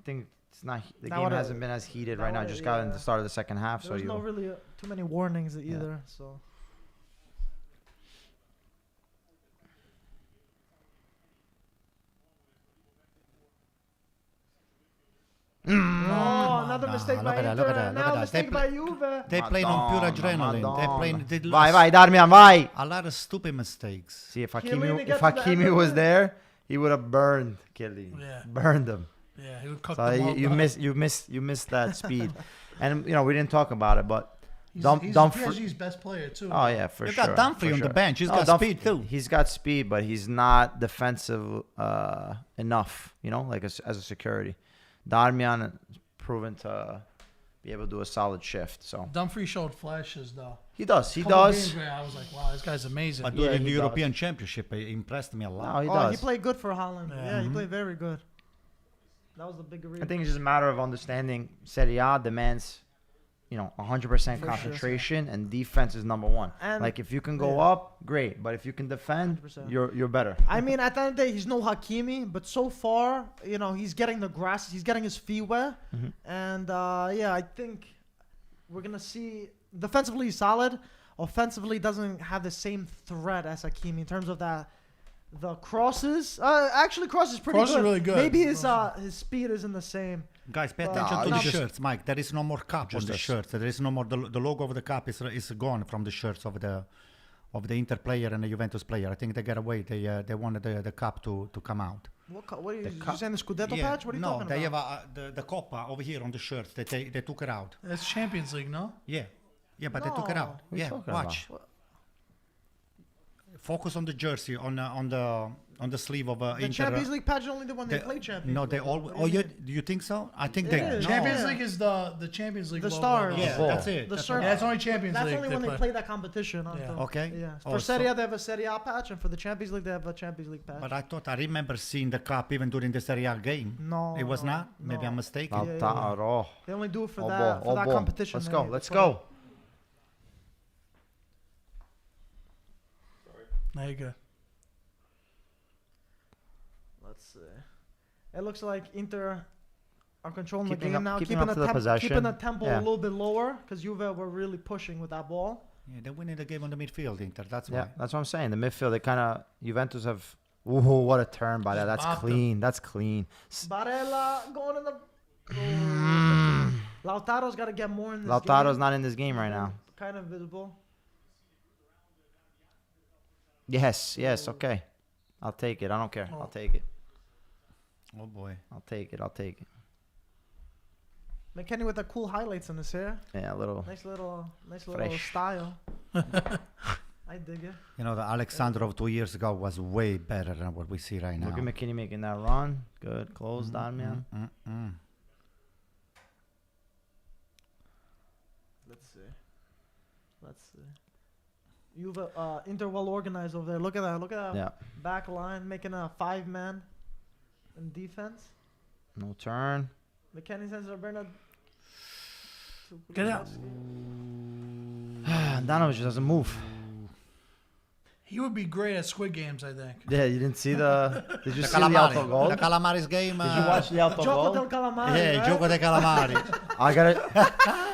A: think it's not. The
C: That
A: game
C: would've-
A: hasn't been as heated
C: that
A: right now.
C: would've-
A: Just got in
C: yeah.
A: the start of the second half, so
C: There's
A: you.
C: no really too many warnings either. So. Oh, another mistake
D: look
C: by
D: at that,
C: Inter.
D: look at that,
C: and
D: look
C: now
D: at that.
C: mistake by Juve.
D: They're playing on pure
A: Madonna,
D: adrenaline. They're playing. They do
A: Vai, Darmian, vai.
D: a lot of stupid mistakes.
A: See, if
C: Chiellini
A: Hakimi,
C: gets
A: if
C: to the end
A: Hakimi
C: of
A: was
C: it.
A: there, he would have burned Chiellini.
B: Yeah.
A: Burned him.
B: Yeah, he would cook
A: So
B: them all
A: you
B: down.
A: missed that speed, and we didn't talk about it, but
B: He's
A: Dumfries.
B: PSG's best player too.
A: Oh yeah, for
D: You
A: sure.
D: got Dumfries
A: for
D: on the
A: sure.
D: bench. He's
A: No,
D: got speed too.
A: He's got speed, but he's not defensive enough. Like as a security. Darmian is proven to be able to do a solid shift. So
B: Dumfries showed flashes though.
A: he does. He
B: Couple
A: does.
B: games where I was like, wow, this guy's amazing.
D: But
A: Yeah,
D: during the
A: he
D: European Championship, he impressed me a lot.
A: No, he
C: Oh,
A: does.
C: he played good for Holland.
B: Yeah.
C: Yeah, he played very good. That was the big reason.
A: I think it's just a matter of understanding Serie A demands, 100%
C: For
A: concentration, and defense is number one.
C: And-
A: Like if you can go
C: yeah.
A: up, great. But if you can defend,
C: 100%.
A: you're better.
C: I mean, at the end of the day, he's no Hakimi, but so far, he's getting the grass, he's getting his feet wet,
A: Mhm.
C: and yeah, I think we're gonna see defensively he's solid. Offensively, doesn't have the same threat as Hakimi in terms of the crosses. Actually, crosses pretty
B: Cross is
C: good.
B: really good.
C: Maybe his speed isn't the same.
D: Guys, pay
C: But-
D: attention
A: No,
D: to
A: you
D: the
A: just-
D: shirts, Mike. There is no more cap on
A: Just
D: the
A: us.
D: shirts. There is no more. The logo of the cap is gone from the shirts of the Inter player and the Juventus player. I think they got away. They wanted the cap to come out.
C: What are you,
A: cup-
C: you saying? The Scudetto patch? What are you
D: no,
C: talking
D: they
C: about?
D: have the Coppa over here on the shirts. They took it out.
B: That's Champions League, no?
D: Yeah, but they took it
C: No.
D: out.
A: What are you
D: Yeah,
A: talking
D: watch. Focus on the jersey on the sleeve of
C: The
D: Inter.
C: Champions League patch is only the one they
D: they-
C: play Champions
D: No,
C: League.
D: they all.
C: What
D: Oh,
C: do you
D: you
C: mean?
D: do you think so? I think
C: It
D: they.
C: is.
D: No.
B: Champions
C: Yeah.
B: League is the Champions League.
C: The
B: logo,
C: stars.
B: though.
D: Yeah,
A: ball.
D: that's it.
C: The
D: That's
C: circle.
B: Yeah, it's only Champions
C: That's
B: League.
C: only when they play that competition.
B: Yeah.
D: Okay.
C: Yeah.
D: Oh,
C: For
D: so-
C: Serie A, they have a Serie A patch, and for the Champions League, they have a Champions League patch.
D: But I remember seeing the cup even during the Serie A game.
C: No,
D: It was
C: no,
D: not. Maybe
C: no.
D: I'm mistaken.
C: Yeah, yeah,
A: Lautaro.
C: They only do it for
A: All
C: that
A: ball,
C: for
A: all
C: that
A: ball.
C: competition.
A: Let's
C: they
A: go.
C: need
A: Let's
C: for
A: go.
B: There you go.
C: Let's see. It looks like Inter are controlling the
A: Keeping
C: game
A: up-
C: now,
A: keeping up to the possession.
C: keeping the tempo
A: Yeah.
C: a little bit lower because Juve were really pushing with that ball.
D: Yeah, they're winning the game on the midfield, Inter. That's
A: Yeah,
D: why.
A: that's what I'm saying. The midfield, they kind of Juventus have. Ooh, what a turn by that. That's
B: bopped
A: clean. That's clean.
C: Barella going in the. Lautaro's got to get more in this
A: Lautaro's
C: game.
A: not in this game right now.
C: Kind of visible.
A: Yes, okay. I'll take it. I don't care.
B: Oh.
A: I'll take it.
D: Oh boy.
A: I'll take it.
C: McKenny with the cool highlights in his hair.
A: Yeah, a little.
C: Nice little
A: Fresh.
C: style. I dig it.
D: You know, the Alexandrov 2 years ago was way better than what we see right now.
A: Look at McKinney making that run. Good. Close down, man.
C: Let's see. You've Inter well organized over there. Look at that.
A: Yeah.
C: Back line making a 5-man in defense.
A: No turn.
C: McKenny sends Roberto.
B: Get out.
A: Danovich doesn't move.
B: He would be great at Squid Games, I think.
A: Yeah, you didn't see the. Did you
D: The
A: see the auto goal?
D: The Calamaris game.
A: Did you watch the auto
C: Gioco
A: goal?
C: del Calamari.
D: Yeah,
C: right?
D: Gioco de Calamari.
A: I got it.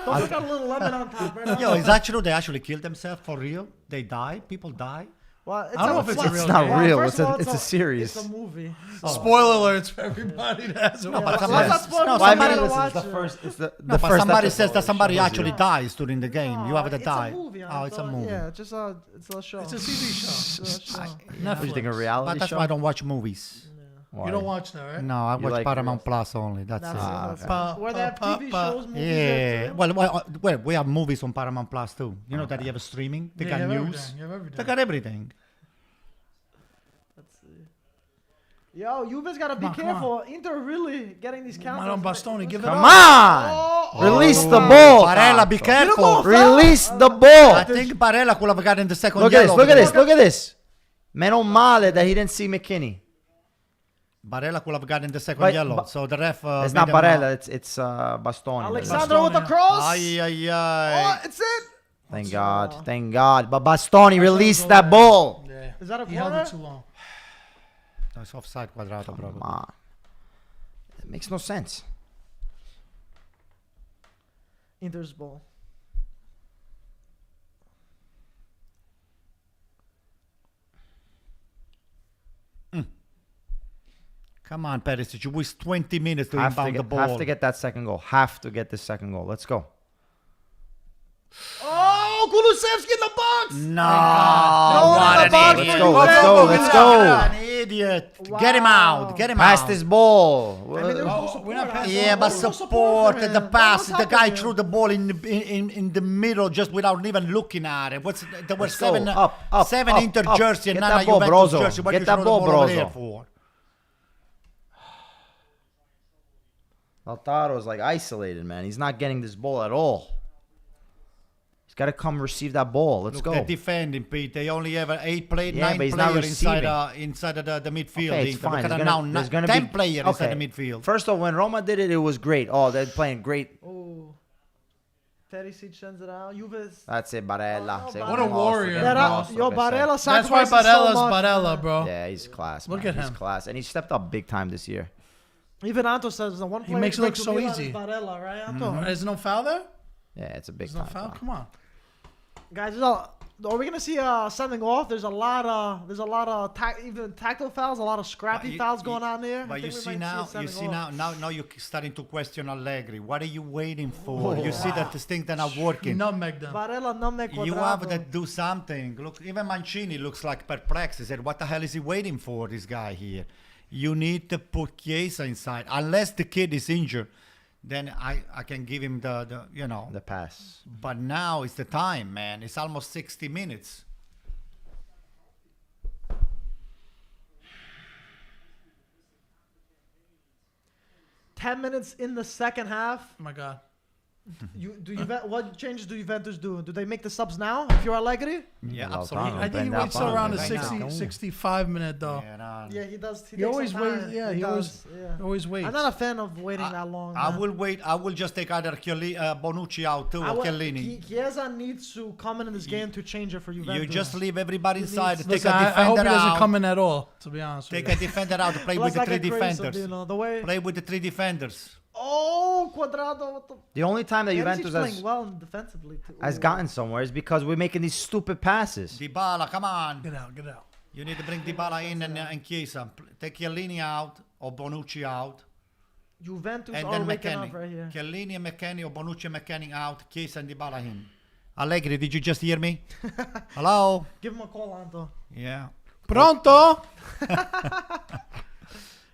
C: Don't look at a little lemon on top, right?
D: Yo, it's actually they actually killed themselves for real. They die. People die.
C: Well,
B: I don't know if it's a real
A: It's not
B: game.
A: real.
C: First
A: It's
C: of all,
A: a series.
C: It's a movie.
B: Spoiler alerts for everybody that hasn't
C: Yeah,
B: watched
C: let's
B: it.
C: not spoil it
D: No,
C: for
A: Well, I
C: somebody
A: mean,
C: to
A: listen,
C: watch
A: it's the
C: it.
A: first. It's the
D: No, but
A: first
D: somebody
A: episode.
D: says that somebody
A: Shows
D: actually
A: you.
D: dies during the game. You have to
C: it's
D: die.
C: a movie.
D: Oh, it's a movie.
C: Yeah, it's a show.
B: It's a TV show.
C: It's a show.
A: What you think, a reality
D: But that's
A: show?
D: why I don't watch movies.
B: You don't watch that, right?
D: No, I
A: You
D: watch
A: like
D: Paramount Plus only. That's
C: That's
D: it.
C: that's
B: okay.
C: where they have TV shows, movies.
D: Yeah.
C: there too.
D: Well, we have movies on Paramount Plus too. You know that you have streaming. They
B: Yeah,
D: got
B: you have
D: news.
B: everything. You have everything.
D: They got everything.
C: Let's see. Yo, Juve's gotta be
B: Come on, come on.
C: careful. Inter really getting these counters.
B: on, Bastoni, give it
A: Come
B: up.
A: on!
C: Oh,
A: Release
C: oh.
A: the ball.
D: Barella, be careful.
A: Release the
D: I
A: ball.
D: think Barella could have gotten the second
A: Look at this.
D: yellow.
A: Look at this. Look at this. Meno male that he didn't see McKinney.
D: Barella could have gotten the second
A: But-
D: yellow.
A: but-
D: So the ref.
A: It's
D: made
A: not
D: him,
A: Barella. It's Bastoni.
C: Alexandro with the cross.
D: Ay, ay, ay.
C: Oh, it's it.
A: Thank God. Thank God. But Bastoni released that ball.
B: Yeah.
C: Is that a
B: He held
C: corner?
B: it too long.
D: No, it's offside Quadrato,
A: Come
D: bro.
A: on. It makes no sense.
C: Inter's ball.
D: Come on, Perisic. You waste 20 minutes to
A: Have to,
D: inbound the
A: get,
D: ball.
A: have to get that second goal. Have to get this second goal. Let's go.
C: Oh, Kulusevski in the box.
D: No,
C: No,
D: what
C: the
D: an
C: box.
D: idiot.
A: Let's go, let's go, let's go.
D: What an idiot. Get him out. Get him
A: Pass
D: out.
A: this ball.
C: I mean, there's no
B: Oh,
C: support.
B: we're not passing
D: Yeah, but
C: There's no
D: support
C: for
D: at the
C: him.
D: pass.
C: What's
D: The guy
C: happening?
D: threw the ball in the middle just without even looking at it. There were
A: Let's go.
D: seven
A: Up,
D: seven
A: up,
D: Inter
A: up.
D: jersey and
A: Get
D: none
A: that
D: of
A: ball,
D: Juventus
A: Brozo.
D: jersey. What
A: Get
D: you
A: that
D: throw
A: ball,
D: the ball over there
A: Brozo.
D: for?
A: Lautaro's like isolated, man. He's not getting this ball at all. He's got to come receive that ball. Let's
D: Look,
A: go.
D: they're defending, Pete. They only have 8 players,
A: Yeah,
D: 9
A: but he's not
D: players inside
A: receiving.
D: inside of the midfield.
A: Okay, it's
D: Inter.
A: fine.
D: Look at
A: There's
D: now,
A: there's gonna
D: 10
A: be
D: players inside the midfield.
A: First off, when Roma did it, it was great. Oh, they're playing great.
C: Oh, Terrace sends it out. Juve's.
A: That's it, Barella.
C: Oh,
A: Say
C: What
B: a
A: one loss
B: warrior,
A: again.
B: bro.
A: Loss,
C: Yo,
A: like I said.
C: Barella
B: That's why
C: sacrifices so
B: Barella's
C: much.
B: Barella, bro.
A: Yeah, he's class.
B: Look
A: man.
B: at
A: He's
B: him.
A: class, and he stepped up big time this year.
C: Even Anto says the one player
B: makes it
C: who
B: look
C: breaks
B: so
C: Milan
B: easy.
C: is Barella, right, Anto?
B: There's no foul there?
A: Yeah, it's a big
B: There's no
A: time.
B: foul?
A: foul.
B: Come on.
C: Guys, are we gonna see sending off? There's a lot of even tactical fouls, a lot of scrappy fouls going on there. I
D: But you
C: think we
D: see
C: might
D: now,
C: a
D: you
C: sending
D: see
C: off.
D: now you're starting to question Allegri. What are you waiting for? You see that this thing that are working.
B: Nutmeg them.
C: Barella nutmeg
D: You have
C: Quadrado.
D: to do something. Look, even Mancini looks like perplexed. He said, "What the hell is he waiting for? This guy here." You need to put Chiesa inside. Unless the kid is injured, then I can give him the you know.
A: The pass.
D: But now is the time, man. It's almost 60 minutes.
C: Ten minutes in the second half.
B: Oh my God.
C: What changes do Juventus do? Do they make the subs now? If you're Allegri?
D: Yeah,
A: Lautaro.
D: absolutely.
B: I think he
A: Bend
B: waits
A: that
B: till
A: ball.
B: around the
A: Right
B: 60,
A: now.
B: 65 minute though.
D: Yeah, no.
C: Yeah, he does.
B: He
C: takes
B: always
C: some
B: waits.
C: time.
B: Yeah, he
C: does, yeah.
B: always waits.
C: I'm not a fan of waiting that long.
D: I
C: man.
D: will wait. I will just take either Bonucci out too or Chiellini.
C: Chiesa needs to come in this game to change it for Juventus.
D: You just leave everybody inside. Take
B: Listen,
D: a
B: I hope he
D: defender
B: doesn't
D: out.
B: come in at all, to be honest with
D: Take
B: you.
D: a defender out. Play
C: Plus
D: with the
C: I
D: 3
C: get crazy,
D: defenders.
C: you know, the way.
D: Play with the 3 defenders.
C: Oh, Quadrado. What the?
A: The only time that
C: Terrace
A: Juventus
C: playing
A: has,
C: well defensively too.
A: has gotten somewhere is because we're making these stupid passes.
D: Dybala, come on.
B: Get out, get out.
D: You need to bring Dybala in and Chiesa. Take Chiellini out or Bonucci out.
C: Juventus
D: And
C: are
D: then
C: waking
D: McKennie.
C: up right here.
D: Chiellini and McKennie or Bonucci and McKennie out. Chiesa and Dybala in. Allegri, did you just hear me? Hello?
C: Give him a call, Anto.
D: Yeah.
B: Pronto?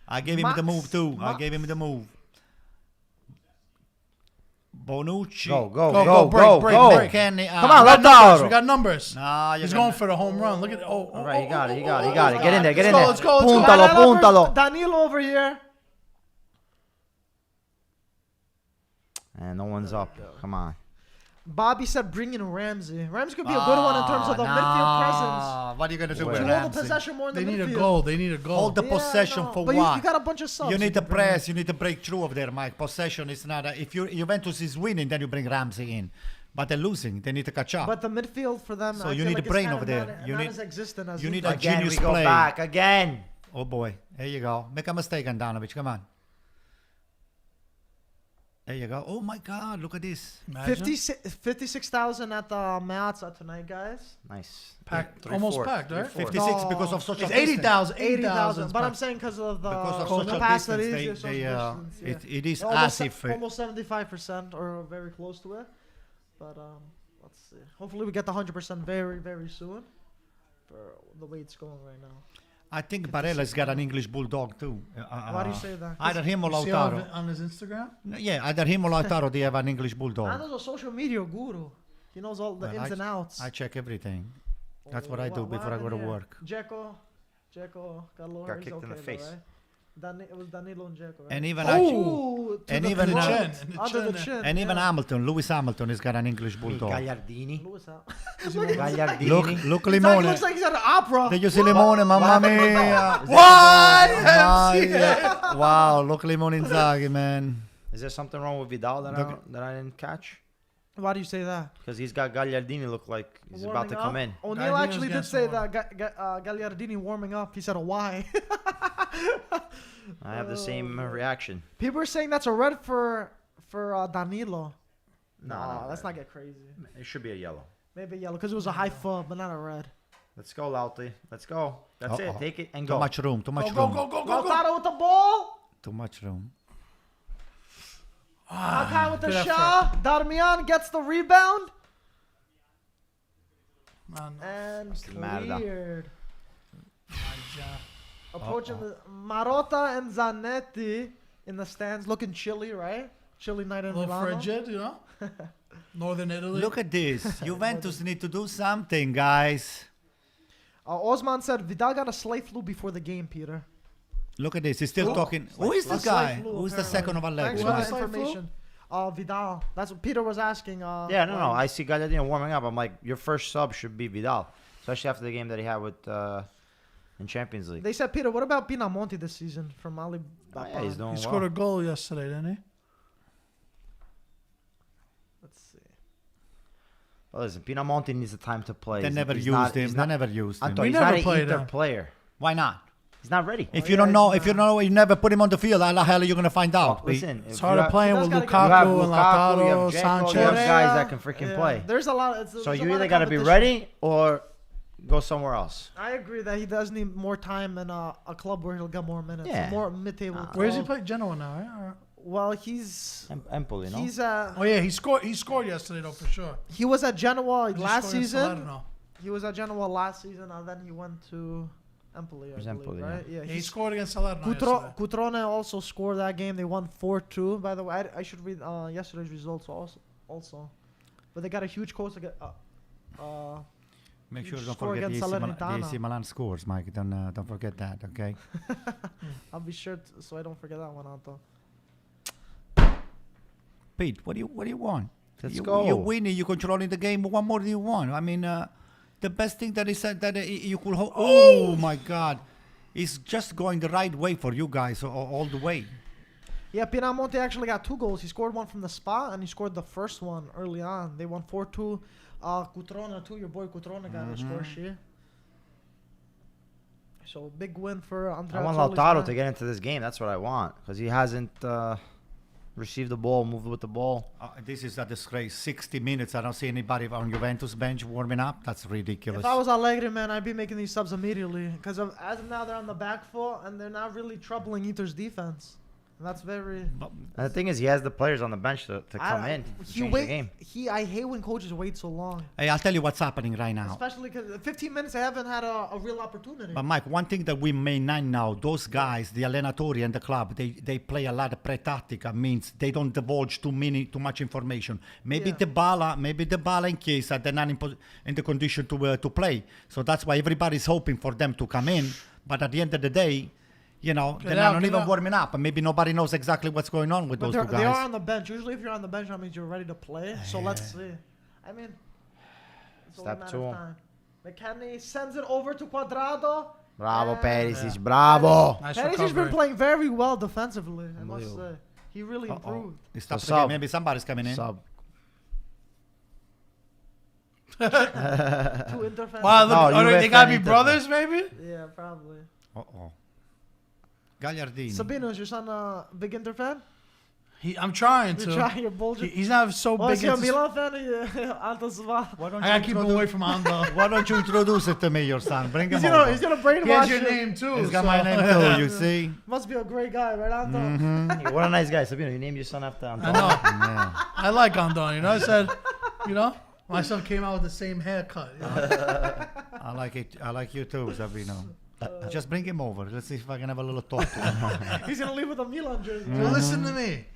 D: I gave him the
C: Max.
D: move too. I
C: Max.
D: gave him the move. Bonucci.
A: Go, go,
B: Go,
A: go,
B: go, break,
A: go,
B: break,
A: go.
B: break.
D: McKennie out.
A: Come on,
B: We got
A: Lautaro.
B: numbers. We got numbers.
D: Nah,
B: He's going for the home run. Look at
A: All right, he got it, he got it, he got it. Get in there, get in
B: Let's
A: there.
B: go, let's go, let's go.
A: Puntalo,
C: Barella
A: puntalo.
C: Danilo over here.
A: And no one's up. Come on.
C: Bobby said bring in Ramsey. Ramsey could be a good one in terms of the midfield presence.
D: What are you going to do
A: Where?
D: with
C: To hold the
D: Ramsey?
C: possession more in
B: They
C: the
B: need a
C: midfield.
B: goal. They need a goal.
D: Hold the
C: Yeah,
D: possession
C: no,
D: for
C: but
D: what?
C: You got a bunch of subs.
D: You need to
C: can bring in.
D: press. You need to break through over there, Mike. Possession is not. If Juventus is winning, then you bring Ramsey in. But they're losing. They need to catch up.
C: But the midfield for them,
D: So
C: I
D: you
C: feel
D: need
C: like
D: a brain
C: it's
D: over
C: kind of
D: there.
C: Not,
D: You
C: not
D: need-
C: as existent as
D: you need
C: Juve.
D: a
A: Again,
D: genius
A: we go
D: play.
A: back again.
D: Oh boy, there you go. Make a mistake, Andanovic. Come on. There you go. Oh my God, look at this.
B: Imagine.
C: 56,000 at the Meazza tonight, guys.
A: Nice.
B: Packed,
A: Three
B: almost
A: fourth,
B: packed,
A: three
B: right?
A: fourth.
D: 56
C: No.
D: because of social
B: It's
D: distance.
B: 80,000.
C: 80,000. But I'm
B: packed.
C: saying because of the
D: Because of social
C: capacity.
D: distance,
C: your social distance, yeah.
D: it is
C: almost,
D: as if
C: almost 75% or very close to it. But let's see. Hopefully we get the 100% very, very soon. For the way it's going right now.
D: I think Barella's got an English bulldog too.
C: Why do you say that?
D: Either him or
B: You see
D: Lautaro.
B: on his Instagram?
D: Yeah, either him or Lautaro. They have an English bulldog.
C: Ando's a social media guru. He knows all the
D: Well,
C: ins and outs.
D: I check everything. That's what I do before I go to
C: happened here?
D: work.
C: Dzeko got lower.
A: Got
C: He's
A: kicked in the
C: okay though,
A: face.
C: right? It was Danilo and Dzeko, right?
D: And even
C: Oh, to
D: and
C: the
D: even,
C: throat,
B: chin, in the
C: under the
B: chin,
C: chin.
D: and even
C: yeah.
D: Hamilton, Lewis Hamilton has got an English bulldog.
A: Gagliardini.
C: Lewis out.
A: Gagliardini.
D: Look,
C: He
D: Limone.
C: looks like he's at an opera.
D: Did you see Limone, mamma mia?
B: Why?
D: Wow, look Limone Inzaghi, man.
A: Is there something wrong with Vidal that I didn't catch?
C: Why do you say that?
A: Because he's got Gagliardini look like he's about to come in.
C: O'Neal
B: Gagliardini's
C: actually did
B: getting
C: say
B: some
C: that Gagliardini warming up. He said a why.
A: I have the same reaction.
C: People are saying that's a red for Danilo.
A: No,
C: let's not get crazy.
A: It should be a yellow.
C: Maybe yellow because it was a high foot, but not a red.
A: Let's go, Lauti. Let's go. That's
D: Uh-oh.
A: it. Take it and
D: Too
A: go.
D: much room, too much
B: Go,
D: room.
B: go, go, go, go.
C: Lautaro with the ball.
D: Too much room.
C: Hakan with the
B: good
C: shot. Darmian gets the rebound
B: Man,
C: and
A: merda.
C: cleared.
B: yeah.
C: Approaching the Marotta and Zanetti in the stands, looking chilly, right? Chilly night
B: A
C: in
B: little
C: Milano.
B: frigid, you know? Northern Italy.
D: Look at this. Juventus need to do something, guys.
C: Osman said Vidal got a slight flu before the game, Peter.
D: Look at this. He's still talking. Who is
C: A
D: this
C: slight
D: guy?
C: flu,
D: Who's the
C: apparently.
D: second of
C: Thanks
D: Allegri?
C: for the
B: Mike? Slight flu?
C: information. Vidal. That's what Peter was asking.
A: Yeah, no. I see Gagliardini warming up. I'm like, your first sub should be Vidal, especially after the game that he had with in Champions League.
C: They said, Peter, what about Pinamonti this season from Ali?
A: Oh, yeah, he's doing
B: He scored
A: well.
B: a goal yesterday, didn't he?
C: Let's see.
A: Well, listen, Pinamonti needs the time to play.
D: They
A: He's-
D: never
A: he's
D: used
A: not-
D: him.
A: he's
D: They
A: not-
D: never used him.
A: Anto,
B: We
A: he's
B: never
A: not an
B: played
A: Inter
B: him.
A: player.
D: Why not?
A: He's not ready.
D: If
C: Oh,
D: you
C: yeah,
D: don't know,
C: he's
D: if you
C: not.
D: don't know, you never put him on the field. How the hell are you gonna find out?
A: Listen,
B: It's
A: if
B: harder
A: you
B: playing
C: That's
B: with
C: gotta get-
A: You have
B: Lukaku and
A: Lukaku, you
B: Lautaro,
A: have Dzeko,
B: Sanchez.
A: you have guys
C: Correa,
A: that can freaking play.
C: There's a lot.
A: So
C: there's
A: you
C: a lot
A: either
C: of
A: got to be
C: competition.
A: ready or go somewhere else.
C: I agree that he does need more time in a club where he'll get more minutes.
A: Yeah.
C: More mid-table.
B: Where's he
C: 12.
B: playing? Genoa now, right? Or-
C: Well, he's
A: Empoli, no?
C: he's
B: Oh yeah, he scored yesterday though for sure.
C: he was at Genoa
B: He just
C: last
B: scored against
C: season.
B: Salerno.
C: He was at Genoa last season, and then he went to Empoli. I
A: It was
C: believe,
A: Empoli,
C: right? Yeah.
B: Yeah, he scored against Salerno yesterday.
C: Cutrone also scored that game. They won 4-2. By the way, I should read yesterday's results also. But they got a huge coach against.
D: Make sure
C: You
D: don't
C: score
D: forget the
C: against
D: AC, the
C: Salernitana.
D: AC Milan scores, Mike. Don't forget that, okay?
C: I'll be sure so I don't forget that one, Anto.
D: Pete, what do you want?
A: Let's
D: you,
A: go.
D: You're winning. You're controlling the game. What more do you want? I mean, the best thing that is that you could. Oh my God, it's just going the right way for you guys all the way.
C: Yeah, Pinamonti actually got 2 goals. He scored one from the spot, and he scored the first one early on. They won 4-2. Cutrone too. Your boy Cutrone got a score sheet. So big win for Andrea.
A: I want
C: Azzoli's
A: Lautaro
C: man.
A: to get into this game. That's what I want because he hasn't received the ball, moved with the ball.
D: This is a disgrace. 60 minutes. I don't see anybody on Juventus bench warming up. That's ridiculous.
C: If I was Allegri, man, I'd be making these subs immediately because as of now they're on the back foot and they're not really troubling Inter's defense. And that's very.
A: And the thing is, he has the players on the bench to come in, to change the game.
C: I hate when coaches wait so long,
D: Hey, I'll tell you what's happening right now.
C: especially because 15 minutes they haven't had a real opportunity.
D: But Mike, one thing that we may not know, those guys, the allenatori and the club, they play a lot of pre-tattica, means they don't divulge too much information. Maybe
C: Yeah.
D: Dybala and Chiesa, they're not in the condition to play. So that's why everybody's hoping for them to come in. But at the end of the day, you know, they're not even warming up. And maybe nobody knows exactly what's going on with
C: But
D: those two
C: they are
D: guys.
C: on the bench. Usually, if you're on the bench, that means you're ready to play. So let's see. I mean, it's only a
A: Step
C: matter
A: 2.
C: of time. McKennie sends it over to Cuadrado.
A: Bravo,
C: And-
A: Perisic. Bravo.
B: Nice
C: Perisic has been
B: recovery.
C: playing very well defensively, I must say.
A: Unbelievable.
C: He really improved.
D: They stopped
A: So
D: the game.
A: sub.
D: Maybe somebody's coming in.
A: Sub.
C: Two Inter fans.
B: Wow, look,
A: No, Juve
B: they gotta be
A: fan,
B: brothers, maybe.
C: Yeah, probably.
D: Uh-oh. Gagliardini.
C: Sabino, is your son a big Inter fan?
B: I'm trying
C: You
B: to.
C: try your bullshit.
B: He's not so
C: Oh, is
B: big
C: he a
B: into.
C: Milan fan? Anto's
D: Why
B: I
D: don't
B: gotta
D: you
B: keep him away from Ando.
D: Why don't you introduce it to me, your son? Bring him
C: He's
D: over.
C: gonna
B: He
C: brainwash
B: has your
C: him.
B: name too.
D: He's got
B: so-
D: my name too, you see?
C: Must be a great guy, right, Anto?
A: Hey, what a nice guy, Sabino. You named your son after
B: I
A: Antonio.
B: know.
D: Yeah.
B: I like Andon. You know, I said, you know, my son came out with the same haircut. You know?
D: I like it. I like you too, Sabino. Just bring him over. Let's see if I can have a little talk to him.
C: He's gonna leave with a Milan jersey.
B: So listen to me.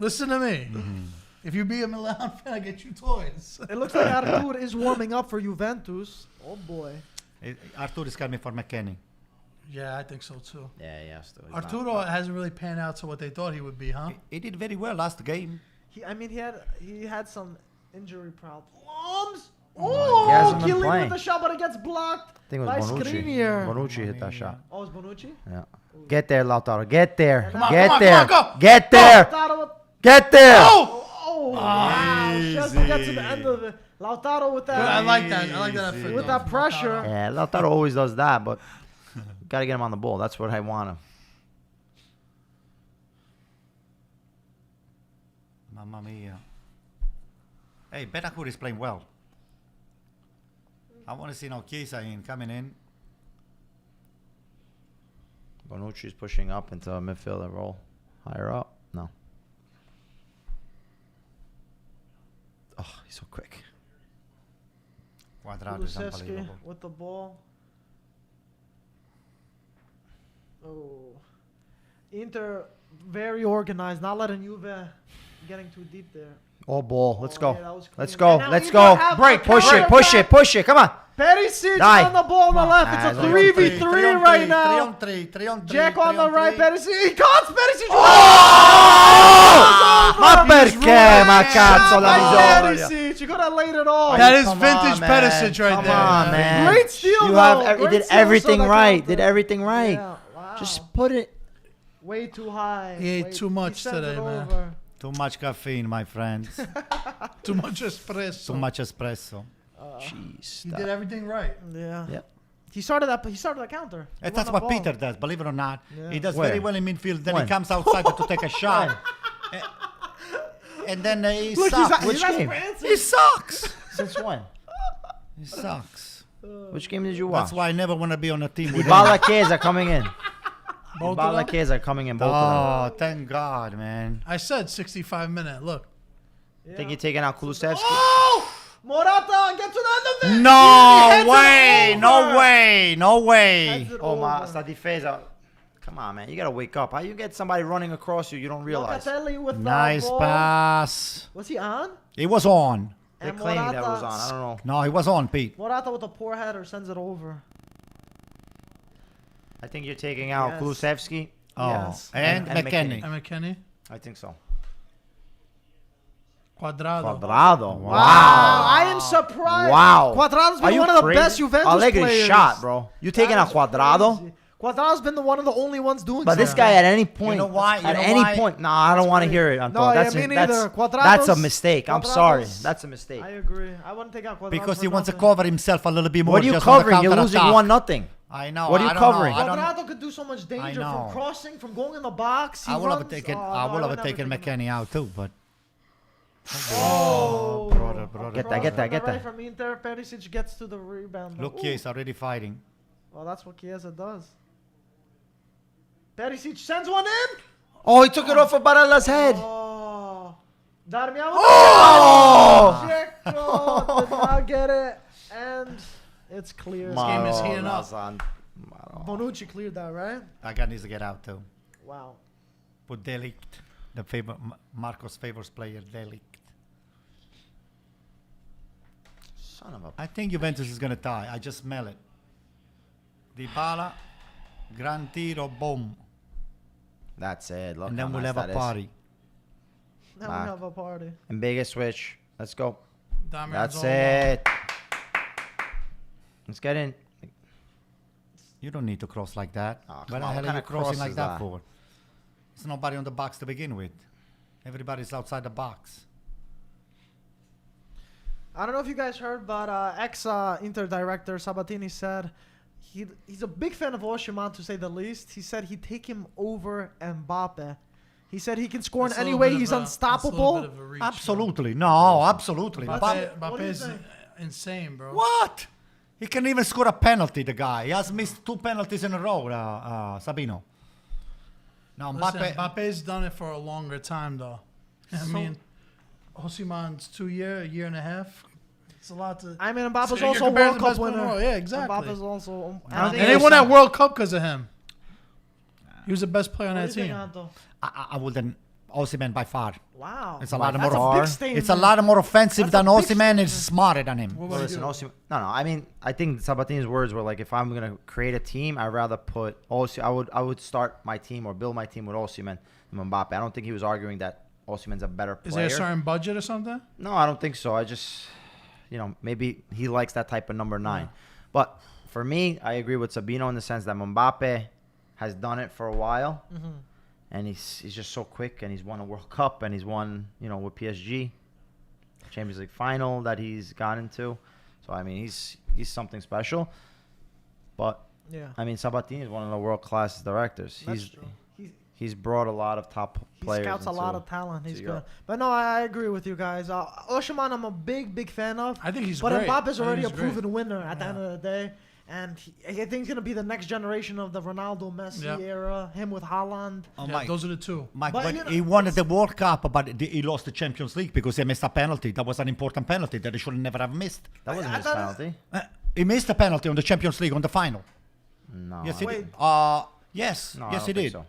B: Listen to me. If you be a Milan fan, I get you toys.
C: It looks like Artur is warming up for Juventus. Oh boy.
D: Artur is coming for McKennie.
B: Yeah, I think so too.
A: Yeah, he has to. He's
B: Arturo hasn't really panned out to what they thought he would be, huh?
D: He did very well last game.
C: He had some injury problems.
A: He hasn't been
C: Killing
A: playing.
C: with the shot, but it gets blocked.
A: I think it was
C: Nice
A: Bonucci.
C: screen here.
A: Bonucci hit that shot.
C: Oh, it's Bonucci?
A: Yeah. Get there, Lautaro. Get there.
C: Come on,
A: Get
B: come on,
A: there.
B: come on, go.
A: Get there.
C: Lautaro with,
A: Get there.
C: oh, wow. Just to get to the end of it. Lautaro with
B: But I
C: that.
B: like that. I like that. effort,
C: With
B: though,
C: that
B: from
C: pressure.
B: Lautaro.
A: Yeah, Lautaro always does that, but got to get him on the ball. That's what I want him.
D: Mamma mia. Hey, Betancourt is playing well. I want to see now Chiesa coming in.
A: Bonucci's pushing up into a midfielder role. Higher up? No. Oh, he's so quick.
D: Quadrado is
C: Kulusevski
D: unbelievable.
C: with the ball. Oh. Inter very organized, not letting Juve getting too deep there.
A: All ball. Let's go.
C: Yeah, that was
A: Let's
C: clean.
A: go.
C: And now
A: Let's
C: Inter
A: go.
C: have
A: Break.
C: a
A: Push it. Push it.
C: counter-attack.
A: Push it. Come on.
C: Perisic
A: Die.
C: on the ball on the left. It's a
A: Ah,
C: 3v3 right now.
D: 3 on 3. 3 on 3.
C: Jack on the right. Perisic. He cuts Perisic.
A: Oh! Ma perché? Ma cazzo la miseria.
C: Perisic. You could have laid it off.
B: That is
A: Come
B: vintage
A: on, man.
B: Perisic right
A: Come
B: there.
A: on, man.
C: Great steal,
A: You have
C: though.
A: you
C: Great
A: did
C: steal,
A: everything
C: so that
A: right.
C: counted.
A: Did everything right.
C: Yeah, wow.
A: Just put it.
C: Way too high.
B: He ate
C: Way-
B: too much
C: sent
B: today,
C: it
B: man.
C: over.
D: Too much caffeine, my friends.
B: Too much espresso.
D: Too much espresso.
A: Jeez.
B: He did everything right.
C: Yeah.
A: Yep.
C: He started that counter. He
D: And that's
C: won
D: what
C: the ball.
D: Peter does, believe it or not.
C: Yeah.
D: He does
A: Where?
D: very well in midfield. Then
A: When?
D: he comes outside to take a shot. And then he
C: Look,
D: sucks.
C: he's
A: Which game?
D: He sucks.
A: Since when?
D: He sucks.
A: Which game did you watch?
D: That's why I never want to be on a team with him.
A: Ibala Chiesa coming in.
B: Both
A: Ibala
B: of them?
A: Chiesa coming in. Both of
D: Oh, thank God, man.
B: I said 65-minute. Look.
A: them. Think you're taking out Kulusevski?
C: Oh! Morata, get to the end of it!
D: No
C: Heads it
D: way!
C: over.
D: No way! No way!
C: Heads it
A: Oh, ma
C: over.
A: sta difesa. Come on, man. You gotta wake up. How you get somebody running across you? You don't realize.
C: Locatelli with
D: Nice
C: the ball.
D: pass.
C: Was he on?
D: He was on.
A: They're
C: And
A: claiming that
C: Morata-
A: was on. I don't know.
D: No, he was on, Pete.
C: Morata with a poor header sends it over.
A: I think you're taking out
C: Yes.
A: Kulusevski.
D: Oh,
C: Yes.
D: and
A: And
D: McKennie.
B: And McKennie.
A: I think so.
B: Quadrado.
A: Quadrado.
C: Wow.
A: Wow.
C: I am surprised.
A: Wow.
C: Quadrado's
A: Are
C: been
A: you
C: one of the
A: crazy?
C: best Juventus
A: Allegri
C: players.
A: shot, bro. You taking
C: That
A: out
C: is
A: Quadrado?
C: crazy. Quadrado's been one of the only ones doing
A: But this
C: something.
A: guy at any point,
D: know why? You
A: at
D: know
A: any
D: why?
A: point, no, I don't want to hear it. Anton.
C: No, yeah,
A: that's,
C: me
A: a,
C: neither.
A: that's a
C: Quadrado's-
A: mistake. I'm sorry.
C: Quadrado's-
A: That's a mistake.
C: I agree. I wouldn't take out Quadrado
D: Because
C: for
D: he wants to
C: nothing.
D: cover himself a little bit more.
A: What are you
D: just on the
A: covering? You're losing
D: counter-attack.
A: 1-0.
D: I know.
A: What are you
D: I don't know,
A: covering?
D: I don't know.
C: Quadrado could do so much danger
D: know.
C: from crossing, from going in the box. He
D: I would have
C: runs-
D: taken.
C: Oh,
D: I
C: no,
D: would have
C: never
D: taken
C: take him
D: McKennie out too, but.
C: Oh,
D: brother.
A: Get that, get that, get
C: Right
A: that.
C: from Inter, Perisic gets to the rebound.
D: Look,
C: Ooh.
D: he's already fighting.
C: Well, that's what Chiesa does. Perisic sends one in.
A: Oh, he took it off of Barella's head.
C: Oh, Darmian.
A: Oh!
C: Dzeko did not get it, and it's clear.
B: game is heating up.
C: Bonucci cleared that, right?
D: That guy needs to get out too.
C: Wow.
D: Put Delict, the favor, Marcos favors player, Delict.
A: Son of a...
D: I think Juventus is gonna tie. I just smell it. Dybala, gran tiro, boom,
A: That's it. Look
D: and
A: how
D: then we'll
A: nice
D: have a
A: that is.
D: party.
C: Now
A: Back.
C: we have a party.
A: And biggest switch. Let's go.
B: Damian's
A: That's
B: all
A: it. Let's get in.
D: You don't need to cross like that.
A: Oh,
D: What
A: come
D: the
A: on,
D: hell
A: what
D: are you
A: kind of
D: crossing
A: cross
D: like
A: is
D: that
A: that?
D: for? There's nobody on the box to begin with. Everybody's outside the box.
C: I don't know if you guys heard, but ex-Inter director Sabatini said he's a big fan of Osimhen, to say the least. He said he'd take him over Mbappe. He said he can score in
B: That's a
C: any
B: little
C: way.
B: bit
C: He's
B: of a- that's a little
C: unstoppable.
B: bit of a reach, bro.
D: Absolutely. No, absolutely.
C: Mbappe-
D: Mbappe-
C: What do you
B: Mbappe's
C: think?
B: insane, bro.
D: What? He can even score a penalty, the guy. He has missed 2 penalties in a row, Sabino. Now,
B: Listen,
D: Mbappe,
B: Mbappe's done it for a longer time, though. I mean, Osimhen's a year and a half. It's a lot to.
C: I mean, Mbappe's
B: So you're
C: also a
B: comparing
C: World
B: the
C: Cup
B: best player in the
C: winner.
B: world. Yeah, exactly.
C: Mbappe's also.
A: I don't think
B: And they
A: there's
B: won that
A: some-
B: World Cup because of him. He was the best player on
C: What
B: that
C: do you think,
B: team.
C: Anto?
D: I wouldn't. Osimhen by far.
C: Wow.
D: It's a lot
C: That's
D: more.
C: a big statement.
D: It's a lot more offensive
C: That's
D: than
C: a big
D: Osimhen. Is smarter than him.
B: What
A: Well,
B: about
A: listen,
B: you?
A: Osimhen. No. I mean, I think Sabatini's words were like, if I'm gonna create a team, I'd rather put Osimhen. I would start my team or build my team with Osimhen than Mbappe. I don't think he was arguing that Osimhen's a better player.
B: Is there a certain budget or something?
A: No, I don't think so. I just, maybe he likes that type of number 9. But for me, I agree with Sabino in the sense that Mbappe has done it for a while, and he's just so quick, and he's won a World Cup, and he's won, with PSG, Champions League final that he's gone into. So I mean, he's something special. But
C: Yeah.
A: I mean, Sabatini is one of the world class directors.
C: That's true.
A: He's brought a lot of top
C: He
A: players.
C: scouts a lot
A: into-
C: of talent. He's
A: to
C: good.
A: Europe.
C: But no, I agree with you guys. Osimhen, I'm a big fan of.
B: I think he's
C: But
B: great.
C: Mbappe's
B: I think
C: already a
B: he's great.
C: proven winner at the end of the day. And I think he's going to be the next generation of the Ronaldo Messi
B: Yep.
C: era. Him with Haaland.
D: Oh,
B: Yeah,
D: Mike.
B: those are the two.
D: Mike,
C: But,
D: but
C: you know,
D: he won the World Cup, but he lost the Champions League because he missed a penalty. That was an important penalty that he should never have missed.
A: That wasn't
C: I
A: his
C: thought-
A: penalty.
D: He missed a penalty on the Champions League on the final.
A: No.
D: Yes, he
C: Wait.
D: did. Yes,
A: No, I
D: yes, he
A: don't think
D: did.
A: so.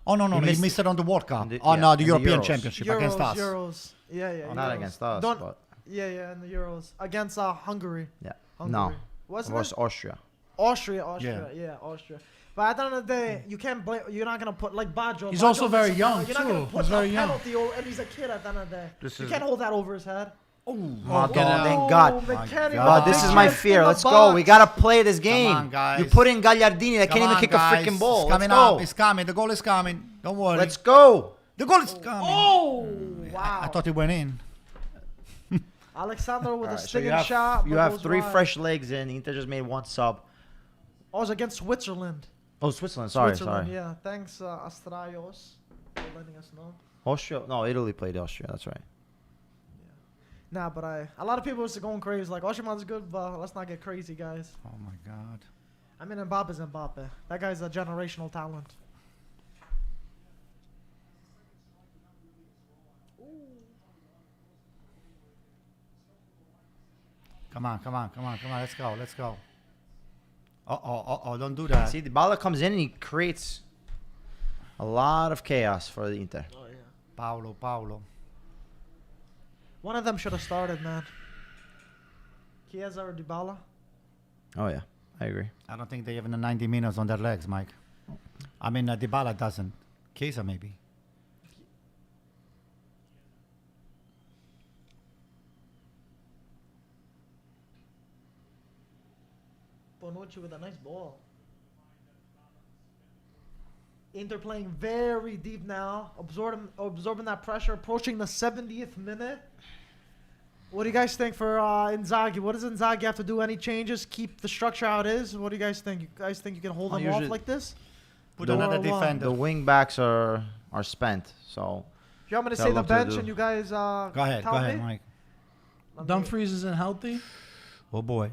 D: Oh no,
A: He
D: he
A: missed
D: missed it on the World Cup.
A: in the-
D: Oh
A: yeah,
D: no, the
A: in the
D: European
A: Euros.
D: Championship against us.
C: Euros. Yeah.
A: Not
C: Euros.
A: against us,
C: Don't-
A: but
C: Yeah, in the Euros. Against Hungary.
A: yeah.
C: Hungary.
A: No. It
C: Wasn't
A: was
C: it?
A: Austria.
C: Austria.
D: Yeah.
C: Yeah, Austria. But at the end of the day, you can't blame. You're not gonna put like Baggio.
B: He's also
C: Baggio's-
B: very young,
C: You're not gonna
B: too.
C: put
B: He's very
C: a
B: young.
C: penalty and he's a kid at the end of the day.
A: This
C: You
A: is-
C: can't hold that over his head.
A: Oh,
B: get out.
A: thank God.
C: McKennie,
D: God.
A: But this is my
C: big
A: fear.
C: in the
A: Let's go. We
C: box.
A: gotta play this game.
D: on, guys.
A: You put in Gagliardini that
D: Come
A: can't even
D: on,
A: kick
D: guys.
A: a freaking ball.
D: It's
A: Let's
D: coming
A: go.
D: up. It's coming. The goal is coming. Don't worry.
A: Let's go.
D: The goal is coming.
C: Oh wow!
D: I thought it went in.
C: Alexander with a
A: Alright, so
C: stinging shot.
A: you
C: but
A: have
C: goes
A: 3
C: wide.
A: fresh legs in. Inter just made 1 sub.
C: Oh, it's against Switzerland.
A: Oh, Switzerland. Sorry.
C: Yeah. Thanks, Astrayos, for letting us know.
A: Austria. No, Italy played Austria. That's right.
C: Nah, but a lot of people was going crazy. Like, Osimhen's good, but let's not get crazy, guys.
D: Oh my God.
C: I mean, Mbappe's Mbappe. That guy's a generational talent.
D: Come on. Let's go. Don't do that.
A: See, Dybala comes in and he creates a lot of chaos for the Inter.
C: Oh, yeah.
D: Paulo.
C: One of them should have started, man. Chiesa or Dybala?
A: Oh yeah, I agree.
D: I don't think they have the 90 minutes on their legs, Mike. I mean, Dybala doesn't. Chiesa maybe.
C: Bonucci with a nice ball. Inter playing very deep now, absorbing that pressure, approaching the 70th minute. What do you guys think for Inzaghi? What does Inzaghi have to do? Any changes? Keep the structure how it is? What do you guys think? You guys think you can hold them off
A: Usually-
C: like this?
D: Put
A: The-
D: another
C: Or what?
D: defender.
A: The wing backs are spent. So
C: Do you want me to
A: Tell
C: say the
A: them to
C: bench
A: do-
C: and you guys
D: Go ahead, Mike.
B: Dumfries isn't healthy.
D: Oh boy.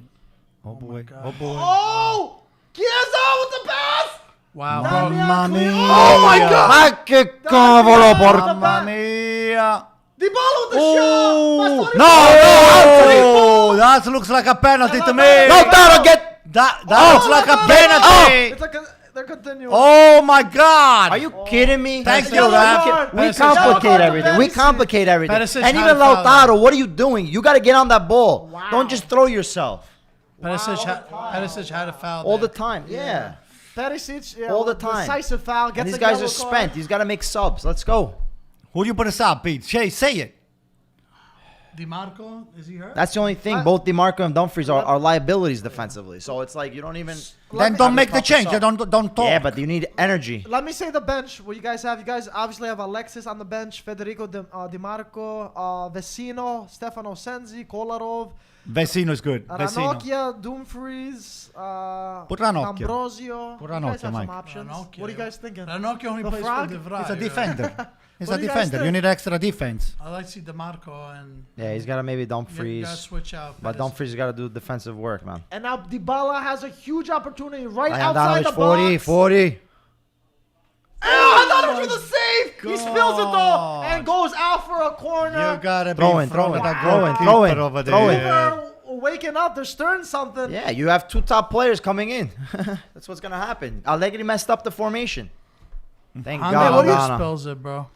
B: my God.
C: Oh! Chiesa with the pass!
B: Wow.
C: Damn, yeah,
D: Mamma
C: clear.
D: mia.
C: Oh my God!
A: Ma che cavolo porca.
D: Mamma mia.
C: Dybala with the
A: Oh!
C: shot!
A: No,
D: Oh, that looks like a penalty to me.
A: No, Lautaro, get.
D: That
A: Oh,
D: looks like a
A: oh,
D: penalty.
C: It's like they're continuing.
D: Oh my God.
A: Are you kidding me?
D: Thank
C: That's
D: you,
C: yellow
D: Ram.
C: card.
A: We
B: Perisic
A: complicate
C: had-
A: everything. We
C: Perisic.
A: complicate everything.
B: Perisic
A: And
B: had
A: even
B: a foul
A: Lautaro, what are you doing? You got to get on that ball.
C: Wow.
A: Don't just throw yourself
B: Perisic had a foul.
A: all
B: there.
A: the time. Yeah.
C: Perisic, yeah,
A: All the
C: with
A: time.
C: decisive foul. Gets
A: And these
C: a
A: guys
C: yellow
A: are
C: card.
A: spent. He's got to make subs. Let's go.
D: Who do you put us up, Pete? Say it.
B: DiMarco, is he hurt?
A: That's the only thing. Both DiMarco and Dumfries are liabilities defensively. So it's like you don't even.
D: Then
C: me-
D: don't make the
A: Have a
D: change.
A: sub.
D: Don't talk.
A: Yeah, but you need energy.
C: Let me say the bench. What you guys have? You guys obviously have Alexis on the bench, Federico Di Marco, Vecino, Stefano Sensi, Kolarov,
D: Vecino is good. Vecino.
C: Ranocchia, Dumfries,
D: Put Ranocchio.
C: Ambrosio.
D: Put
C: You guys
D: Ranocchio,
C: have some
D: Mike.
C: options.
B: Ranocchio,
C: What are you
B: yeah.
C: guys thinking?
B: Ranocchio only
C: The
B: plays
C: frog?
B: for De Vrij.
D: He's a
B: yeah.
D: defender. He's
C: What
D: a
C: do you guys
D: defender. You
C: think?
D: need extra defense.
B: I like to see DiMarco and
A: Yeah, he's got to maybe
B: you gotta
A: Dumfries.
B: switch out.
A: But
B: Perisic.
A: Dumfries got to do defensive work, man.
C: And now Dybala has a huge opportunity right outside the
A: Handanovic, 40,
C: box.
A: 40.
C: Oh, Handanovic with a save. He spills it though
D: God.
C: and goes out for a corner.
D: You gotta be
A: Throw
D: in
A: in,
D: front
A: throw
D: of
A: in,
D: that
A: throw in,
D: goalkeeper
A: throw in,
D: over
A: throw in.
D: there.
C: They're waking up. They're stirring something.
A: Yeah, you have 2 top players coming in. That's what's going to happen. Allegri messed up the formation. Thank
B: Honda
A: God.
B: always
A: Aldana.
B: spills it, bro.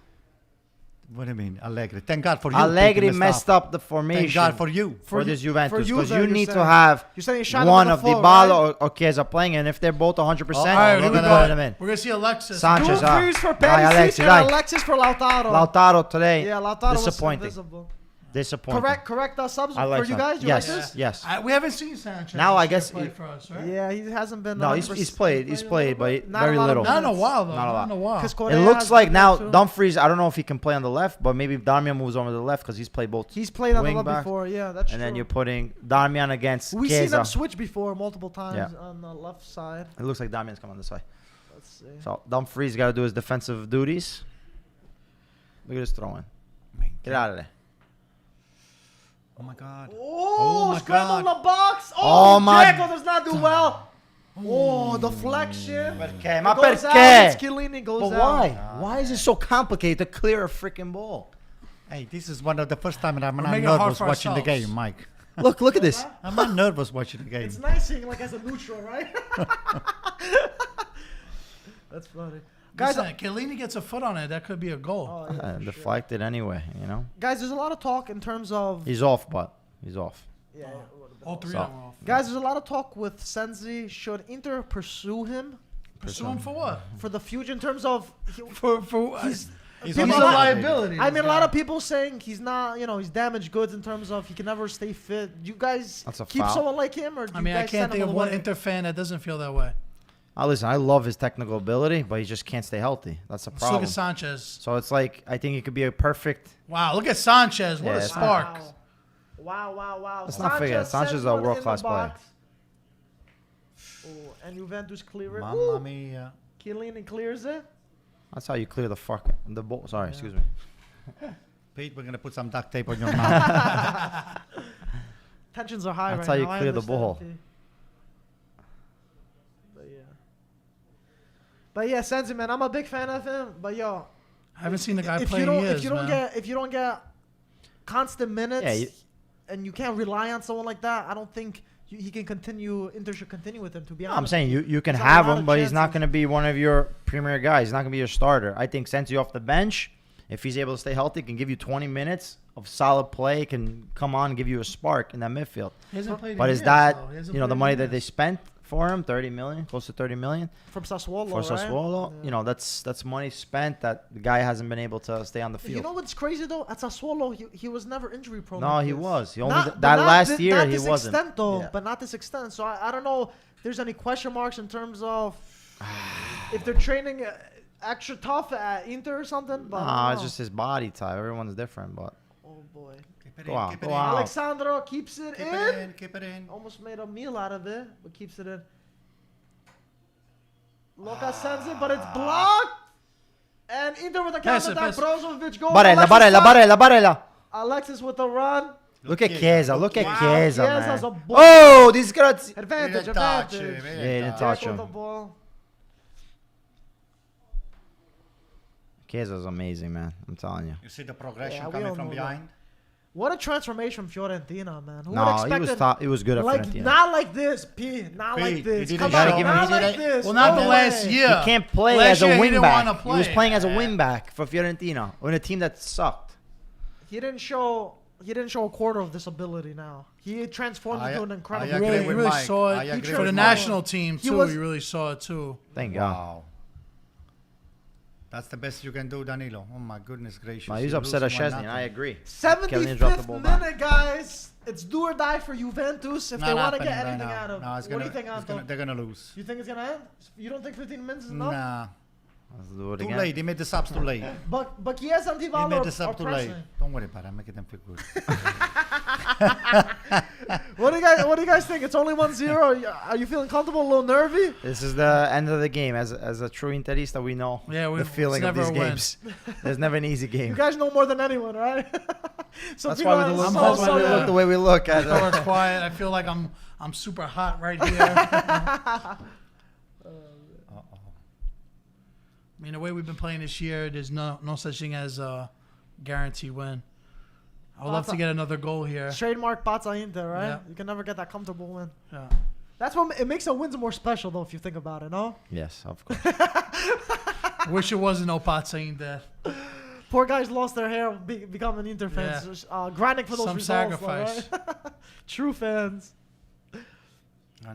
D: What do you mean, Allegri? Thank God for you.
A: Allegri
D: picking
A: messed
D: stuff.
A: up the formation.
D: Thank God for you.
A: for this Juventus
C: you,
A: because
C: then,
A: you
C: you're
A: need to
C: saying.
A: have
C: You're saying he shot
A: one
C: him
A: of
C: in the foot,
A: Dybala
C: right?
A: or Chiesa playing, and if they're both 100%,
B: All right,
A: you're
B: here we
A: gonna
B: go.
A: put them in.
B: We're gonna see Alexis.
A: Sanchez,
C: Dumfries for
A: Aye,
C: Perisic
A: Alexis,
C: and
A: aye.
C: Alexis for Lautaro.
A: Lautaro today,
C: Yeah, Lautaro was
A: disappointing.
C: invisible.
A: Disappointing.
C: Correct subs
A: I like
C: for you
A: Sanchez.
C: guys? You
A: Yes,
C: like this?
A: yes.
B: We haven't seen Sanchez.
A: Now I
B: this year
A: guess
B: play
A: he-
B: for us, right?
C: Yeah, he hasn't been.
A: No, he's
C: 100%.
A: played. He's played, but
C: Not a
A: very
C: lot of
A: little.
B: Not in a
C: minutes.
B: while though.
A: Not a lot.
B: Not in a while.
C: 'Cause
A: It
C: Correa
A: looks
C: has
A: like
C: been
A: now
C: there too.
A: Dumfries. I don't know if he can play on the left, but maybe Darmian moves over to the left because he's played both.
C: He's played on the
A: wing
C: left
A: back,
C: before. Yeah, that's
A: and
C: true.
A: then you're putting Darmian against
C: We've seen
A: Chiesa.
C: them switch before multiple times
A: Yeah.
C: on the left side.
A: It looks like Darmian's coming on this way.
C: Let's see.
A: So Dumfries got to do his defensive duties. Look at this throw-in. Get out of there.
D: Oh my God.
C: Oh,
D: my
C: scramble in
D: God.
C: the box.
A: Oh,
C: Oh,
A: my-
C: Dzeko does not do well. Oh, deflection.
A: Perché?
C: It
A: Ma
C: goes out,
A: perché?
C: Chiellini goes
A: But
C: out.
A: why? Why is it so complicated to clear a freaking ball?
D: Hey, this is one of the first time I'm not
B: making it hard
D: nervous
B: for
D: watching the
B: ourselves.
D: game, Mike.
A: Look at this.
D: I'm not nervous watching the game.
C: It's nice seeing like as a neutral, right? That's funny. Guys,
B: Listen, Chiellini gets a foot on it. That could be a goal.
C: oh, yeah, for sure.
A: Deflected anyway, you know.
C: Guys, there's a lot of talk in terms of
A: He's off, but he's off.
C: yeah.
B: All three
A: So-
B: of them are off.
C: Guys, there's a lot of talk with Sensi. Should Inter pursue him
B: Pursue him for what?
C: for the future in terms of
B: For
C: he's
D: He's
C: people
B: a
C: are-
B: liability.
C: I
B: this
C: mean, a
B: guy.
C: lot of people saying he's not, he's damaged goods in terms of he can never stay fit. You guys
A: That's a
C: keep
A: foul.
C: someone like him, or do
B: I
C: you
B: mean, I
C: guys
B: can't
C: send
B: think
C: him
B: of one
C: away?
B: Inter fan that doesn't feel that way.
A: Listen, I love his technical ability, but he just can't stay healthy. That's the
B: Let's look
A: problem.
B: at Sanchez.
A: So it's like I think he could be a perfect.
B: Wow, look at Sanchez. What
A: Yeah,
B: a
A: it's
B: spark.
C: Wow.
A: Let's not forget, Sanchez is a
C: sends one in
A: world-class
C: the
A: player.
C: box. Oh, and Juventus clear it.
D: Mamma
C: Ooh,
D: mia.
C: Chiellini clears it.
A: That's how you clear the ball. Sorry, excuse me.
D: Pete, we're going to put some duct tape on your mouth.
C: Tensions are high
A: That's
C: right
A: how you
C: now. I
A: clear the
C: understand,
A: ball.
C: P. But yeah, Sensi, man, I'm a big fan of him. But yo,
B: I haven't seen the guy
C: if
B: play
C: you
B: in
C: don't,
B: years,
C: if you don't
B: man.
C: get, if you don't get constant minutes,
A: Yeah,
C: and you can't rely on someone like that, I don't think he can continue. Inter should continue with him. To be honest,
A: I'm saying you can
C: He's
A: have
C: a lot
A: him,
C: of
A: but he's not
C: chances.
A: going to be one of your premier guys. He's not going to be your starter. I think Sensi off the bench, if he's able to stay healthy, can give you 20 minutes of solid play, can come on and give you a spark in that midfield.
B: He hasn't played
A: But
B: in
A: is
B: years,
A: that,
B: though. He hasn't
A: the
B: played in
A: money that they
B: years.
A: spent for him, 30 million, close to 30 million
C: from Sassuolo,
A: for
C: right?
A: Sassuolo,
C: Yeah.
A: that's money spent that the guy hasn't been able to stay on the field.
C: You know what's crazy though? At Sassuolo, he was never injury prone.
A: No,
C: like
A: he
C: this.
A: was. He only
C: Not-
A: that
C: but not
A: last
C: thi-
A: year
C: not
A: he
C: this
A: wasn't.
C: extent though,
A: Yeah.
C: but not this extent. So I don't know. If there's any question marks in terms of if they're training extra tough at Inter or something. But I
A: Nah,
C: don't
A: it's
C: know.
A: just his body type. Everyone's different, but
C: Oh boy.
D: Keep it
A: Go
D: in,
A: on,
D: keep
A: go
D: it in.
A: on. Wow.
C: Alexandro keeps it
D: Keep
C: in.
D: it in, keep it in.
C: Almost made a meal out of it, but keeps it in. Lucas sends it, but it's blocked. And Inter with a
B: Pass
C: counter
B: it,
C: attack. Brozovic goal.
A: Barella, Barella.
C: Alexis with a run.
A: Look at Chiesa. Look at
C: Wow,
A: Chiesa,
C: Chiesa's
A: man.
C: a bull.
A: Oh, these guys.
C: Advantage,
D: Didn't touch
C: advantage.
D: him,
A: Yeah, he didn't touch
C: Jack with
A: him.
C: the ball.
A: Chiesa's amazing, man. I'm telling you.
D: You see the progression
C: Yeah, we
D: coming
C: all
D: from
C: know
D: behind?
C: What a transformation from Fiorentina, man. Who would
A: No,
C: expect
A: he was
C: it?
A: top. He was good at
C: Like
A: Fiorentina.
C: not like this, P. Not
D: P,
C: like
D: he
C: this.
D: didn't
C: Come
A: show-
C: on,
A: Gotta give him-
C: not
A: he
C: like
A: didn't-
C: this.
B: Well, not
C: No
B: the last
C: way.
B: year.
A: He can't play
B: Last
A: as a
B: year he
A: wing
B: didn't
A: back.
B: wanna
A: He was
B: play.
A: playing as a wing back for Fiorentina on a team that sucked.
C: He didn't show a quarter of this ability now. He transformed into an incredible
D: I
B: You
D: agree
B: really,
C: player.
D: with
B: really
D: Mike.
B: saw
D: I
B: it
D: agree
B: for the
D: with
B: national
D: Mike.
B: team
C: He
B: too.
C: was-
B: You really saw it too.
A: Thank God.
D: Wow. That's the best you can do, Danilo. Oh my goodness gracious.
A: No, he's
D: You're
A: upset at
D: losing
A: Szczesny,
D: 1-0.
A: and I agree. Chiellini dropped the
C: 75th
A: ball back.
C: minute, guys. It's do or die for Juventus if
D: Not
C: they want to get
D: happening
C: anything
D: right now.
C: out of it.
D: No, it's
C: What do
D: gonna,
C: you think,
D: it's
C: Anton?
D: gonna, they're going to lose.
C: You think it's gonna end? You don't think 15 minutes is enough?
D: Nah.
A: Let's do it
D: Too
A: again.
D: late. They made the subs too late.
C: But Chiesa and
D: They
C: Dybala
D: made the
C: are
D: sub too late.
C: pressing.
D: Don't worry about it. I'm making them feel good.
C: What do you guys think? It's only 1-0. Are you feeling comfortable? A little nervy?
A: This is the end of the game. As a true Interista, we know
B: Yeah,
A: the feeling
B: it's
A: of
B: never
A: these
B: a win.
A: games. There's never an easy
C: You
A: game.
C: guys know more than anyone, right? So
A: That's
C: people
A: why we
C: are
A: look,
B: I'm
C: so-
A: that's why
C: so
A: we
C: young.
A: look the way we look. At
B: People are quiet. I feel like I'm super hot right here. I mean, the way we've been playing this year, there's no such thing as a guaranteed win. I would love to get another goal here.
C: Trademark Pazza Inter, right?
B: Yeah.
C: You can never get that comfortable win.
B: Yeah.
C: That's what it makes the wins more special, though, if you think about it, no?
A: yes, of course.
B: Wish it wasn't no pot saying that.
C: Poor guys lost their hair becoming Inter fans. Grinding for those
B: Some
C: results.
B: sacrifice.
C: Though, right? True fans.
D: No.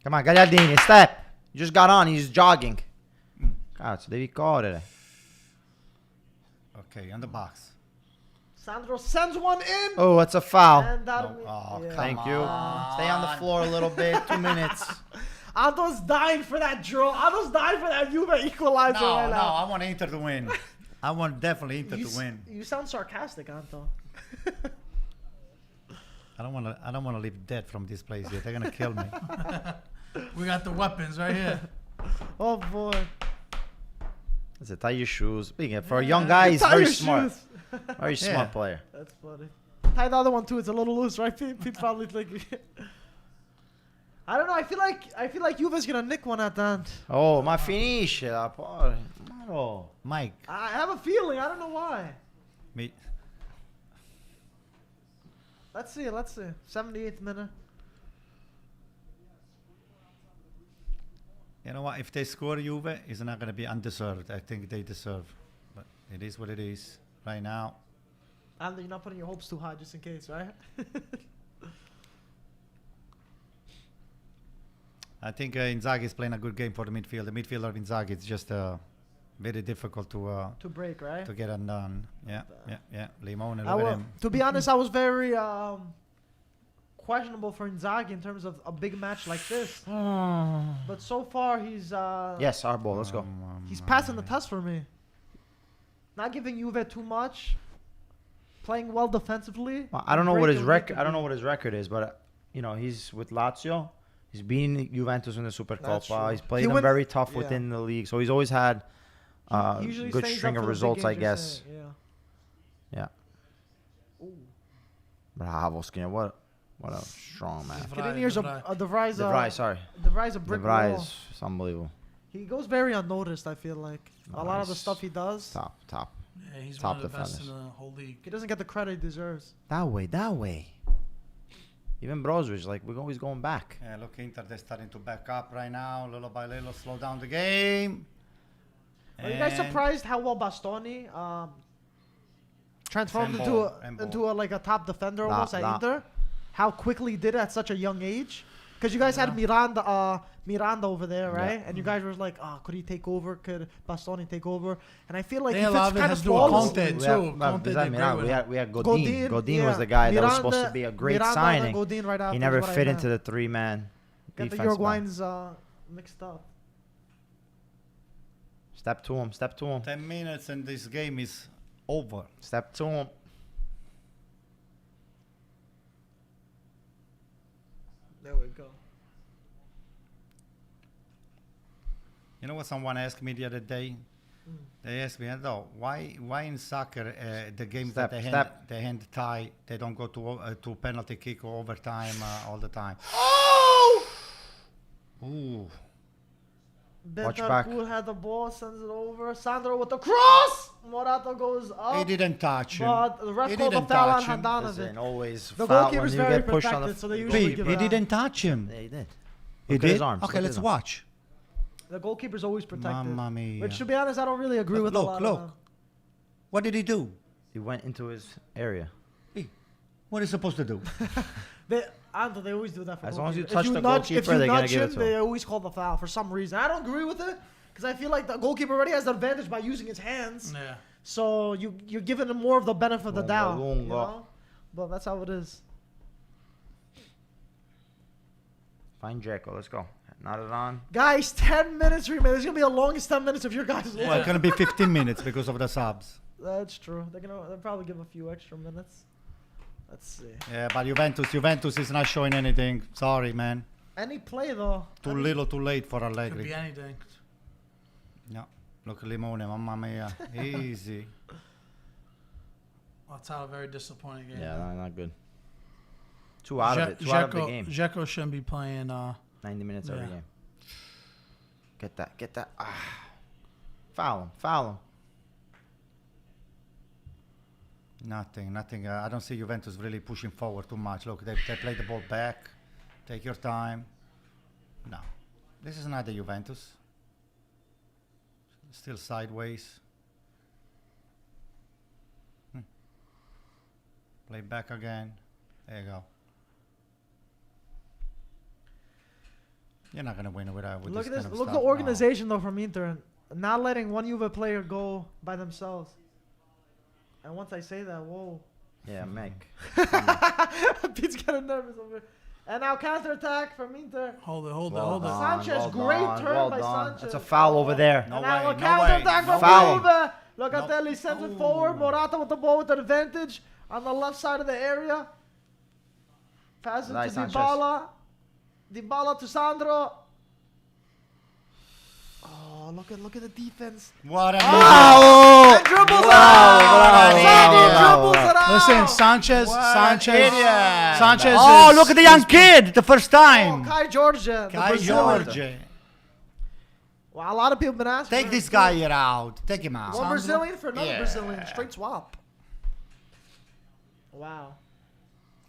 A: Come on, Gagliardini, step. You just got on. He's jogging. Cazzo, devi correre.
D: Okay, on the box.
C: Sandro sends one in.
A: Oh, it's a foul.
C: And that
D: No. Oh,
C: yeah.
D: come
A: Thank you.
D: on.
A: Stay on the floor a little bit. 2 minutes.
C: Anto's dying for that draw. Anto's dying for that Juve equalizer right
D: No,
C: now.
D: I want Inter to win. I want definitely Inter to win.
C: You sound sarcastic, Anto.
D: I don't want to leave dead from this place yet. They're gonna kill me.
B: We got the weapons right here.
C: Oh boy.
A: That's it. Tie your shoes. Speaking of, for a young guy, he's
C: Tie
A: very
C: your
A: smart.
C: shoes.
A: Very smart player.
C: That's funny. Tie the other one too. It's a little loose, right? Pete's probably thinking. I don't know. I feel like Juve's gonna nick one at the end.
A: Oh, ma finisce la porra. Mano.
D: Mike,
C: I have a feeling. I don't know why.
D: me.
C: Let's see. 78th minute.
D: You know what? If they score Juve, it's not gonna be undeserved. I think they deserve. But it is what it is right now.
C: And you're not putting your hopes too high, just in case, right?
D: I think Inzaghi is playing a good game for the midfield. The midfielder of Inzaghi is just very difficult to
C: break, right?
D: get undone. Yeah. Limone,
C: I
D: look at
C: wa-
D: him.
C: to be honest, I was very questionable for Inzaghi in terms of a big match like this. But so far, he's
A: Yes, our ball. Let's go.
C: he's passing the test for me. Not giving Juve too much, playing well defensively.
A: Well, I don't know what his
C: breaking
A: record. I don't know
C: beat.
A: what his record is, but you know he's with Lazio. He's beaten Juventus in the
C: That's
A: Supercoppa.
C: true.
A: He's played
C: He
A: them
C: went-
A: very tough
C: yeah.
A: within the league, so he's always had
C: He usually
A: good
C: stays
A: string
C: up
A: of
C: for the big
A: results, I
C: games, you're
A: guess.
C: saying,
A: Yeah.
C: Ooh.
A: Bravo, Skinner. What a strong man.
C: Canadians are De Vrij.
A: De Vrij, sorry.
C: De Vrij's a
A: De
C: brick
A: Vrij
C: wall.
A: is unbelievable.
C: He goes very unnoticed. I feel like a lot of the
A: Nice.
C: stuff he does,
A: Top.
B: Yeah, he's
A: Top
B: one of the best in
A: defenders.
B: the whole league.
C: he doesn't get the credit he deserves.
A: That way. Even Brozovic, like we're always going back.
D: Yeah, look, Inter, they're starting to back up right now. Little by little, slow down the game.
C: Are you guys
D: And-
C: surprised how well Bastoni transformed
D: Embo.
C: into like a top defender almost at
A: La.
C: Inter? How quickly he did it at such a young age? Because you guys had Miranda over there, right? And you guys were like, could he take over? Could Bastoni take over? And I feel like
B: They
C: he fits
B: allowed it
C: kind
B: to
C: of
B: do a
C: flawlessly.
B: Conte too. Conte did great with him.
A: we had Godin. Godin was
C: yeah.
A: the guy that was
C: Miranda-
A: supposed to be a great
C: Miranda
A: signing.
C: and Godin right after
A: He
C: is
A: never
C: what I
A: fit
C: meant.
A: into the three-man
C: Got the
A: defense.
C: Uruguayans mixed up.
A: Step to him.
D: 10 minutes and this game is over.
A: Step to him.
C: There we go.
D: You know what someone asked me the other day? They asked me, "No, why in soccer the games
A: Step,
D: that
A: step.
D: they hand tie, they don't go to penalty kick or overtime all the time?"
C: Oh!
D: Ooh,
A: Watch back.
C: Bentancur had the ball, sends it over. Sandro with the cross. Morata goes up.
D: he didn't touch him.
C: But the ref
D: He
C: called the
D: didn't
C: foul on
D: touch him.
C: Handanovic.
A: Listen, always
C: The
A: foul
C: goalkeeper's
A: when you
C: very
A: get pushed on the
C: protected, so they
A: goal.
C: usually
D: Wait,
C: give
D: he
C: that.
D: didn't touch him.
A: Yeah, he did.
D: He
A: Look at
D: did.
A: his arms.
D: Okay,
A: Look at
D: let's
A: his arms.
D: watch.
C: The goalkeeper's always protected.
D: Mamma mia.
C: Which, to be honest, I don't really agree with a lot
D: Look,
C: of
D: what did he do?
A: He went into his area.
D: Hey, what is he supposed to do?
C: They always do that for
A: As long as you
C: goalkeepers.
A: touch
C: If
A: the
C: nudge-
A: goalkeeper,
C: if you
A: they're gonna
C: nudge
A: give it
C: him,
A: to
C: they
A: him.
C: always call the foul for some reason. I don't agree with it because I feel like the goalkeeper already has the advantage by using his hands.
B: Yeah.
C: So you're giving him more of the benefit of the doubt. You
A: Lungo.
C: know? But that's how it is.
A: Find Dzeko. Let's go. Not it on.
C: Guys, 10 minutes remaining. This is gonna be the longest 10 minutes of your guys' life.
D: Well, it's gonna be 15 minutes because of the subs.
C: That's true. They'll probably give a few extra minutes. Let's see.
D: Yeah, but Juventus is not showing anything. Sorry, man.
C: Any play though.
D: Too
C: Any-
D: little, too late for
B: Could be
D: Allegri.
B: anything.
D: No, look at Limone, mamma mia, easy.
B: That's how a very disappointing game.
A: Yeah, not good. Two out of it. Two out of the game.
B: Dzeko shouldn't be playing.
A: 90 minutes every
B: Yeah.
A: game. Get that. Foul him.
D: Nothing. I don't see Juventus really pushing forward too much. Look, they play the ball back. Take your time. No, this is not the Juventus. Still sideways. Play back again. There you go. You're not gonna win with
C: Look
D: this
C: at this.
D: kind of
C: Look at
D: stuff.
C: the organization though from Inter, not letting one Juve player go by themselves. And once I say that, whoa,
A: Yeah, Meg.
C: Pete's getting nervous over. And now counter attack from Inter.
B: Hold it, hold it,
A: Well
B: hold it.
A: done,
C: Sanchez,
A: well
C: great
A: done,
C: turn
A: well
C: by
A: done.
C: Sanchez.
A: That's a foul over there.
D: No
C: And now
D: way,
C: a
D: no
C: counter
D: way,
C: attack
D: no
C: from
A: foul.
C: Juve. Locatelli
D: No.
C: sends it forward. Morata with the ball with the advantage on the left side of the area. Passes
A: Nice,
C: to
A: Sanchez.
C: Dybala. Dybala to Sandro. Oh, look at the defense.
D: What a
C: And dribbles it out. Sandro dribbles it out.
B: Listen, Sanchez.
D: idiot.
B: Sanchez.
D: Oh,
B: is-
D: look at the young kid, the first
C: Oh,
D: time.
C: Kai George. the
D: Kai
C: Brazilian.
D: George.
C: Well, a lot of people have been asking.
D: Take
C: for
D: this
C: him.
D: guy here out. Take him out.
C: One Brazilian for another
D: Yeah.
C: Brazilian. Straight swap. Wow.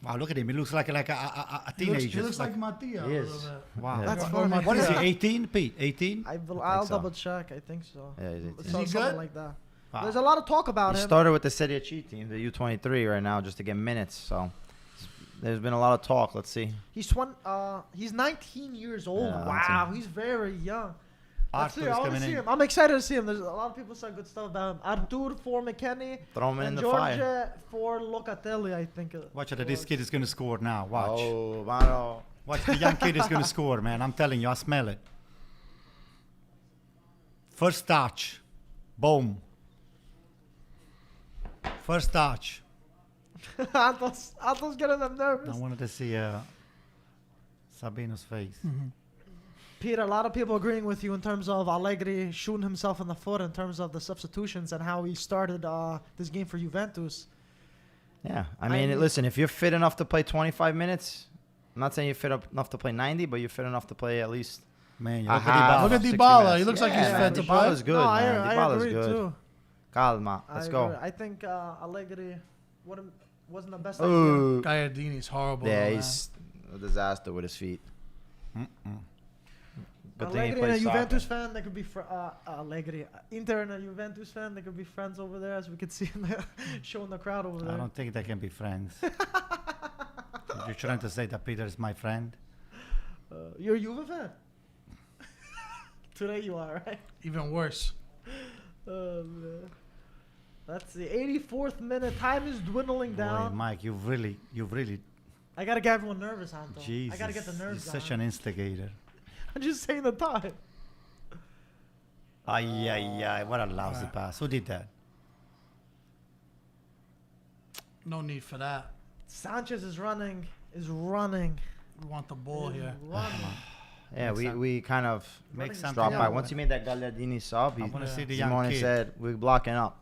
D: Wow, look at him. He looks like a
B: He looks,
D: teenager.
B: he looks like Mattia.
A: He
B: a
A: is.
B: little bit.
D: Wow.
C: That's
B: Or
C: funny.
D: What is he,
B: Mattia.
D: 18, Pete? 18?
C: I'll
A: so.
C: double check. I think so.
A: Yeah, he's 18.
C: So-
B: Is he
C: something
B: good?
C: like that.
D: Wow.
C: There's a lot of talk about
A: He
C: him.
A: started with the Serie team, the U23 right now, just to get minutes. So there's been a lot of talk. Let's see.
C: He's 19 years old.
A: Yeah,
C: Wow, he's very young. Let's see.
D: Arthur is
C: I want to
D: coming
C: see
D: in.
C: him. I'm excited to see him. There's a lot of people said good stuff about him. Artur for McKennie.
A: Throw him in
C: And
A: the
C: George
A: fire.
C: for Locatelli, I think.
D: Watch it. This kid is going to score now. Watch.
A: Oh, mano.
D: Watch. The young kid is going to score, man. I'm telling you. I smell it. First touch. Boom. First touch.
C: Anton's getting them nervous.
D: I wanted to see Sabino's face.
C: Peter, a lot of people agreeing with you in terms of Allegri shooting himself in the foot in terms of the substitutions and how he started this game for Juventus.
A: Yeah, I mean, listen, if you're fit enough to play 25 minutes, I'm not saying you're fit enough to play 90, but you're fit enough to play at least.
D: Man, you
A: a
D: look
A: half,
D: at
B: Look at
A: 60
B: Dybala.
A: minutes.
B: He looks like he's
A: Yeah,
B: fit to play.
A: Dybala's good,
C: No,
A: man.
C: I
A: Dybala's
C: agree
A: good.
C: too.
A: Calma. Let's go.
C: I think Allegri wasn't the best.
A: Ooh.
B: Gaiardini's horrible.
A: Yeah,
B: though,
A: he's a disaster with his feet. Good thing he
C: Allegri and a
A: plays soccer.
C: Juventus fan, they could be Allegri. Inter and a Juventus fan, they could be friends over there, as we could see in the show in the crowd over
D: I
C: there.
D: don't think they can be friends. You're trying to say that Peter is my friend?
C: You're a Juve fan. Today you are, right?
B: Even worse.
C: Oh, man. That's the 84th minute. Time is dwindling
D: Boy,
C: down.
D: Mike, you've really,
C: I gotta get everyone nervous, Anto.
D: Jesus.
C: I gotta get the nerves
D: You're
C: down.
D: such an instigator.
C: I'm just saying the time.
D: Ay, ay, ay, what a lousy pass. Who did that?
B: No need for that.
C: Sanchez is running.
B: We want the ball here.
C: Running.
A: Yeah,
D: Makes sense.
A: we kind of
D: Make
C: Running
D: something
A: dropped by.
D: out.
A: Once he made that Gagliardini sub,
D: I
A: he,
D: want to
B: Yeah.
D: see the young
A: Simone
D: kid.
A: said, we're blocking up.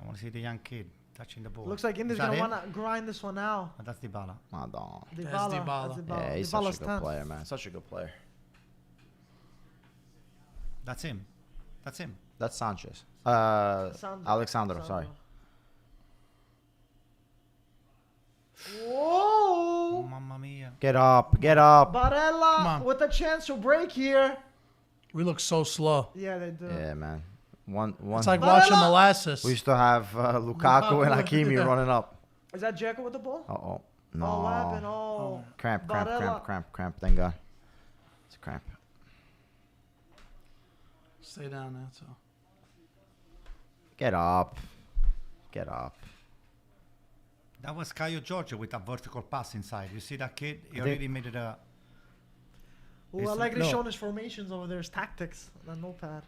D: I want to see the young kid touching the ball.
C: Looks like Inter's
D: Is that
C: gonna
D: him?
C: wanna grind this one out.
D: Oh, that's Dybala.
A: Madonna.
C: Dybala.
B: Dybala.
C: That's
A: Yeah, he's
C: Dybala's
A: such a good
C: 10th.
A: player, man. Such a good player.
D: That's him. That's him.
A: That's Sanchez.
C: Sandro.
A: Alexandro, sorry.
C: Whoa!
D: Oh, mamma mia.
A: Get up, get up.
B: Come
C: Barella
B: on.
C: with a chance to break here.
B: We look so slow.
C: Yeah, they do.
A: Yeah, man. One.
B: It's like
C: Barella!
B: watching molasses.
A: We used to have Lukaku and Hakimi
B: Yeah.
A: running up.
C: Is that Dzeko with the ball?
A: Oh,
C: Oh, what happened?
A: no.
C: Oh.
A: Cramp.
C: Barella.
A: Thank God. It's a cramp.
B: Stay down there. So.
A: Get up. Get up.
D: That was Caio Giorgio with a vertical pass inside. You see that kid? He
A: I
D: already
A: think-
D: made it a...
C: Ooh,
D: It's-
C: Allegri's
D: no.
C: showing his formations over there, his tactics on the notepad.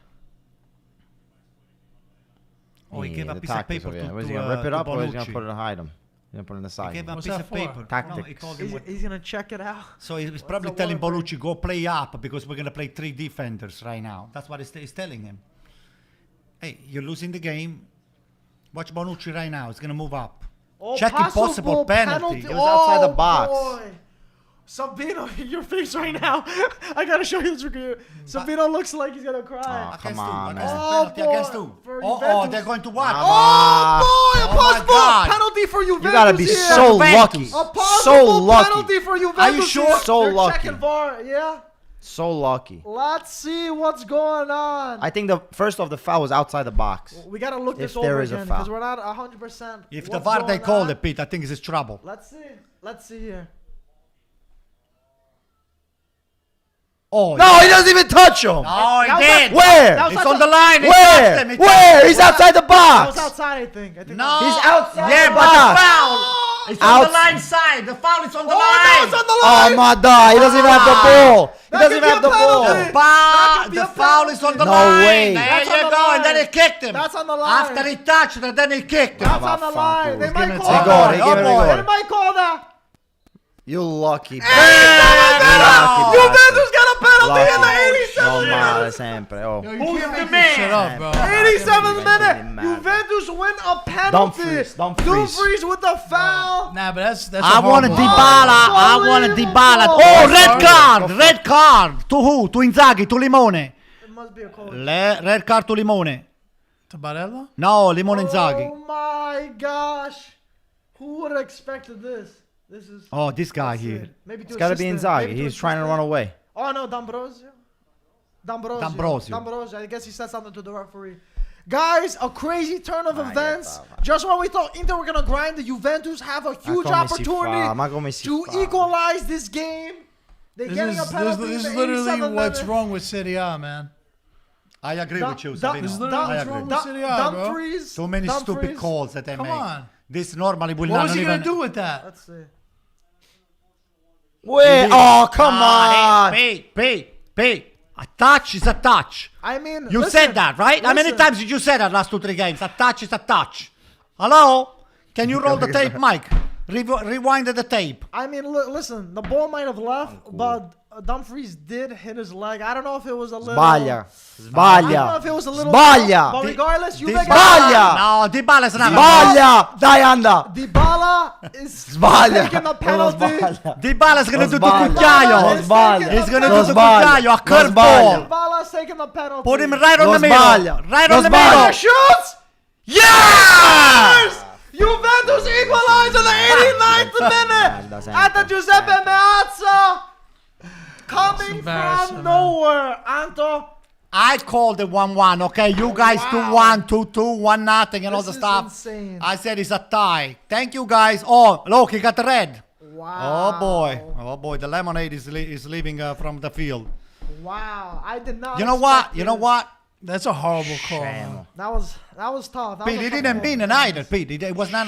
D: Oh, he gave a
A: the
D: piece of
A: tactics
D: paper
A: of it.
D: to
A: Was he going to rip it
D: to
A: up or is he going
D: Bonucci.
A: to put it to hide him? He's going to put it in the
D: He
A: side.
D: gave a
B: What's
D: piece
B: that
D: of
B: for?
D: paper. No, he
A: Tactics.
D: told him
C: He's gonna check it out.
D: So he's probably
C: the
D: telling
C: water break?
D: Bonucci, go play up because we're going to play 3 defenders right now. That's what he's telling him. Hey, you're losing the game. Watch Bonucci right now. He's going to move up.
C: Oh,
D: Check impossible penalty.
A: It was outside the
C: Oh,
A: box.
C: boy. Sabino, your face right now. I gotta show you this review. Sabino looks like he's gonna cry.
A: Oh, come on,
D: Against
A: man.
D: penalty
C: Oh,
D: against
C: boy.
D: who?
C: For
D: Oh,
C: Juventus.
D: they're going to what?
A: Come
C: Oh
A: on.
C: boy,
D: Oh, my
C: impossible
D: God.
C: penalty for Juventus.
A: You got to be
C: here.
A: so lucky.
C: A possible
A: So lucky.
C: penalty for Juventus.
D: Are you sure?
C: here.
A: So
C: They're
A: lucky.
C: checking VAR, yeah.
A: So lucky.
C: Let's see what's going on.
A: I think the first of the foul was outside the box.
C: We gotta look
A: If
C: this
A: there
C: over
A: is a
C: again
A: foul.
C: because we're not 100%.
D: If the
C: what's
D: VAR they
C: going
D: called
C: on.
D: it, Pete, I think it's trouble.
C: Let's see. Let's see here.
D: Oh,
A: No, he doesn't even touch him.
D: No,
C: That
D: he
C: was
D: did.
C: not-
A: Where?
C: that was
D: It's
C: not
D: on the
C: the-
D: line. He
A: Where?
D: touched him. He
A: Where? He's outside the
C: That
A: box.
C: was outside, I think.
D: No.
A: He's outside
D: Yeah,
A: the
D: but the
A: box.
D: foul. It's on the
A: Outs-
D: line side. The foul is on the
C: Oh,
D: line.
C: no, it's on the
A: Oh
C: line.
A: my god, he doesn't even have the ball. He
C: That
A: doesn't
C: could
A: even
C: be
A: have
C: a
A: the ball.
C: penalty. That could be
D: The
C: a
D: foul is on the
A: No
D: line.
A: way.
D: There
C: That's
D: you
C: on the
D: go. And then he
C: line.
D: kicked him.
C: That's on the line.
D: After he touched it, then he kicked him.
C: That's on the line. They might
B: gonna
C: call
B: take
C: that.
A: it. He gave it a
D: boy.
A: goal.
C: They might call that.
A: You lucky
D: Hey,
A: bastard.
C: Juventus got a penalty in the
A: Lucky.
C: 87th
A: No
C: minute.
A: male sempre. Oh.
B: Yo, you
D: Who's
B: can't
D: the
B: make
D: man?
B: this shit up, bro.
C: 87th minute.
A: Doesn't matter.
C: Juventus win a penalty. Dumfries with the foul.
B: Nah, but that's
D: I want a
B: horrible.
D: Dybala. I want a Dybala.
C: Unbelievable.
D: Oh, red
B: Sorry.
D: card. Red card. To who? To Inzaghi. To Limone.
C: It must be a call.
D: Red card to Limone.
B: To Barella?
D: No, Limone Inzaghi.
C: Oh my gosh. Who would have expected this? This is.
D: Oh, this guy
C: let's see.
D: here.
C: Maybe to
A: It's got to be
C: assistant,
A: Inzaghi.
C: maybe
A: He's trying to
C: assistant.
A: run away.
C: Oh no, D'Ambrosio. D'Ambrosio. I guess he said something to the referee. Guys, a crazy turn of events. Just when we thought Inter were gonna grind, the Juventus have a huge
A: come si fa, ma come
C: opportunity
A: si
C: to
A: fa.
C: equalize this game. They're getting a penalty.
B: This
C: in
B: is
C: the
B: literally
C: 87th
B: what's
C: minute.
B: wrong with Serie A, man.
D: I agree
C: Dum-
D: with you,
C: Dum-
D: Sabino.
B: This is
C: Dum-
B: literally
D: I
B: what's wrong
D: agree.
B: with Serie A, bro.
C: Dumfries.
D: So many stupid
C: Dumfries.
D: calls that they
B: Come
D: make.
B: on.
D: This normally will
B: What
D: not
B: was he
D: even.
B: gonna do with that?
C: Let's see.
A: Where? Oh, come on.
D: Pete. A touch is a touch.
C: I mean,
D: You
C: listen,
D: said that, right? How many
C: listen.
D: times did you say that last 2-3 games? A touch is a touch. Hello? Can you roll the tape, Mike? Rewind the tape.
C: I mean, listen, the ball might have left, but Dumfries did hit his leg. I don't know if it was a little.
A: Sbaglia.
C: I don't know
A: Sbaglia.
C: if it was a little.
A: Sbaglia.
C: But regardless, you
D: This
C: make
A: Sbaglia.
D: No, Dybala is not.
A: Sbaglia. Dai, anda.
C: Dybala is
A: Sbaglia.
C: taking the
A: Non
C: penalty.
A: sbaglia.
D: Dybala is gonna
A: Non
D: do the
A: sbaglia.
D: cucchiaio.
A: Non sbaglia.
D: He's gonna
A: Non
D: do the
A: sbaglia.
D: cucchiaio, a
A: Non
D: curveball.
A: sbaglia.
C: Dybala's taking the penalty.
D: Put him right on
A: Non
D: the middle.
A: sbaglia.
D: Right
A: Non
D: on the
A: sbaglia.
D: middle.
C: Shoots. Yes! Juventus equalized in the 89th minute
A: Merda,
C: at the
A: sempre,
C: Giuseppe
A: sempre.
C: Meazza. Coming
B: embarrassing,
C: from
B: man.
C: nowhere, Anto.
D: I called it 1-1, okay? You guys
C: Wow.
D: 2-1, 2-2, 1-0, and all
C: This
D: the
C: is
D: stuff.
C: insane.
D: I said it's a tie. Thank you guys. Oh, look, he got the red.
C: Wow.
D: Oh boy, the lemonade is leaving from the field.
C: Wow. I did not.
D: You know what?
C: expect
D: You know
C: this.
D: what?
B: That's a horrible call. man.
C: That was tough. That
D: Pete,
C: was
D: he
C: a tough
D: didn't
C: call.
D: mean it either, Pete. It was not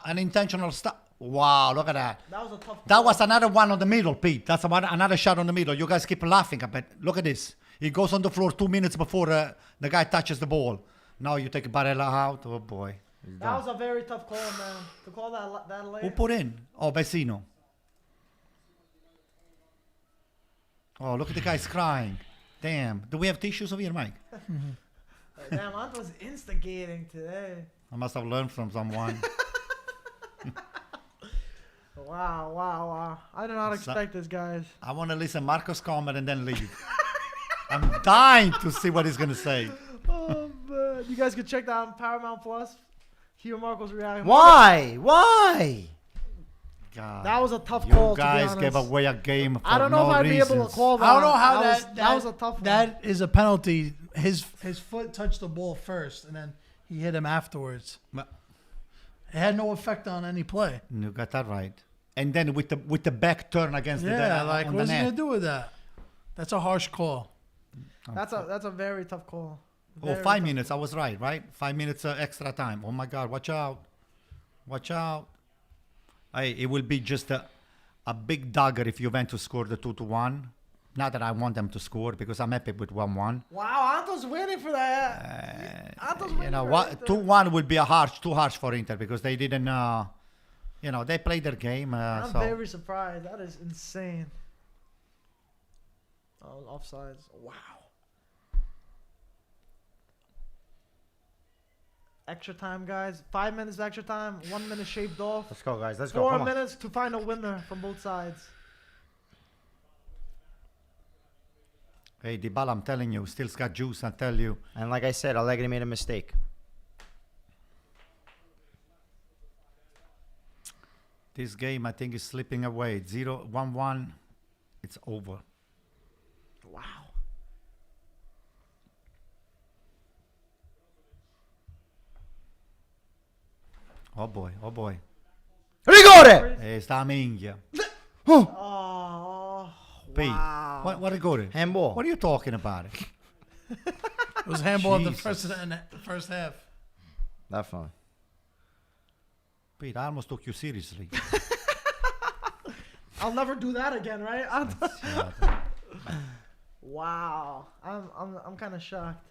D: an intentional stuff. Wow, look at that.
C: That was a tough.
D: That was another one on the middle, Pete. That's another shot on the middle. You guys keep laughing, but look at this. He goes on the floor 2 minutes before the guy touches the ball. Now you take Barella out. Oh boy.
C: That was a very tough call, man. To call that
D: Who
C: late.
D: put in? Oh, Vecino. Oh, look at the guys crying. Damn. Do we have tissues over here, Mike?
C: Damn, Anto's instigating today.
D: I must have learned from someone.
C: Wow. I did not expect this, guys.
D: I want to listen Marcos comment and then leave. I'm dying to see what he's going to say.
C: Oh man, you guys can check that on Paramount Plus. Hear Marco's reaction.
A: Why? Why?
D: God.
C: That was a tough
D: You
C: call.
D: guys
C: to be
D: gave
C: honest.
D: away a game for
C: I don't know
D: no
C: if I'd be able
D: reasons.
C: to call that.
B: I don't know how
C: that was a tough one.
B: That is a penalty. His foot touched the ball first, and then he hit him afterwards.
D: But-
B: It had no effect on any play.
D: You got that right. And then with the back turn against
B: Yeah,
D: the
B: like
D: on
B: what's
D: the
B: he
D: net.
B: gonna do with that? That's a harsh call.
C: That's a very tough call.
D: Oh,
C: Very
D: 5
C: tough.
D: minutes. I was right? 5 minutes extra time. Oh my God! Watch out! Watch out! Hey, it will be just a big dagger if Juventus score the 2-1. Not that I want them to score because I'm happy with 1-1.
C: Wow, Anto's waiting for that. Anto's
D: You
C: waiting
D: know
C: for
D: what?
C: it.
D: 2-1 would be too harsh for Inter because they didn't. They played their game.
C: I'm
D: So
C: very surprised. That is insane. Oh, offsides. Wow. Extra time, guys. 5 minutes extra time. 1 minute shaved off.
A: Let's go, guys. Let's go.
C: 4
A: Come on.
C: minutes to find a winner from both sides.
D: hey, Dybala, I'm telling you, still got juice. I tell you.
A: And like I said, Allegri made a mistake.
D: This game, I think, is slipping away. 0-1-1. It's over.
C: Wow.
D: Oh boy, oh boy.
A: Rigore!
D: Sta minchia.
C: Oh,
D: Pete,
C: wow.
D: what rigore?
A: Handball.
D: What are you talking about?
B: It was handball in the
D: Jesus.
B: first half.
A: Definitely.
D: Pete, I almost took you seriously.
C: I'll never do that again, right? Wow. I'm kind of shocked.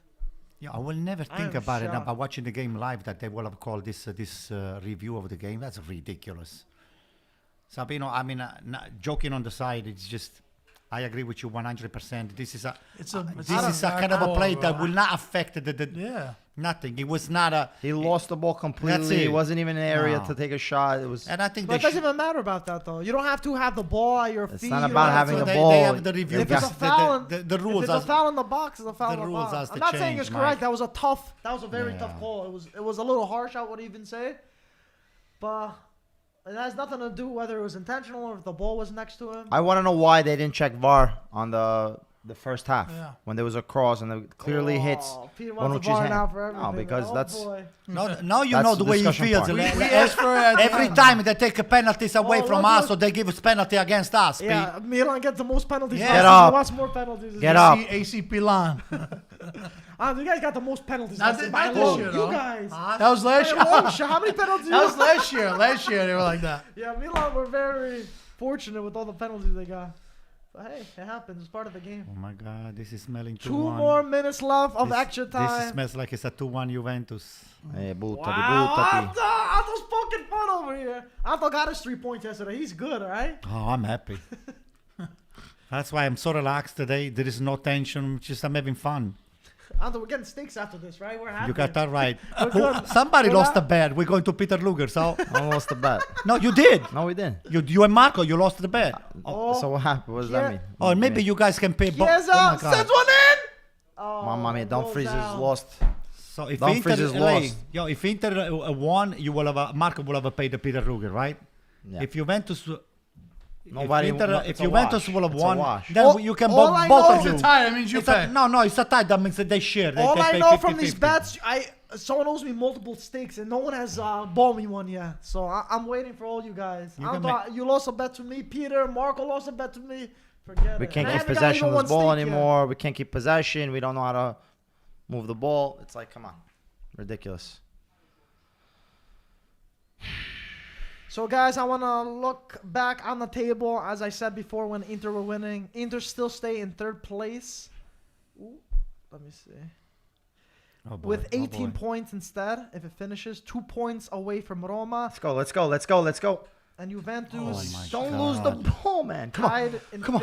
D: Yeah, I will never
C: I
D: think
C: am
D: about it
C: shocked.
D: about watching the game live that they will have called this review of the game. That's ridiculous. Sabino, I mean, joking on the side, it's just, I agree with you 100%. This is a
B: It's a
D: kind of a play that will not affect
B: Yeah.
D: nothing. It was not a.
A: He lost the ball completely.
D: it.
A: It wasn't even an area
D: No.
A: to take a shot. It was.
D: And I think
C: But it
D: they
C: doesn't even matter about that, though. You don't have to have the ball at your
A: It's
C: feet.
A: not
C: You don't
A: about
C: have
A: having
C: to-
A: the
D: they
A: ball.
D: have the review.
C: If it's a
D: the-
C: foul,
D: the rules
C: if it's a
D: as
C: foul in the box, it's a foul in
D: the
C: the
D: rules
C: box.
D: has
C: I'm
D: to
C: not saying it's
D: change,
C: correct.
D: Mike.
C: That was a very tough
D: Yeah.
C: call. It was a little harsh, I would even say. But it has nothing to do whether it was intentional or if the ball was next to him.
A: I want to know why they didn't check VAR on the first half
B: Yeah.
A: when there was a cross and it clearly hits
C: Peter
A: one
C: wants
A: which
C: the
A: is
C: VAR now
A: hand.
C: for everything.
A: No, because
C: Oh,
A: that's
C: boy.
D: now you
A: That's
D: know
A: the
D: the way he
A: discussion
D: feels.
A: part.
B: We asked for it at the
D: Every
B: end.
D: time they take penalties away
C: Oh,
D: from
C: look,
D: us,
C: look.
D: so they give us penalty against us. Pete.
C: Yeah, Milan gets the most penalties.
D: Yeah.
C: last
A: Get
C: season.
A: up.
C: Wants more penalties.
A: Get up.
B: AC Milan.
C: You guys got the most penalties.
B: Not
C: last
B: thi-
C: season. By
B: not
C: a
B: this
C: long-
B: year,
C: You
B: though.
C: guys.
B: That was last
C: By
B: year.
C: a long shot. How many penalties?
B: That was last year. Last year they were like that.
C: Yeah, Milan were very fortunate with all the penalties they got. But hey, it happens. It's part of the game.
D: Oh my God, this is smelling 2-1.
C: 2 more minutes left of extra
D: This
C: time.
D: smells like it's a 2-1 Juventus.
A: buttati,
C: Wow,
A: buttati.
C: Anto's poking fun over here. Anto got his 3 points yesterday. He's good, all right?
D: Oh, I'm happy. That's why I'm so relaxed today. There is no tension. Just I'm having fun.
C: Anto, we're getting steaks after this, right? We're happy.
D: You got that right.
C: We're good.
D: Somebody
C: We're
D: lost
C: not-
D: the bet. We're going to Peter Luger. So
A: Almost the bet.
D: no, you did.
A: No, we didn't.
D: You and Marco, you lost the bet.
C: Oh,
A: So what happened? What does
C: Yeah.
A: that mean?
D: Or maybe you guys can pay.
C: Chiesa
D: oh my God.
C: sends one in. Oh,
A: Mamma mia,
C: goes
A: Dumfries is
C: down.
A: lost.
D: So if
A: Dumfries
D: Inter
A: is lost.
D: if Inter won, you will have Marco will have paid the Peter Luger, right?
A: Yeah.
D: If Juventus.
A: Nobody.
D: if Inter,
A: no,
D: if
A: it's a
D: Juventus
A: wash.
D: will have
A: It's a
D: won,
A: wash.
D: then
C: All-
D: you can
C: all
D: both
C: I
D: both
C: know
D: of
B: It's
D: you.
B: a tie. That means you
D: It's a,
B: pay.
D: no, it's a tie. That means that they share. They,
C: All
D: they
C: I
D: pay
C: know
D: 50,
C: from these
D: 50.
C: bets, someone owes me multiple steaks, and no one has bought me one yet. So I'm waiting for all you guys.
D: You
C: I
D: can
C: thought you lost a bet to me, Peter. Marco lost a bet to me. Forget
A: We
C: it.
A: can't
C: And I
A: keep
C: haven't got
A: possession
C: even
A: of this
C: one
A: ball
C: steak yet.
A: anymore. We can't keep possession. We don't know how to move the ball. It's like, come on, ridiculous.
C: So, guys, I want to look back on the table. As I said before, when Inter were winning, Inter still stay in third place. Ooh, let me see.
D: Oh boy,
C: With
D: oh
C: 18
D: boy.
C: points instead, if it finishes. 2 points away from Roma.
A: Let's go. Let's go. Let's go. Let's go.
C: And Juventus
D: Oh my
A: Don't
D: God.
A: lose the ball, man. Come on.
C: tied in
A: Come on.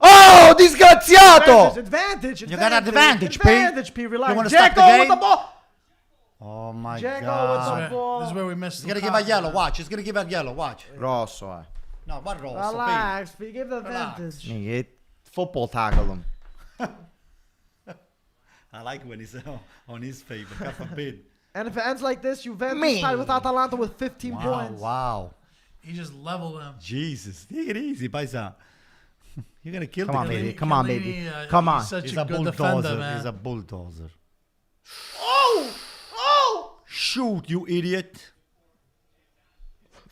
A: Oh, disgraziato!
C: Advantage.
D: You got advantage, P.
C: Advantage, P. Relax.
D: You wanna stop the
C: Dzeko with
D: game?
C: the ball.
D: Oh my
C: Dzeko
D: God.
C: with the ball.
B: This is where we missed.
D: He's gonna give a yellow. Watch. He's gonna give a yellow. Watch.
A: Rosso, eh.
D: No, what roll?
C: Relax, P. Give the
D: Relax.
C: advantage.
A: Minchia, football tackle him.
D: I like when he's on his favor. God forbid.
C: And if it ends like this, Juventus
A: Me.
C: tied with Atalanta with 15
D: Wow.
C: points.
D: Wow.
B: He just leveled them.
D: Jesus. Take it easy, paisa. You're gonna kill
A: Come
D: the
A: on,
D: kid.
A: baby. Come on,
B: Chiellini,
A: baby. Come on.
B: He's such
D: He's
B: a
D: a
B: good
D: bulldozer.
B: defender, man.
D: He's a bulldozer.
C: Oh! Oh!
D: Shoot, you idiot.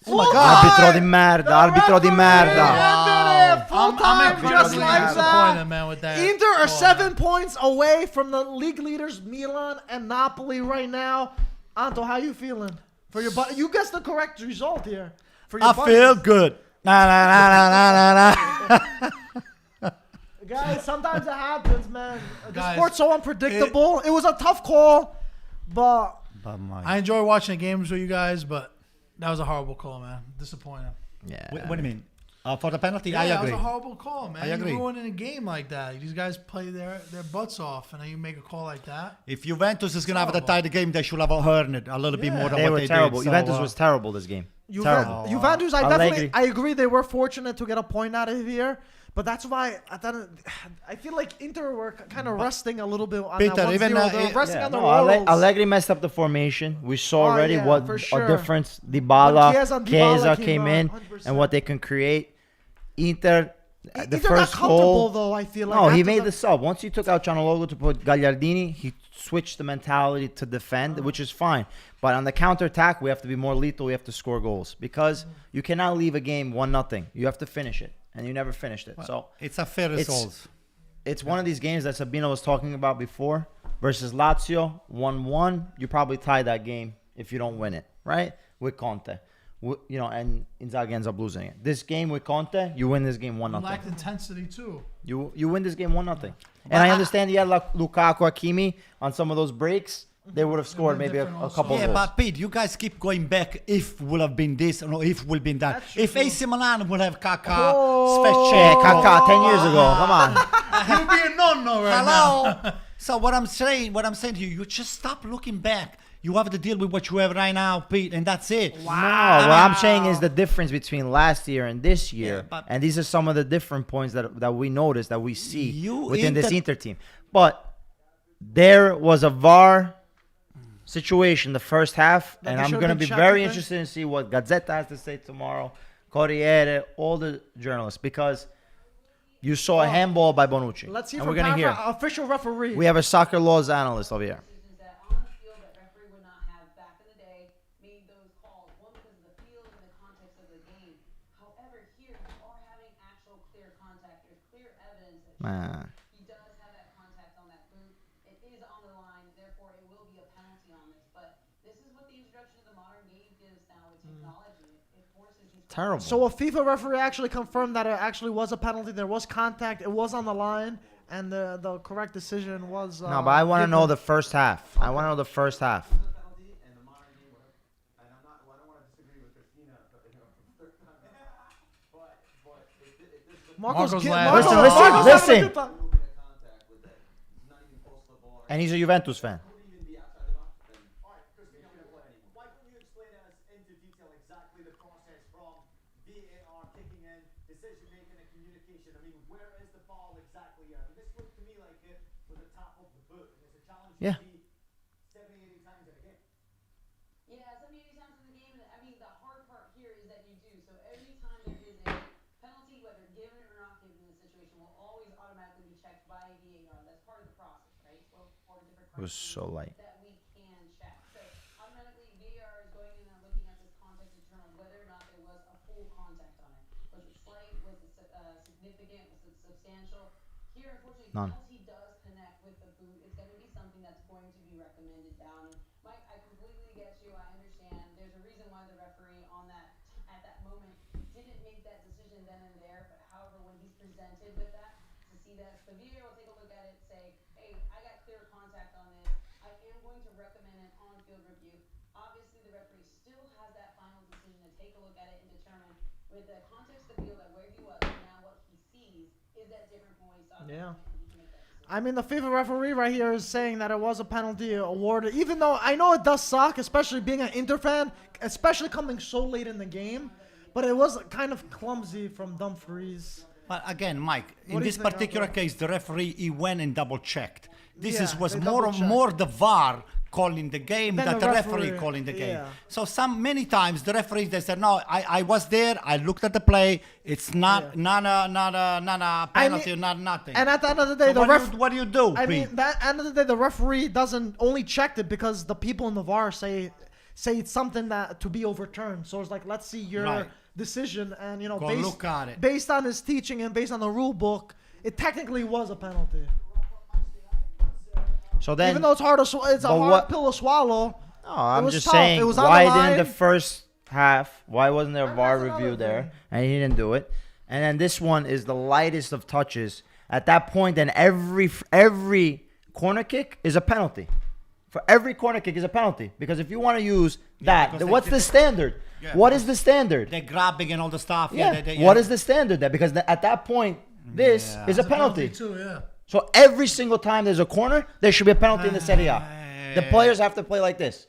C: Oh my
A: Arbitro di merda, arbitro di merda.
C: Full
B: I'm
C: time, just
B: incredibly
C: like
B: disappointed,
C: that.
B: man, with that.
C: Inter are
B: call,
C: 7 points away from the league leaders, Milan and Napoli, right now. Anto, how you feeling? For your you guessed the correct result here. For your
D: I feel
C: buddies.
D: good. Nah, nah, nah, nah, nah, nah.
C: Guys, sometimes it happens, man. The
B: Guys,
C: sport's so unpredictable. It was a tough call, but
D: But my,
B: I enjoy watching the games with you guys, but that was a horrible call, man. Disappointing.
A: Yeah.
D: what do you mean? For the penalty,
B: Yeah,
D: I
B: that
D: agree.
B: was a horrible call, man.
D: I agree.
B: You're ruining a game like that. These guys play their butts off, and then you make a call like that.
D: If Juventus is gonna have to
B: Terrible.
D: tie the game, they should have earned it a little bit
B: Yeah.
D: more than
A: They
D: what
A: were
D: they
A: terrible.
D: did. So,
A: Juventus was terrible this game. Terrible.
C: Juventus, I
A: Allegri.
C: agree. They were fortunate to get a point out of here, but that's why I feel like Inter were kind of resting a little bit on
D: Peter,
C: that 1-0.
D: even,
C: They're resting on their
A: No,
C: laurels.
A: Allegri messed up the formation. We saw
C: Oh,
A: already
C: yeah,
A: what
C: for
A: a
C: sure.
A: difference Chiesa
C: When Chiesa and Dybala
A: came
C: came
A: in
C: on, 100%.
A: and what they can create. Inter, The
C: Inter got
A: first
C: comfortable
A: goal.
C: though. I feel like
A: No, he
C: after
A: made the sub. Once he took out Cianloglu to put Gagliardini, he switched the mentality to defend, which is fine. But on the counterattack, we have to be more lethal. We have to score goals because you cannot leave a game 1-0. You have to finish it, and you never finished it. So
D: It's a fair result.
A: it's one of these games that Sabino was talking about before versus Lazio, 1-1. You probably tie that game if you don't win it, right? With Conte. And Inzaghi ends up losing it. This game with Conte, you win this game 1-0.
B: Lacked intensity too.
A: You win this game 1-0. And I understand you had Lukaku, Hakimi on some of those breaks. They would have scored maybe a couple
D: Yeah,
A: goals.
D: but Pete, you guys keep going back. If would have been this, or if would have been that. If AC Milan would have Kaká,
A: Yeah, Kaká 10 years ago. Come on.
B: You'll be a no-no right now.
D: Hello. So what I'm saying to you, you just stop looking back. You have to deal with what you have right now, Pete, and that's it.
A: No, what I'm saying is the difference between last year and this year.
D: Yeah, but-
A: And these are some of the different points that we noticed, that we see
D: You
A: within this
D: Inter-
A: Inter team. But there was a VAR situation the first half,
C: That
A: and
C: they
A: I'm
C: should've
A: going to
C: been
A: be
C: checked,
A: very
C: you think?
A: interested to see what Gazzetta has to say tomorrow, Corriere, all the journalists, because you saw a handball by Bonucci.
C: Let's see
A: and
C: from
A: we're going to hear.
C: official referee.
A: We have a soccer laws analyst over here.
G: Decisions that on the field that referee would not have back in the day made those calls. One, because of the field and the context of the game. However, here you are having actual clear contact. There's clear evidence that
A: Man.
G: he does have that contact on that boot. It is on the line, therefore it will be a penalty on this. But this is what the introduction of the modern game gives now with technology. It forces these
A: Terrible.
C: So a FIFA referee actually confirmed that it actually was a penalty. There was contact. It was on the line, and the correct decision was.
A: No, but I want to know
C: given.
A: the first half. I want to know the first half.
F: penalty and the modern game would have, and I don't want to disagree with Christina, but for the third time. But if this is a
B: Marco's
C: get-
B: laughing.
A: Listen,
C: Marco's
A: listen,
C: having a
A: listen.
C: good time.
F: little bit of contact with that, not even close to the ball.
A: And he's a Juventus fan.
F: Would even be outside the box. Then all right, Christina, why couldn't you explain us into detail exactly the process from VAR kicking in, decision making, and communication? I mean, where is the ball exactly? I mean, this looked to me like it was the top of the boot, and it's a challenge
A: Yeah.
F: to be 70, 80 times in a game.
G: Yeah, 70, 80 times in the game. And I mean, the hard part here is that you do. So every time there is a penalty, whether given or not given in the situation, will always automatically be checked by VAR. That's part of the process, right? For different
A: It was so light.
G: that we can check. So automatically VAR is going in and looking at this context to determine whether or not there was a full contact on it. Was it slight? Was it significant? Was it substantial? Here, unfortunately,
A: None.
G: because he does connect with the boot, it's going to be something that's going to be recommended down. And Mike, I completely get you. I understand. There's a reason why the referee on that at that moment didn't make that decision then and there. But however, when he's presented with that, to see that the VAR will take a look at it, say, "Hey, I got clear contact on this. I am going to recommend an on-field review." Obviously, the referee still has that final decision to take a look at it and determine, with the context of the field and where he was and now what he sees, is that different from what he saw?
C: Yeah.
G: And he can make that decision.
C: I mean, the FIFA referee right here is saying that it was a penalty awarded, even though I know it does suck, especially being an Inter fan, especially coming so late in the game. But it was kind of clumsy from Dumfries.
D: But again, Mike,
C: What
D: in
C: do you
D: this
C: think,
D: particular
C: Aldo?
D: case, the referee he went and double checked. This
C: Yeah,
D: was
C: they
D: more
C: double-checked.
D: the VAR calling the game
C: Than
D: than
C: the
D: the referee
C: referee,
D: calling the game.
C: yeah.
D: So many times the referees they said, "No, I was there. I looked at the play. It's not
C: Yeah.
D: not a penalty, not nothing."
C: And at the end of the day,
D: So
C: the
D: what do you do?
C: I
D: Pete?
C: mean, that end of the day, the referee doesn't only checked it because the people in the VAR say it's something that to be overturned. So it's like, let's see your
D: Right.
C: decision, and
D: Go look at it.
C: based on his teaching and based on the rule book, it technically was a penalty.
A: So then,
C: Even though it's hard to it's a
A: but
C: hard
A: what-
C: pill to swallow.
A: no, I'm
C: was
A: just
C: tough.
A: saying,
C: It was on the
A: why
C: line.
A: didn't the first half, why wasn't there a
C: And
A: VAR
C: that's another
A: review there?
C: thing.
A: And he didn't do it. And then this one is the lightest of touches. At that point, then every corner kick is a penalty. For every corner kick is a penalty. Because if you want to use that,
D: because
A: then
D: they
A: what's
D: did
A: the
D: it.
A: standard?
D: Yeah,
A: What is the standard?
D: They're grabbing and all the stuff.
A: Yeah.
D: They,
A: What is the standard there? Because at that point, this
D: Yeah.
A: is a
B: It's
A: penalty.
B: too, yeah.
A: So every single time there's a corner, there should be a penalty in the Serie A. The players have to play like this.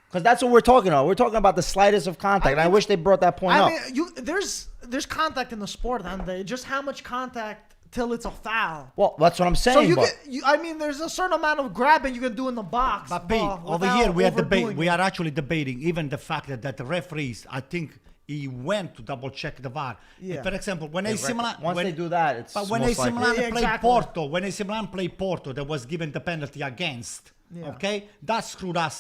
A: Because that's what we're talking about. We're talking about the slightest of contact. And I wish they brought that point up.
C: I mean, there's contact in the sport, and just how much contact till it's a foul.
A: Well, that's what I'm saying.
C: So you
A: but
C: can, I mean, there's a certain amount of grabbing you can do in the box.
D: But Pete, over
C: without
D: here we are
C: overdoing
D: debating. We
C: it.
D: are actually debating even the fact that the referees, I think, he went to double check the VAR.
C: Yeah.
D: For example, when AC Milan,
A: Once they do that, it's
D: but when
A: most
D: AC
A: likely.
D: Milan
C: Yeah,
D: played
C: exactly.
D: Porto, when AC Milan played Porto, that was given the penalty against.
C: Yeah.
D: Okay, that screwed us.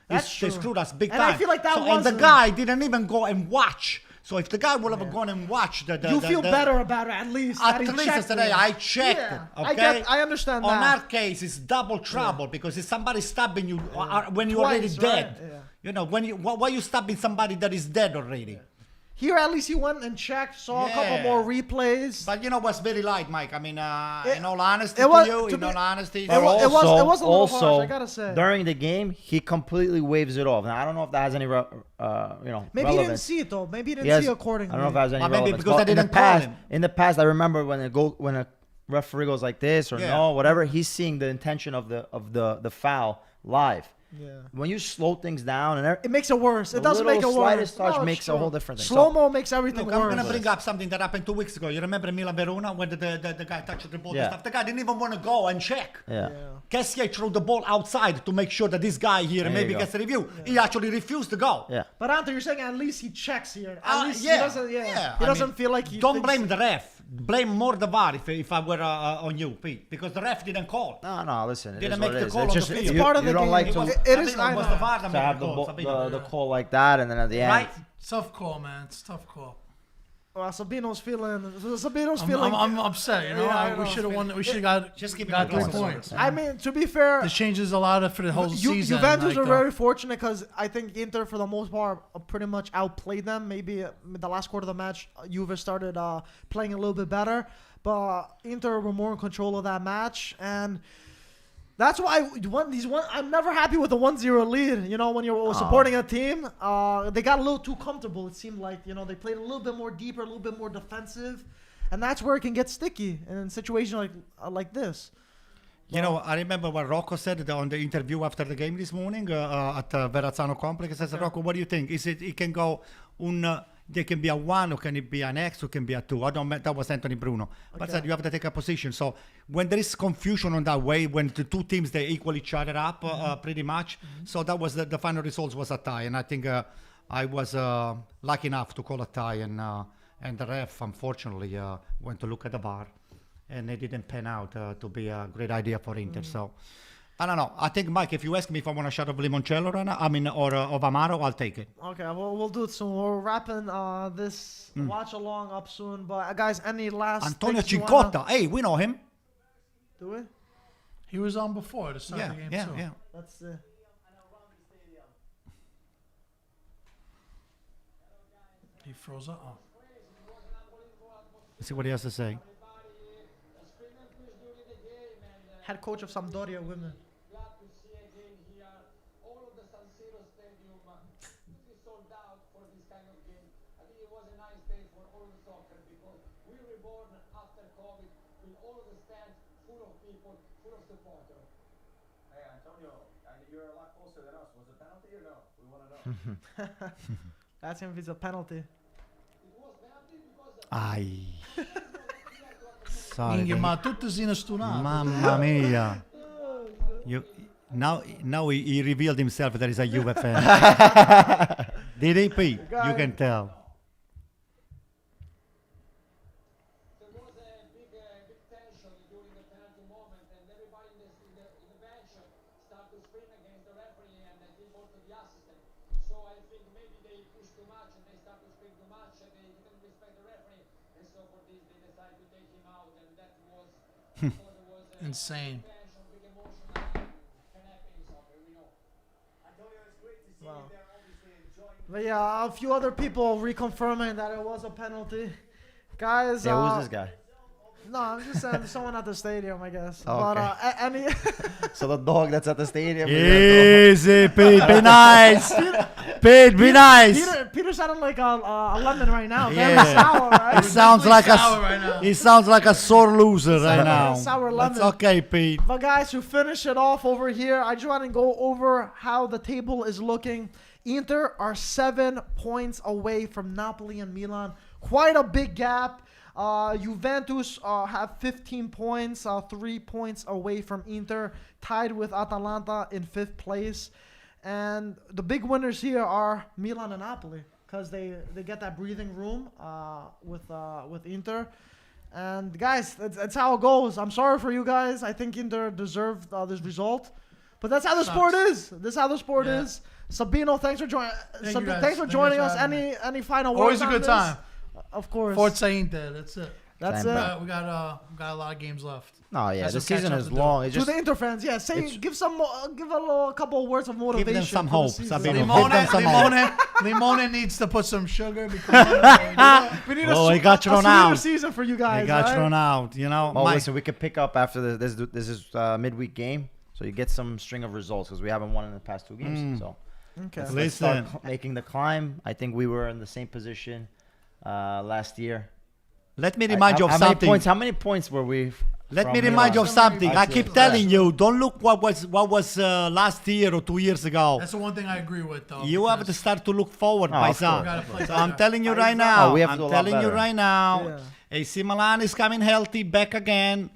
C: That's
D: They
C: true.
D: screwed us big
C: And
D: time.
C: I feel like that
D: and the
C: wasn't-
D: guy didn't even go and watch. So if the guy would have gone and watched
C: You feel better about it at least.
D: At
C: that he
D: least I
C: checked
D: said,
C: it.
D: hey, I checked.
C: Yeah,
D: Okay,
C: I understand
D: On
C: that.
D: our case, it's double trouble because it's somebody stabbing you when you're
C: Twice,
D: already
C: right?
D: dead.
C: Yeah.
D: You know, why you stabbing somebody that is dead already?
C: Here, at least he went and checked, saw a couple
D: Yeah.
C: more replays.
D: But you know what's very light, Mike? I mean,
C: It-
D: in all honesty
C: it was-
D: to you,
C: to
D: in
C: be-
D: all honesty,
C: It was- it was a little
A: also,
C: harsh, I gotta say.
A: during the game, he completely waves it off. Now I don't know if that has any,
C: Maybe he didn't
A: relevance.
C: see it though. Maybe he didn't
A: He has-
C: see accordingly.
A: I don't know if that has any
D: Or maybe
A: relevance.
D: because
A: but
D: they
A: in the
D: didn't call
A: past,
D: him.
A: in the past, I remember when a referee goes like this or
D: Yeah.
A: no, whatever, he's seeing the intention of the foul live.
C: Yeah.
A: When you slow things down and
C: It makes it worse. It
A: The
C: doesn't make it
A: little
C: worse.
A: slightest touch
C: No, it's
A: makes a
C: true.
A: whole different thing.
C: Slow mo makes everything
D: Look, I'm
C: worse.
D: going to bring up something that happened 2 weeks ago. You remember Milan Verona when the guy touched the ball
A: Yeah.
D: and stuff? The guy didn't even want to go and check.
A: yeah.
D: Kessié threw the ball outside to make sure that this guy here
A: There
D: maybe
A: you go.
D: gets a review. He actually refused to go.
A: Yeah.
C: But Anto, you're saying at least he checks here. At least
D: yeah,
C: he doesn't. Yeah.
D: yeah.
C: He
D: I
C: doesn't
D: mean,
C: feel like he.
D: Don't
C: thinks-
D: blame the ref. Blame more the VAR if I were on you, Pete, because the ref didn't call.
A: No, listen. It
D: Didn't
A: is
D: make
A: what
D: the
A: it is.
D: call
A: It's
D: on
A: just
D: the
C: It's
D: field.
C: part of
A: you
C: the
A: don't
C: game.
A: like
C: It
A: to
C: was-
A: to
C: it is. I
D: was
C: know.
D: the VAR that made
A: have
D: the call, Sabino.
A: the call like that, and then at the end,
D: Right?
B: Tough call, man. It's a tough call.
C: Well, Sabino's feeling. Sabino's
B: I'm,
C: feeling.
B: I'm upset. You know,
C: Yeah, I
B: we
C: know.
B: should have won. We should have got
D: Just keep it
B: got
D: going.
B: 3 points.
C: I mean, to be fair,
B: This changes a lot for the whole season.
C: Juventus
B: like,
C: are very fortunate because I think Inter, for the most part, pretty much outplayed them. Maybe the last quarter of the match, Juve started playing a little bit better, but Inter were more in control of that match, and that's why I'm never happy with a 1-0 lead. You know, when you're supporting a team, they got a little too comfortable. It seemed like, you know, they played a little bit more deeper, a little bit more defensive, and that's where it can get sticky in situations like this.
D: You know, I remember what Rocco said on the interview after the game this morning at Verrazzano Complex. He says, Rocco, what do you think? Is it can go there can be a 1 or can it be an X or can be a 2? I don't that was Anthony Bruno. But said you have to take a position. So when there is confusion on that way, when the two teams they equal each other up pretty much. So that was the final result was a tie, and I think I was lucky enough to call a tie, and the ref unfortunately went to look at the VAR, and it didn't pan out to be a great idea for Inter. So I don't know. I think, Mike, if you ask me if I want a shot of limoncello right now, or of Amaro, I'll take it.
C: Okay, well, we'll do it soon. We're wrapping this watch along up soon. But guys, any last
D: Antonio
C: things you wanna-
D: Cincotta. Hey, we know him.
C: Do we?
B: He was on before the start
D: Yeah,
B: of the game
D: yeah,
B: too.
D: yeah.
C: Let's
B: He froze up. Oh.
D: Let's see what he has to say.
C: head coach of Sampdoria women.
E: Glad to see again here all of the San Siro Stadium completely sold out for this kind of game. I think it was a nice day for all the soccer because we were reborn after COVID with all of the stands full of people, full of supporters.
F: Hey, Antonio, you're a lot closer than us. Was it penalty or no? We want to know.
C: Ask him if it's a penalty.
D: Ai. Sorry.
B: Minchia, ma tutte sine stunato.
D: Mamma mia. Now he revealed himself that he's a Juve fan. Did he, Pete? You can tell.
E: There was a big tension during the penalty moment, and everybody in the bench started to scream against the referee and give ball to the assistant. So I think maybe they pushed too much and they started to scream too much and they didn't respect the referee. And so for this they decided to take him out, and that was
B: Insane.
E: tension, big emotion can happen in soccer, we know.
F: Antonio, it's great to see
C: Wow.
F: you there, obviously enjoying.
C: But yeah, a few other people reconfirming that it was a penalty. Guys,
A: Yeah, who's this guy?
C: No, I'm just saying someone at the stadium, I guess.
A: Oh,
C: but
A: okay.
C: any
A: So the dog that's at the stadium.
D: Easy, Pete. Be nice. Pete, be nice.
C: Peter sounded like a lemon right now. Very
D: Yeah.
C: sour, right?
D: He sounds like
B: sour right now.
D: he sounds like a sore loser right now.
C: Sour
D: That's
C: lemon.
D: okay, Pete.
C: But guys, to finish it off over here, I just want to go over how the table is looking. Inter are 7 points away from Napoli and Milan. Quite a big gap. Juventus have 15 points, 3 points away from Inter, tied with Atalanta in 5th place. And the big winners here are Milan and Napoli. because they get that breathing room with Inter. And guys, that's how it goes. I'm sorry for you guys. I think Inter deserved this result, but that's how the sport is. This is how the sport is. Sabino, thanks for joining. Thanks for joining us. Any final words?
B: Always a good time.
C: Of course.
B: Forza Inter. That's it.
C: That's
A: Same,
C: it.
B: We got a lot of games left.
A: No, yeah,
B: That's
A: the
B: what catch
A: season
B: up
A: is
B: to do.
A: long. It's
C: To
A: just
C: the Inter fans, give a couple of words of motivation.
D: Give them some
C: for the
D: hope,
C: season.
D: Sabino.
B: Limone needs to put some sugar because
C: We need
D: Oh,
C: a,
D: he got
C: a
D: thrown
C: sweeter
D: out.
C: season for you guys.
D: They got
C: right?
D: thrown out.
A: well,
D: Mike,
A: listen, we could pick up after this is midweek game, so you get some string of results because we haven't won in the past 2 games. So
C: Okay.
A: let's start
D: Listen.
A: making the climb. I think we were in the same position last year.
D: let me remind you of
A: How many
D: something.
A: points? How many points were we?
D: Let
A: from
D: me remind you of
A: Milan?
D: something.
A: I
D: I
A: see.
D: keep telling you, don't look what was last year or 2 years ago.
B: that's the one thing I agree with, though.
D: You have to
B: because
D: start to look forward,
A: Oh, of
D: Paisan.
A: course.
B: gotta play
D: So I'm
B: better.
D: telling you right now.
A: Oh, we have to
D: I'm
A: do a lot
D: telling you
A: better.
D: right now.
C: Yeah.
D: AC Milan is coming healthy, back again.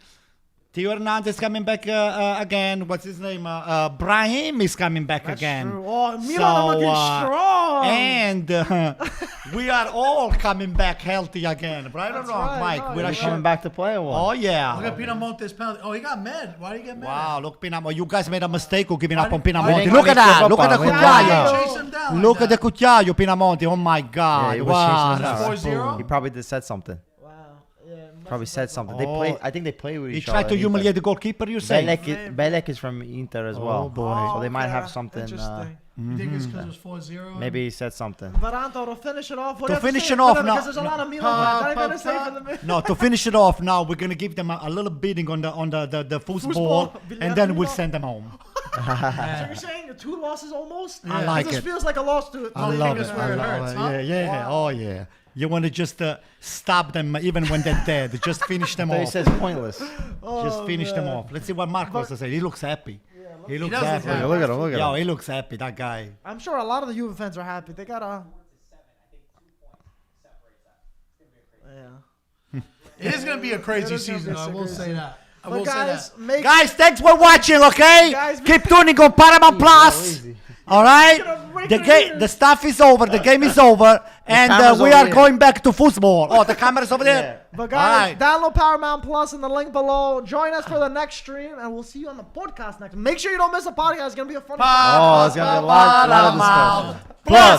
D: Theo Hernandez is coming back again. What's his name? Brahim is coming back
C: That's
D: again.
C: true. Oh, Milan
D: So,
C: are looking strong.
D: And we are all coming back healthy again. Right or
C: That's
D: wrong,
C: right.
D: Mike?
C: No,
D: We're
C: you're
A: We're
C: sure.
A: coming back to play or what?
D: Oh,
B: Look at
D: yeah.
B: Pinamonte's penalty. Oh, he got mad. Why did he get mad?
D: Wow, look, Pinamonte. You guys made a mistake of giving up on
B: Why did-
D: Pinamonte.
A: didn't
D: Look
A: we
D: at that.
A: give
D: Look
A: up
D: at the
A: on him?
C: Why?
D: cucchiaio.
B: Chase him down.
D: Look
B: like
D: at the
B: that.
D: cucchiaio, Pinamonte. Oh, my
A: Yeah,
D: God.
A: he was chasing
D: Wow.
A: us down.
B: 4-0?
A: He probably did said something.
C: Wow. Yeah.
A: Probably said something. They
D: Oh.
A: play. I think they play with
D: He
A: each other.
D: tried to
A: in
D: humiliate
A: Inter.
D: the goalkeeper, you say?
A: Belek is from Inter as well.
D: boy.
A: So they might
C: okay.
A: have something.
C: Interesting.
B: You think it's because it was 4-0?
A: Maybe he said something.
C: Varanto, to finish it off. What do you have
D: finish
C: say
D: it off
C: for them?
D: now-
C: Because there's a lot of Milan fans. Anything to say for them?
D: No, to finish it off now, we're gonna give them a little bidding on the football, and then we'll send them home.
C: So you're saying 2 losses almost?
D: I like
C: This
D: it.
C: feels like a loss to
D: I love
B: fingers
D: it.
B: where
D: I
B: it
D: love
B: hurts,
D: it.
B: huh?
D: Yeah. Oh yeah. You want to just stab them even when they're dead. Just finish them
A: So he
D: off.
A: says pointless.
D: Just finish them off. Let's see what Marcos says. He looks happy. He looks
B: does look
D: happy.
B: happy.
A: Look at him. Look at
D: Yo,
A: him.
D: he looks happy. That guy.
C: I'm sure a lot of the Juve fans are happy. They got a. Yeah.
B: It is going to be a crazy
C: It is gonna
B: season,
C: be
B: though. I will
C: crazy.
B: say that. I
C: But
B: will
C: guys,
B: say
C: make
D: Guys, thanks for watching. Okay.
C: Guys,
D: Keep tuning on Paramount Plus. All right. The stuff is over. The game is over, and
A: camera's
D: we
A: over
D: are
A: there.
D: going back to football. Oh, the camera's over there.
C: But guys,
D: Alright.
C: download Paramount Plus in the link below. Join us for the next stream, and we'll see you on the podcast next. Make sure you don't miss the podcast. It's gonna be a fun.
A: Oh, it's gonna be a lot of discussion. Plus.